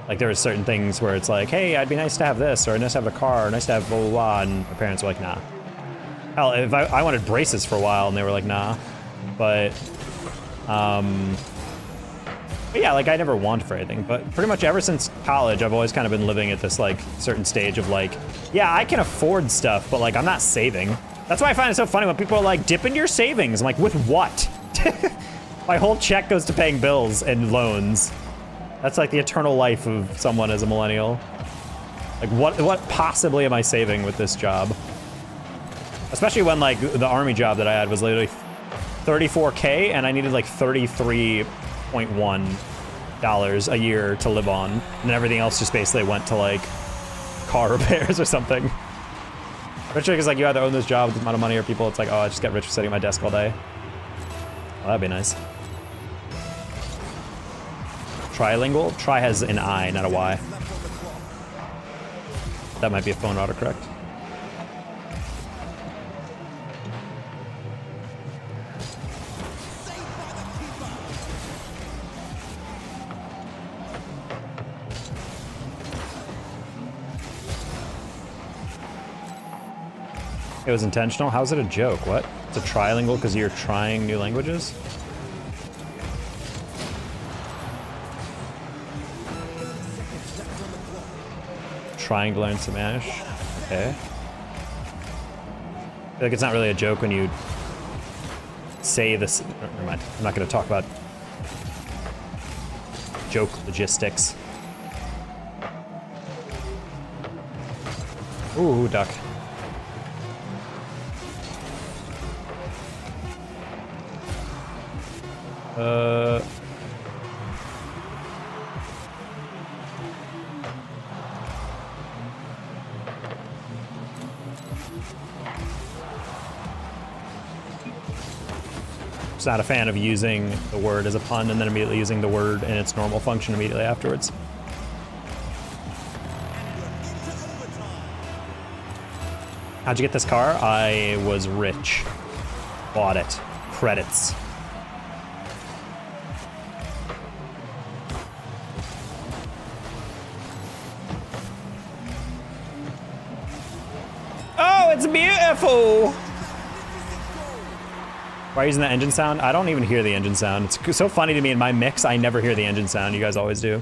there were certain things where it's like, hey, I'd be nice to have this, or nice to have a car, or nice to have blah, blah, blah, and my parents were like, nah. Hell, if I wanted braces for a while, and they were like, nah. But yeah, like I never wanted for anything. But pretty much ever since college, I've always kind of been living at this like certain stage of like, yeah, I can afford stuff, but like I'm not saving. That's why I find it so funny when people are like, dip into your savings. I'm like, with what? My whole check goes to paying bills and loans. That's like the eternal life of someone as a millennial. Like what possibly am I saving with this job? Especially when like the army job that I had was literally $34K and I needed like $33.1 a year to live on. And everything else just basically went to like car repairs or something. Rich is like, you either own this job with this amount of money or people, it's like, oh, I just get rich for sitting at my desk all day. Well, that'd be nice. Trilingual? Tri has an I, not a Y. That might be a phone autocorrect. It was intentional? How's it a joke? What? It's a trilingual because you're trying new languages? Trying to learn Spanish? Okay. I feel like it's not really a joke when you say this. Never mind. I'm not going to talk about joke logistics. Ooh, duck. Just not a fan of using the word as a pun and then immediately using the word in its normal function immediately afterwards. How'd you get this car? I was rich. Bought it. Credits. Oh, it's beautiful! Why are you using that engine sound? I don't even hear the engine sound. It's so funny to me in my mix, I never hear the engine sound. You guys always do.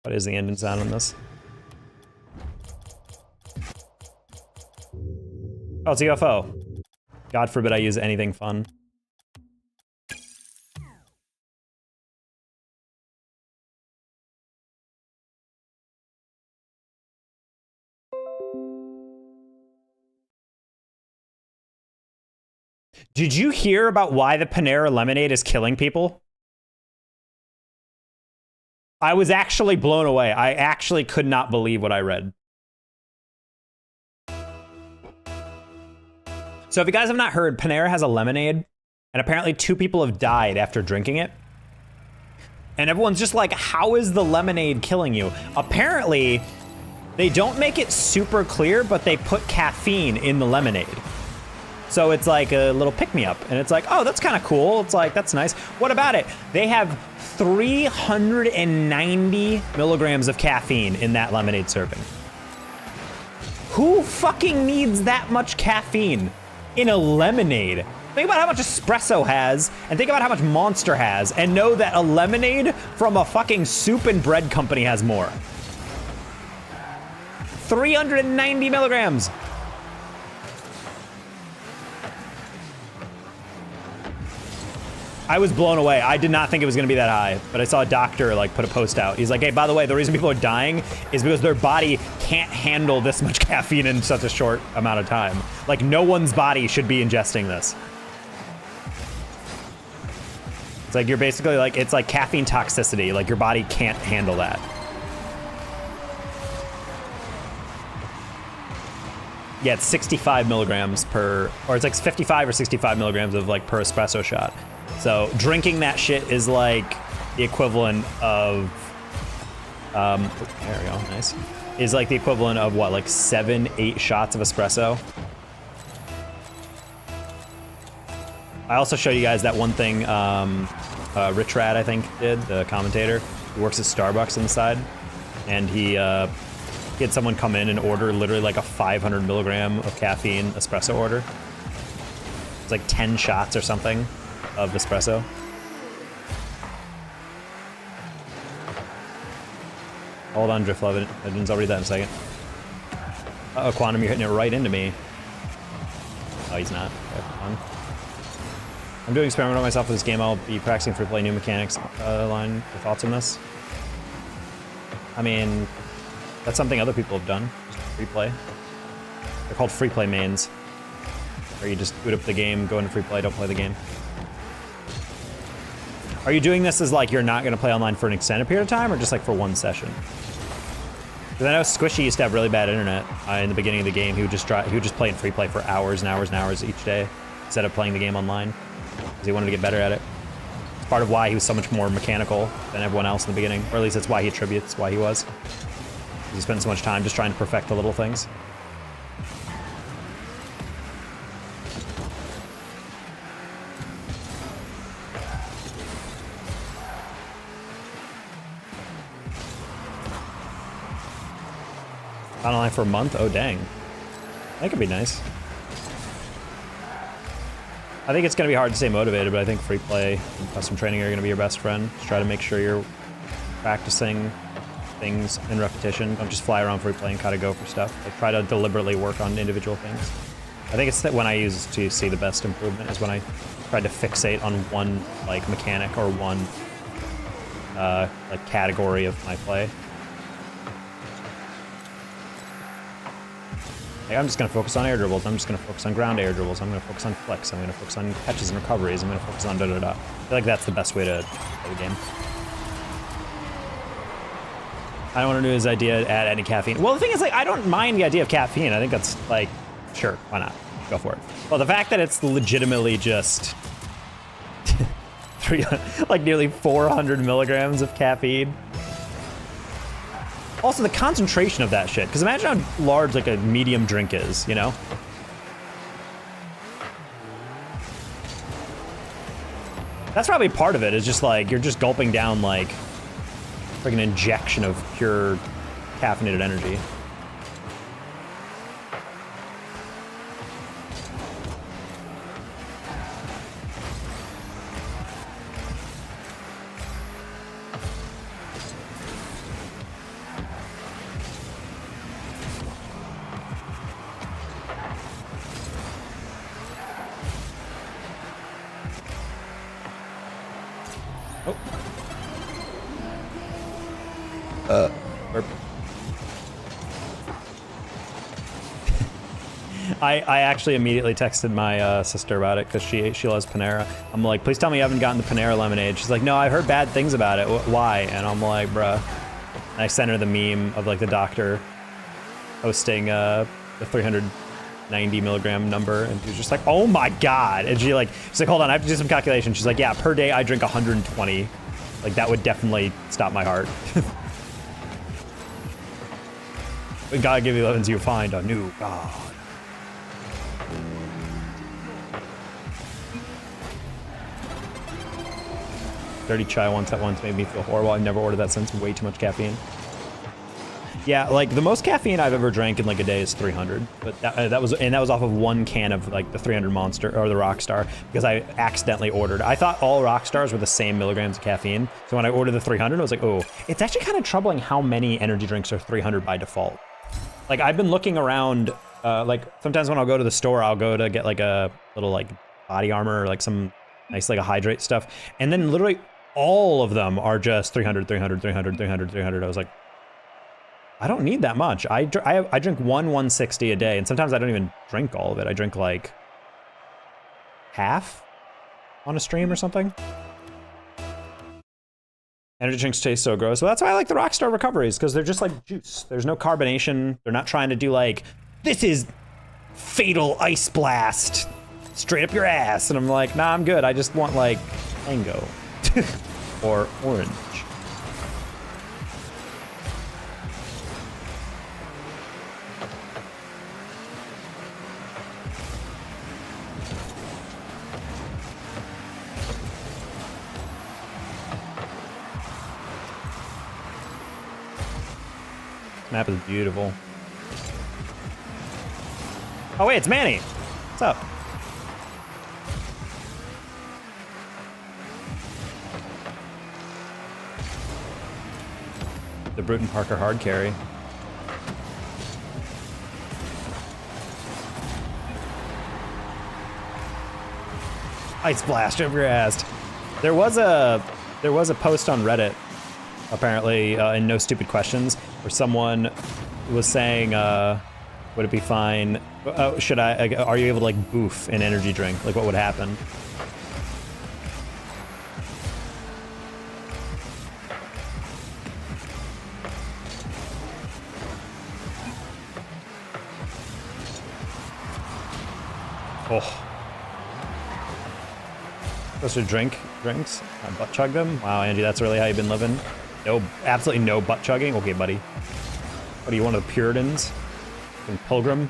What is the engine sound on this? Oh, it's a UFO. God forbid I use anything fun. Did you hear about why the Panera lemonade is killing people? I was actually blown away. I actually could not believe what I read. So if you guys have not heard, Panera has a lemonade, and apparently 2 people have died after drinking it. And everyone's just like, how is the lemonade killing you? Apparently, they don't make it super clear, but they put caffeine in the lemonade. So it's like a little pick-me-up, and it's like, oh, that's kind of cool. It's like, that's nice. What about it? They have 390 milligrams of caffeine in that lemonade serving. Who fucking needs that much caffeine in a lemonade? Think about how much espresso has, and think about how much Monster has, and know that a lemonade from a fucking soup and bread company has more. 390 milligrams. I was blown away. I did not think it was gonna be that high, but I saw a doctor like put a post out. He's like, hey, by the way, the reason people are dying is because their body can't handle this much caffeine in such a short amount of time. Like, no one's body should be ingesting this. It's like you're basically like, it's like caffeine toxicity. Like your body can't handle that. Yeah, it's 65 milligrams per, or it's like 55 or 65 milligrams of like per espresso shot. So drinking that shit is like the equivalent of, there we go, nice. Is like the equivalent of what, like 7-8 shots of espresso. I also showed you guys that one thing Rich Rad, I think, did, the commentator. He works at Starbucks on the side, and he had someone come in and order literally like a 500 milligram of caffeine espresso order. It's like 10 shots or something of espresso. Hold on, Drift Legends, I'll read that in a second. Uh-oh, Quantum, you're hitting it right into me. Oh, he's not. Okay, fun. I'm doing experiment on myself with this game. I'll be practicing free play new mechanics line. Your thoughts on this? I mean, that's something other people have done. Just free play. They're called free play mains. Where you just boot up the game, go into free play, don't play the game. Are you doing this as like you're not gonna play online for an extended period of time, or just like for one session? Because I know Squishy used to have really bad internet in the beginning of the game. He would just play in free play for hours and hours and hours each day instead of playing the game online because he wanted to get better at it. It's part of why he was so much more mechanical than everyone else in the beginning, or at least that's why he attributes why he was. He spent so much time just trying to perfect the little things. Online for a month? Oh, dang. That could be nice. I think it's going to be hard to stay motivated, but I think free play and custom training are going to be your best friend. Just try to make sure you're practicing things in repetition. Don't just fly around free play and kind of go for stuff. Like, try to deliberately work on individual things. I think it's that when I use to see the best improvement is when I try to fixate on one like mechanic or one like category of my play. Like, I'm just going to focus on air dribbles. I'm just going to focus on ground air dribbles. I'm going to focus on flicks. I'm going to focus on catches and recoveries. I'm going to focus on da-da-da. I feel like that's the best way to play the game. I don't want to do his idea to add any caffeine. Well, the thing is, like, I don't mind the idea of caffeine. I think that's, like, sure, why not? Go for it. Well, the fact that it's legitimately just like nearly 400 milligrams of caffeine. Also, the concentration of that shit, because imagine how large like a medium drink is, you know? That's probably part of it, is just like, you're just gulping down like an injection of pure caffeinated energy. I actually immediately texted my sister about it because she loves Panera. I'm like, please tell me you haven't gotten the Panera lemonade. She's like, no, I've heard bad things about it. Why? And I'm like, bruh. And I sent her the meme of like the doctor posting the 390 milligram number, and she was just like, oh my god. And she's like, hold on, I have to do some calculation. She's like, yeah, per day I drink 120. Like, that would definitely stop my heart. When God give you lemons, you find a new God. Dirty chai once at once made me feel horrible. I've never ordered that since. Way too much caffeine. Yeah, like the most caffeine I've ever drank in like a day is 300, but that was off of one can of like the 300 Monster or the Rockstar because I accidentally ordered. I thought all Rockstars were the same milligrams of caffeine, so when I ordered the 300, I was like, oh, it's actually kind of troubling how many energy drinks are 300 by default. Like, I've been looking around, like sometimes when I'll go to the store, I'll go to get like a little like body armor or like some nice like a hydrate stuff. And then literally all of them are just 300, 300, 300, 300, 300. I was like, I don't need that much. I drink 160 a day, and sometimes I don't even drink all of it. I drink like half on a stream or something. Energy drinks taste so gross. Well, that's why I like the Rockstar recoveries, because they're just like juice. There's no carbonation. They're not trying to do like, this is fatal ice blast straight up your ass. And I'm like, nah, I'm good. I just want like mango or orange. Map is beautiful. Oh wait, it's Manny. What's up? The Bruton Parker hard carry. Ice blast over your ass. There was a post on Reddit, apparently, in No Stupid Questions, where someone was saying, would it be fine? Are you able to like boof an energy drink? Like what would happen? Oh. Supposed to drink drinks? Butt chug them? Wow, Andy, that's really how you've been living? No, absolutely no butt chugging? Okay, buddy. What are you, one of the Puritans? Pilgrim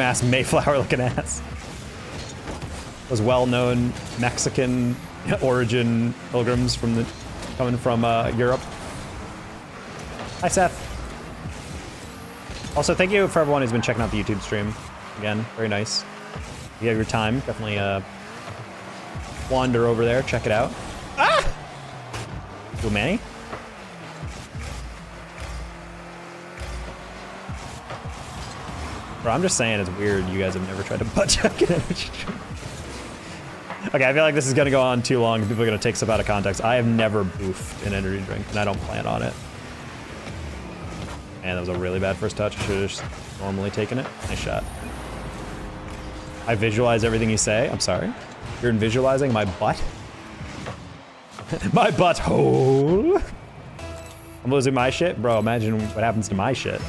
ass Mayflower looking ass. Those well-known Mexican origin pilgrims coming from Europe. Hi, Seth. Also, thank you for everyone who's been checking out the YouTube stream. Again, very nice. If you have your time, definitely wander over there, check it out. Ah! Cool, Manny. Bro, I'm just saying it's weird you guys have never tried to butt chug an energy drink. Okay, I feel like this is gonna go on too long and people are gonna take stuff out of context. I have never boofed an energy drink and I don't plan on it. Man, that was a really bad first touch. I should have just normally taken it. Nice shot. I visualize everything you say. I'm sorry. You're visualizing my butt? My butthole! I'm losing my shit? Bro, imagine what happens to my shit.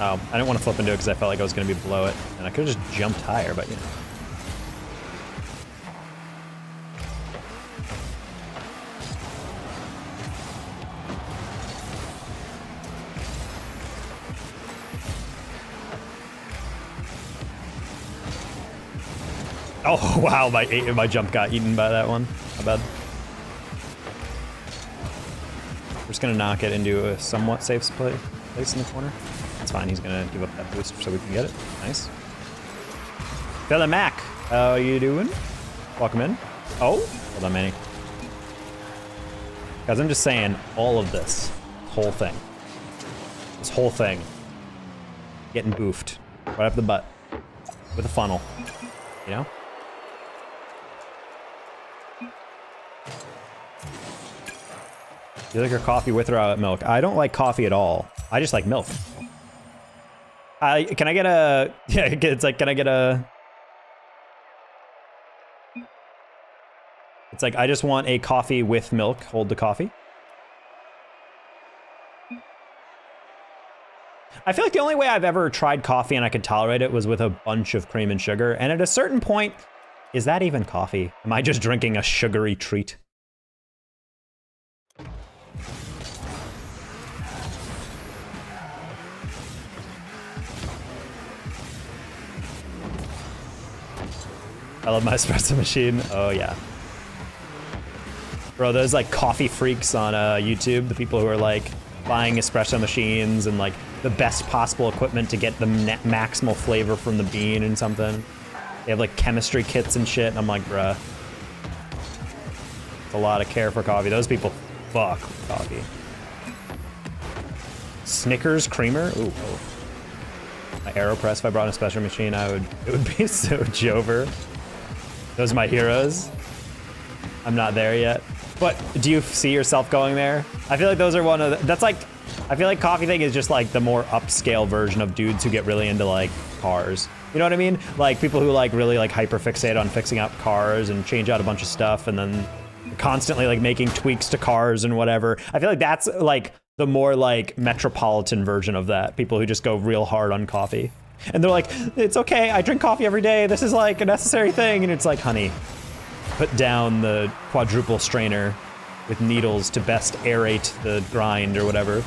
Oh, I didn't want to flip into it because I felt like I was going to be below it. And I could have just jumped higher, but you know. Oh, wow, my jump got eaten by that one. How bad. We're just going to knock it into a somewhat safe place in the corner. That's fine, he's gonna give up that boost so we can get it. Nice. Fella Mac, how you doing? Welcome in. Oh, hold on, Manny. Guys, I'm just saying, all of this whole thing, getting boofed right up the butt with a funnel, you know? You like your coffee with or without milk? I don't like coffee at all. I just like milk. Can I get a... Yeah, it's like, can I get a... It's like, I just want a coffee with milk. Hold the coffee. I feel like the only way I've ever tried coffee and I could tolerate it was with a bunch of cream and sugar. And at a certain point, is that even coffee? Am I just drinking a sugary treat? I love my espresso machine. Oh, yeah. Bro, those like coffee freaks on YouTube, the people who are like buying espresso machines and like the best possible equipment to get the maximal flavor from the bean and something. They have like chemistry kits and shit, and I'm like, bruh. It's a lot of care for coffee. Those people fuck coffee. Snickers creamer. Ooh. Oh. My AeroPress. If I brought a special machine, it would be so Jover. Those are my heroes. I'm not there yet. But do you see yourself going there? I feel like those are one of the, that's like, I feel like Coffee Thing is just like the more upscale version of dudes who get really into like cars. You know what I mean? Like people who like really like hyper fixate on fixing up cars and change out a bunch of stuff and then constantly like making tweaks to cars and whatever. I feel like that's like the more like metropolitan version of that. People who just go real hard on coffee. And they're like, it's okay, I drink coffee every day. This is like a necessary thing. And it's like, honey, put down the quadruple strainer with needles to best aerate the grind or whatever.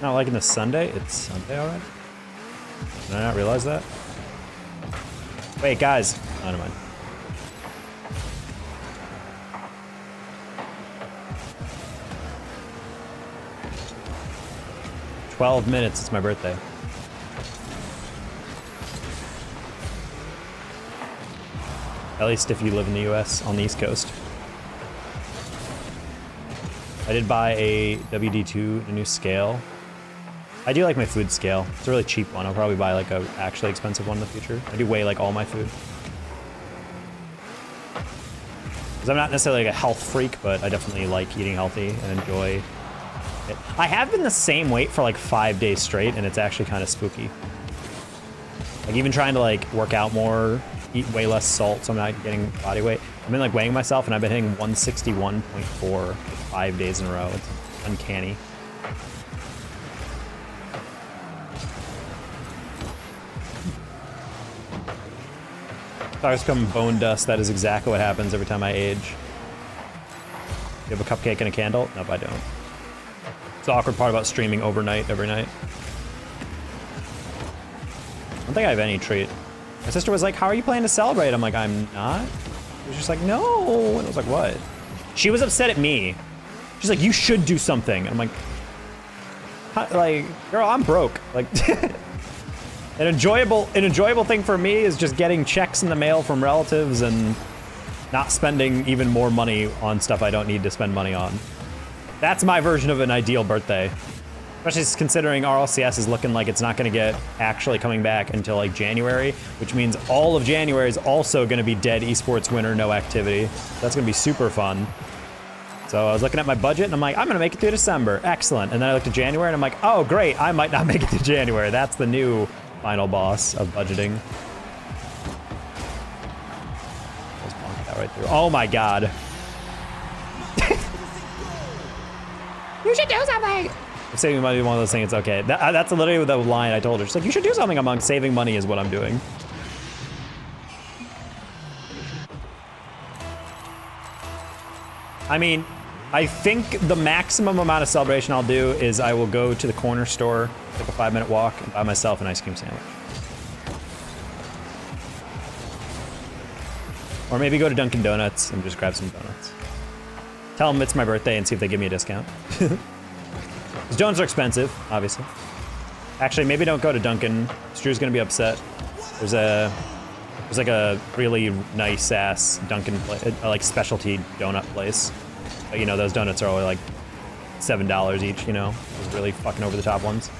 Not liking the Sunday? It's Sunday already? Did I not realize that? Wait, guys. Oh, never mind. "12 minutes, it's my birthday." At least if you live in the US on the East Coast. I did buy a WD2, a new scale. I do like my food scale. It's a really cheap one. I'll probably buy like a actually expensive one in the future. I do weigh like all my food. Because I'm not necessarily like a health freak, but I definitely like eating healthy and enjoy it. I have been the same weight for like 5 days straight, and it's actually kind of spooky. Like even trying to like work out more, eat way less salt so I'm not getting body weight. I've been like weighing myself and I've been hitting 161.4 for 5 days in a row. It's uncanny. Stars come bone dust. That is exactly what happens every time I age. You have a cupcake and a candle? Nope, I don't. It's the awkward part about streaming overnight every night. I don't think I have any treat. My sister was like, how are you planning to celebrate? I'm like, I'm not. She was just like, no. And I was like, what? She was upset at me. She's like, you should do something. And I'm like, like, girl, I'm broke. Like, an enjoyable thing for me is just getting checks in the mail from relatives and not spending even more money on stuff I don't need to spend money on. That's my version of an ideal birthday. Especially considering RLCS is looking like it's not going to get actually coming back until like January, which means all of January is also going to be dead esports winter, no activity. That's going to be super fun. So I was looking at my budget and I'm like, I'm going to make it through December. Excellent. And then I looked at January and I'm like, oh, great. I might not make it through January. That's the new final boss of budgeting. Just bonk that right through. Oh my god. You should do something. If saving money is one of those things, it's okay. That's literally the line I told her. She's like, you should do something. I'm like, saving money is what I'm doing. I mean, I think the maximum amount of celebration I'll do is I will go to the corner store, take a 5-minute walk, and buy myself an ice cream sandwich. Or maybe go to Dunkin' Donuts and just grab some donuts. Tell them it's my birthday and see if they give me a discount. Because donuts are expensive, obviously. Actually, maybe don't go to Dunkin'. Drew's gonna be upset. There's like a really nice ass Dunkin' like specialty donut place. But, you know, those donuts are only like $7 each, you know? Those really fucking over the top ones.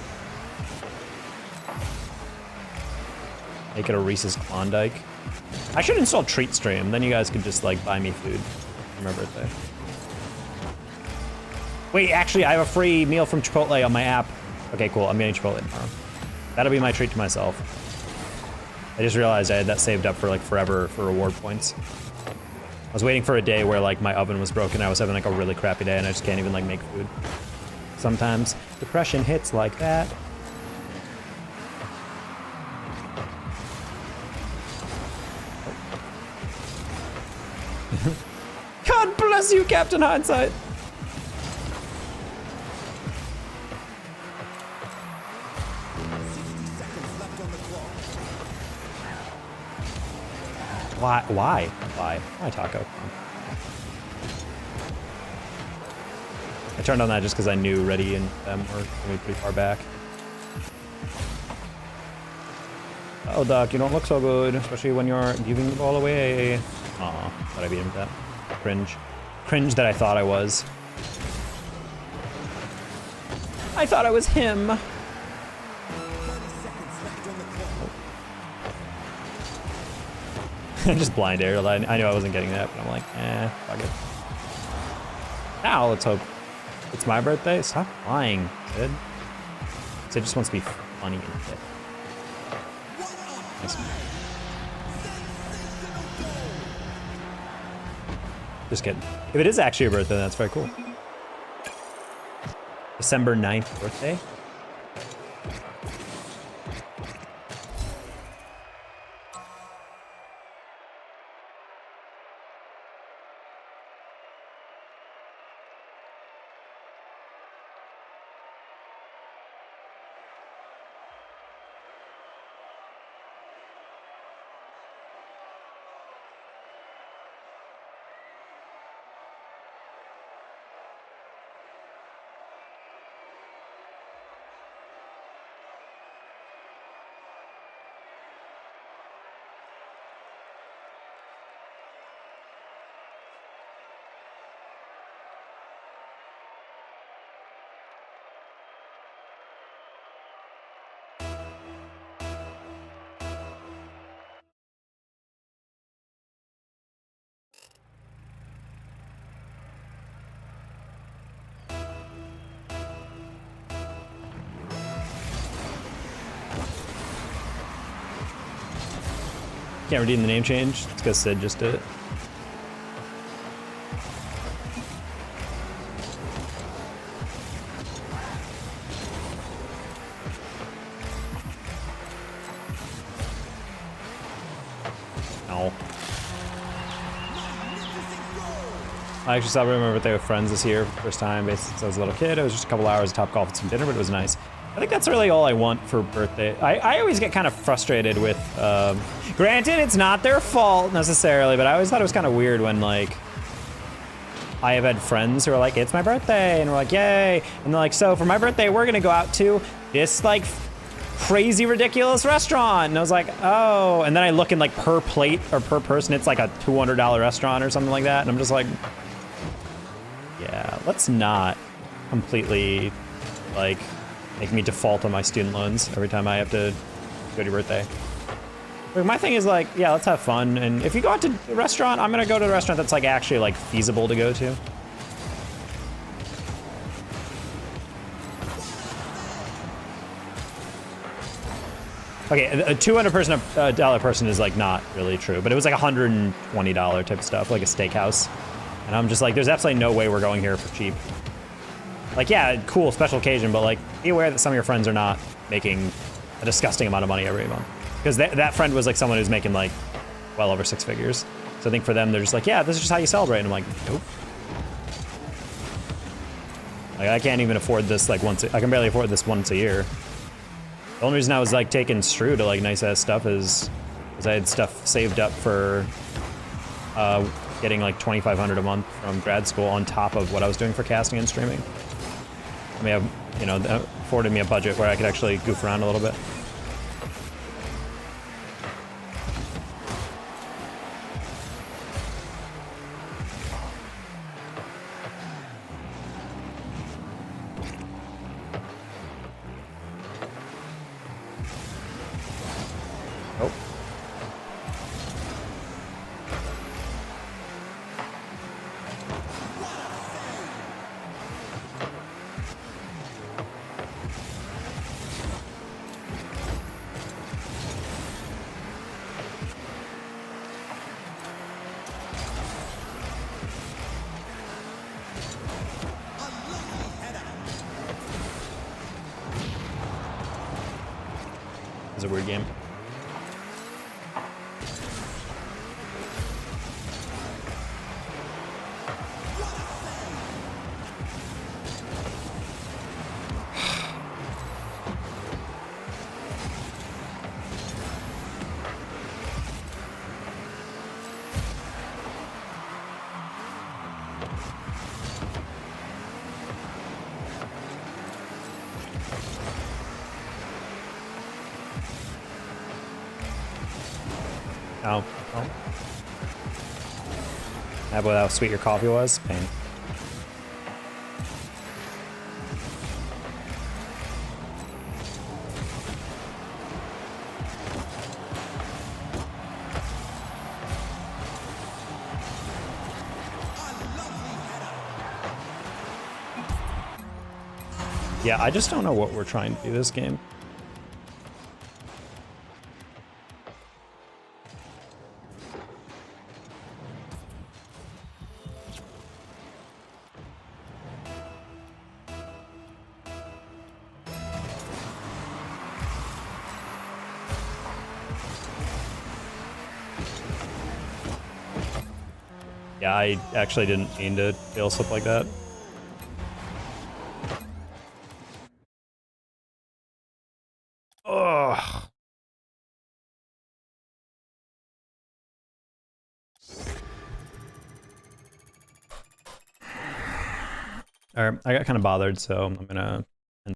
Make it a Reese's Klondike. I should install Treat Stream, then you guys could just like buy me food for my birthday. Wait, actually, I have a free meal from Chipotle on my app. Okay, cool, I'm getting Chipotle tomorrow. That'll be my treat to myself. I just realized I had that saved up for like forever for reward points. I was waiting for a day where like my oven was broken. I was having like a really crappy day and I just can't even like make food. Sometimes depression hits like that. God bless you, Captain Hindsight. Why? Why? Why? Why taco? I turned on that just because I knew Reddy and them were going to be pretty far back. Oh, Doc, you don't look so good, especially when you're giving the ball away. Aw, but I beat him with that. Cringe. Cringe that I thought I was. I thought I was him. I just blind aerialed. I knew I wasn't getting that, but I'm like, fuck it. Now let's hope it's my birthday. Stop lying, kid. Sid just wants to be funny and fit. Nice. Just kidding. If it is actually your birthday, that's very cool. December 9th birthday. Can't redeem the name change. It's because Sid just did it. No. I actually celebrated my birthday with friends this year for the first time, basically since I was a little kid. It was just a couple hours of Topgolf and some dinner, but it was nice. I think that's really all I want for birthday. I always get kind of frustrated with, granted, it's not their fault necessarily, but I always thought it was kind of weird when, like, I have had friends who are like, it's my birthday, and we're like, yay. And they're like, so for my birthday, we're gonna go out to this, like, crazy, ridiculous restaurant. And I was like, oh. And then I look in, like, per plate or per person, it's like a $200 restaurant or something like that. And I'm just like, yeah, let's not completely, like, make me default on my student loans every time I have to go to your birthday. Like, my thing is like, yeah, let's have fun. And if you go out to a restaurant, I'm gonna go to a restaurant that's like actually like feasible to go to. Okay, a $200 person is like not really true, but it was like $120 type of stuff, like a steakhouse. And I'm just like, there's absolutely no way we're going here for cheap. Like, yeah, cool, special occasion, but like, be aware that some of your friends are not making a disgusting amount of money every month. Because that friend was like someone who's making like well over 6 figures. So I think for them, they're just like, yeah, this is just how you celebrate. And I'm like, nope. Like, I can't even afford this like I can barely afford this once a year. The only reason I was like taking Stru to like nice ass stuff is I had stuff saved up for getting like $2,500 a month from grad school on top of what I was doing for casting and streaming. I mean, you know, that afforded me a budget where I could actually goof around a little bit. Oh. It's a weird game. Oh. Oh. How about how sweet your coffee was? Pain. Yeah, I just don't know what we're trying to do this game. Yeah, I actually didn't mean to fail slip like that. Ugh. Alright, I got kind of bothered, so I'm gonna